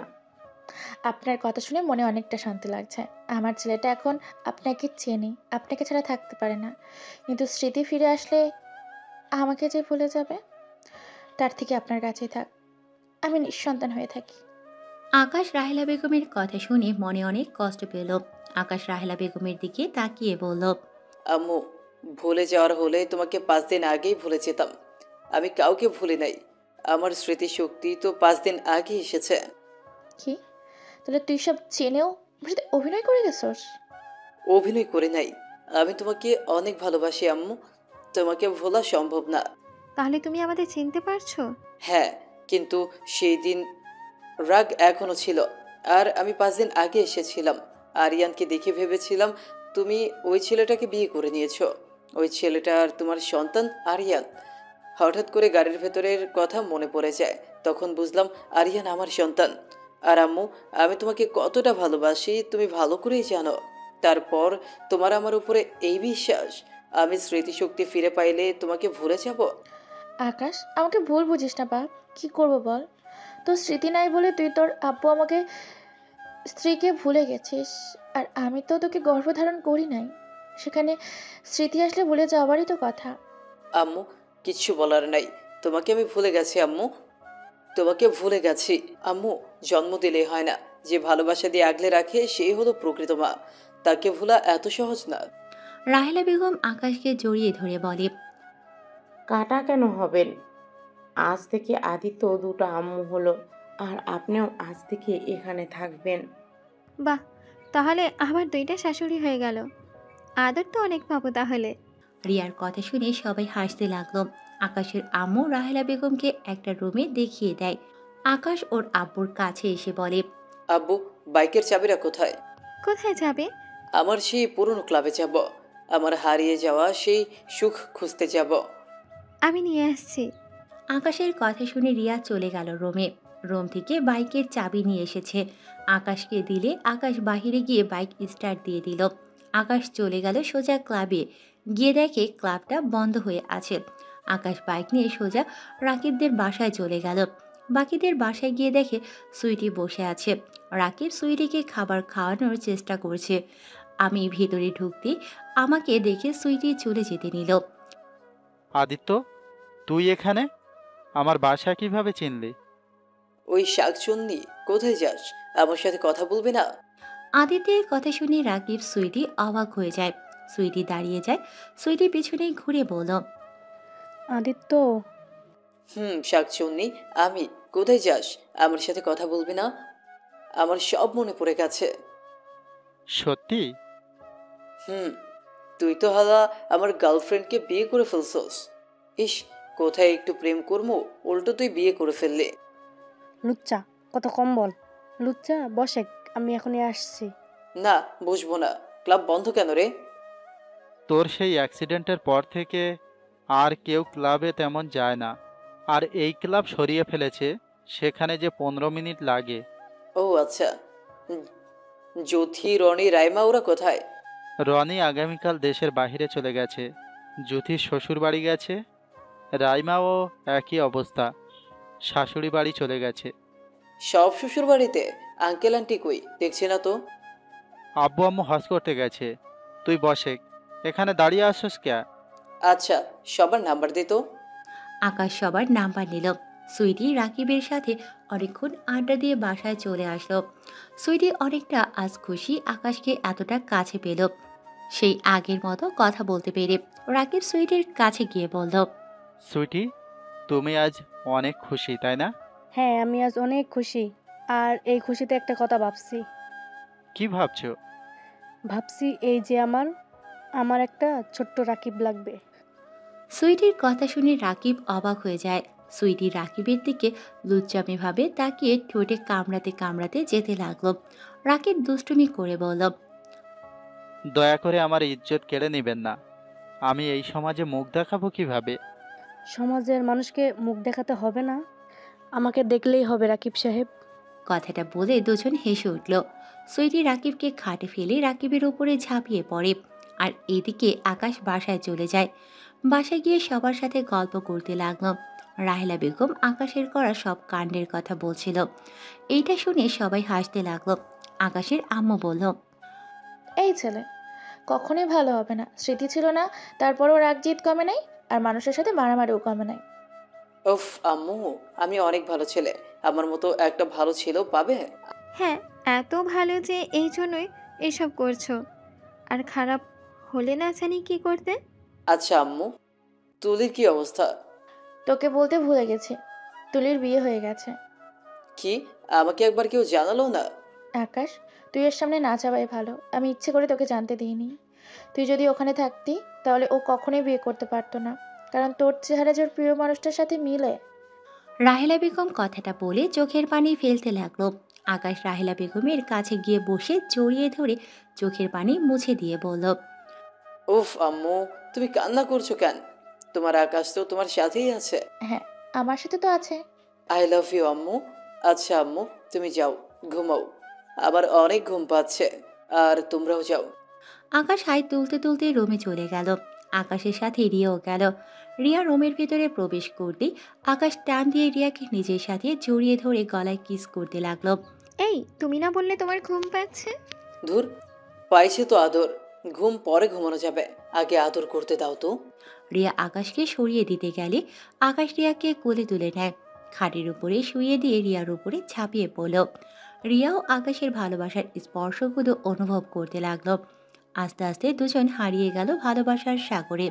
আপনার কথা শুনে মনে অনেকটা শান্তি লাগছে। আমার ছেলেটা এখন আপনাকে চেনে, আপনাকে ছাড়া থাকতে পারে না। কিন্তু স্মৃতি ফিরে আসলে আমাকে যে ভুলে যাবে, তার থেকে আপনার কাছেই থাক, আমি নিঃসন্তান হয়ে থাকি। আকাশ রাহেলা বেগমের কথা শুনে মনে অনেক কষ্ট পেল। আকাশ রাহেলা বেগমের দিকে তাকিয়ে বলল, আম্মু, ভুলে যাওয়ার হলে তোমাকে 5 দিন আগেই ভুলে যেতাম। আমি কাউকে ভুলি নাই। আমার স্মৃতিশক্তি তো 5 দিন আগে এসেছে। কি? তাহলে তুই সব জেনেও আমার সাথে অভিনয় করে গেছস? অভিনয় করে নাই। আমি তোমাকে অনেক ভালোবাসি আম্মু। তোমাকে ভোলা সম্ভব না। তাহলে তুমি আমাদের চিনতে পারছো? হ্যাঁ, কিন্তু সেই দিন রাগ এখনো ছিল। আর আমি 5 দিন আগে এসেছিলাম। আরিয়ানকে দেখে ভেবেছিলাম তুমি ওই ছেলেটাকে বিয়ে করে নিয়েছো। ওই ছেলেটা আর তোমার সন্তান আরিয়ান। হঠাৎ করে গাড়ির ভেতরের কথা মনে পড়ে যায়। তখন বুঝলাম আরিয়ান আমার সন্তান। আর আম্মু, আমি তোমাকে কতটা ভালোবাসি তুমি ভালো করেই জানো। তারপর তোমার আমার উপরে এই বিশ্বাস, আমি স্মৃতিশক্তি ফিরে পাইলে তোমাকে ভুলে যাব? আকাশ, আমাকে ভুল বুঝিস না বাপ। কি করব বল? তোর স্মৃতি নাই বলে তুই তোর আব্বু আমাকে স্ত্রীকে ভুলে গেছিস। আর আমি তো তোকে গর্ভধারণ করি নাই। সেখানে স্মৃতি আসলে ভুলে যাওয়ারই তো কথা। আম্মু, কিচ্ছু বলার নাই। তোমাকে আমি ভুলে গেছি আম্মু। তোমাকে ভুলে গেছি আম্মু। জন্ম দিলে হয় না। যে ভালোবাসা দিয়ে আগলে রাখে সেই হলো প্রকৃত মা। তাকে ভোলা এত সহজ না। রাহেলা বেগম আকাশকে জড়িয়ে ধরে বলে, কাটা কেন হবেন? আজ থেকে আদিত্য দুটো আম্মু হলো, আর আপনিও আজ থেকে এখানে থাকবেন। বাহ, তাহলে আমার 2টা শাশুড়ি হয়ে গেল। আদর তো অনেক পাবো তাহলে। রিয়ার কথা শুনে সবাই হাসতে লাগলো। আকাশের আম্মু রাহেলা বেগমকে একটা রুমে দেখিয়ে দেয়। আকাশ ওর আব্বুর কাছে এসে বলে, আব্বু, বাইকের চাবিরা কোথায়? কোথায় যাবে? আমার সেই পুরনো ক্লাবে যাব। আমার হারিয়ে যাওয়া সেই সুখ খুঁজতে যাব। আমি নিয়ে আসছি। আকাশের কথা শুনে রিয়া চলে গেল রুমে। রুম থেকে বাইকের চাবি নিয়ে এসেছে। আকাশকে দিলে আকাশ বাহিরে গিয়ে বাইক স্টার্ট দিয়ে দিল। আকাশ চলে গেল সোজা ক্লাবে। গিয়ে দেখে ক্লাবটা বন্ধ হয়ে আছে। আকাশ বাইক নিয়ে সোজা রাকিবদের বাসায় চলে গেল। বাকিদের বাসায় গিয়ে দেখে সুইটি বসে আছে। রাকিব সুইটিকে খাবার খাওয়ানোর চেষ্টা করছে। আমি ভেতরে ঢুকতে আমাকে দেখে সুইটি চলে যেতে নিল। আদিত্য, তুই এখানে? আমার বাসা কিভাবে চিনলি? ওই শাকচুন্নি, কোথায় যাস? আমার সাথে কথা বলবি না? আদিত্যের কথা শুনে রাকিব সুইটি অবাক হয়ে যায়। সুইটি দাঁড়িয়ে যায়। সুইটি পিছনে ঘুরে বলল, আদিত্য, শাকচুন্নি, আমি। কোথায় যাস? আমার সাথে কথা বলবি না? আমার সব মনে পড়ে গেছে। সত্যি? হুম তুই তো হালা আমার গার্লফ্রেন্ডকে বিয়ে করে ফেলছস। ইস, কোথায় একটু প্রেম করবো, উল্টো তুই বিয়ে করে ফেললি। লুচ্চা, কত কম বল। লুচ্চা, বসে, আমি এখনই আসছি। না, বুঝবো না। ক্লাব বন্ধ কেন রে? তোর সেই অ্যাক্সিডেন্টের পর থেকে আর কেউ ক্লাবে তেমন যায় না। আর এই ক্লাব সরিয়ে ফেলেছে, সেখানে যে 15 মিনিট লাগে। ও আচ্ছা। জ্যোথি, রনি, রাইমা ওরা কোথায়? রনি আগামীকাল দেশের বাইরে চলে গেছে। জ্যোতির শ্বশুর বাড়ি গেছে। রাইমাও একই অবস্থা, শাশুড়ি বাড়ি চলে গেছে। সব শ্বশুর বাড়িতে? আঙ্কেল আন্টি কই, দেখছি না তো। আব্বু আম্মু হজ করতে গেছে। তুই বসে, এখানে দাঁড়িয়ে আসছিস কে? আচ্ছা, সবার নাম্বার দে তো। আকাশ সবার নাম্বার নিল। সুইটি রাকিবের সাথে অনেকক্ষণ আড্ডা দিয়ে বাসায় চলে আসলো। সুইটি অনেকটা আজ খুশি আকাশকে এতটা কাছে পেল। সেই আগের মতো কথা বলতে পেরে রাকিব সুইটির কাছে গিয়ে বলল, সুইটি, তুমি আজ অনেক খুশি তাই না? হ্যাঁ, আমি আজ অনেক খুশি। আর এই খুশিতে একটা কথা ভাবছি। কি ভাবছো? ভাবছি এই যে আমার আমার একটা ছোট্ট রাকিব লাগবে। সুইটির কথা শুনে রাকিব অবাক হয়ে যায়। সুইটি রাকিবের দিকে লুচ্চামিভাবে তাকিয়ে ঠোঁটে কামড়াতে কামড়াতে যেতে লাগলো। রাকিব দুষ্টুমি করে বলল, দয়া করে আমার ইজ্জত কেড়ে নেবেন না। আমি এই সমাজে মুখ দেখাবো কিভাবে? সমাজের মানুষকে মুখ দেখাতে হবে না, আমাকে দেখলেই হবে রাকিব সাহেব। কথাটা বলে দুজন হেসে উঠল। সুইটি রাকিবকে খাটে ফেলে রাকিবের উপরে ঝাঁপিয়ে পড়ে। আর এদিকে আকাশ বাসায় চলে যায়। বাসায় গিয়ে সবার সাথে গল্প করতে লাগলো। রাহেলা বেগম আকাশের করা সব কাণ্ডের কথা বলছিল। এইটা শুনে সবাই হাসতে লাগলো। আকাশের আম্মু বলল, এই ছেলে কখনোই ভালো হবে না। স্মৃতি ছিল না, তারপরও রাগ জিদ কমে নাই, আর মানুষের সাথে মারামারিও কমে নাই। উফ আম্মু, আমি অনেক ভালো ছেলে। আমার মতো একটা ভালো ছেলেও পাবে? হ্যাঁ, এত ভালো যে এই জন্যই এসব করছো। আর খারাপ হলে না জানি কি করতে। আচ্ছা আম্মু, তুলির কি অবস্থা? তোকে বলতে ভুলে গেছি, তুলির বিয়ে হয়ে গেছে। কি, আমাকে একবার কেউ জানালো না? আকাশ, তুই এর সামনে না চাওয়াই ভালো। আমি ইচ্ছে করে তোকে জানতে দিইনি। তুই যদি ওখানে থাকতি তাহলে ও কখনোই বিয়ে করতে পারতো না, কারণ তোর চেহারা যে ওর প্রিয় মানুষটার সাথে মিলে। রাহেলা বেগম কথাটা বলে চোখের পানি ফেলতে লাগলো। আকাশ রাহেলা বেগমের কাছে গিয়ে বসে জড়িয়ে ধরে চোখের পানি মুছে দিয়ে বলল, উফ আম্মু, তুমি কান্না করছো কেন? তোমার আকাশ তো তোমার সাথেই আছে। হ্যাঁ, আমার সাথে তো আছে। আই লাভ ইউ আম্মু। আচ্ছা আম্মু, তুমি যাও, ঘুমাও। আবার অনেক ঘুম পাচ্ছে। আর তোমরাও যাও। আকাশ হাই তুলতে তুলতে রুমে চলে গেল। আকাশের সাথে রিয়াও গেল। রিয়া রুমের ভেতরে প্রবেশ করতেই আকাশ টান দিয়ে রিয়াকে নিজের সাথে জড়িয়ে ধরে গলায় কিস করতে লাগলো। এই, তুমি না বললে তোমার ঘুম পাচ্ছে? ধুর, পাইছে তো আদর। ঘুম পরে ঘুমানো যাবে, আগে আদর করতে দাও তো। রিয়া আকাশকে সরিয়ে দিতে গেলে আকাশ রিয়াকে কোলে তুলে নেয়। খাটের উপরে শুয়ে দিয়ে রিয়ার উপরে ঝাঁপিয়ে পড়ল। রিয়াও আকাশের ভালোবাসার স্পর্শগুলো অনুভব করতে লাগলো। আস্তে আস্তে দুজন হারিয়ে গেল ভালোবাসার সাগরে।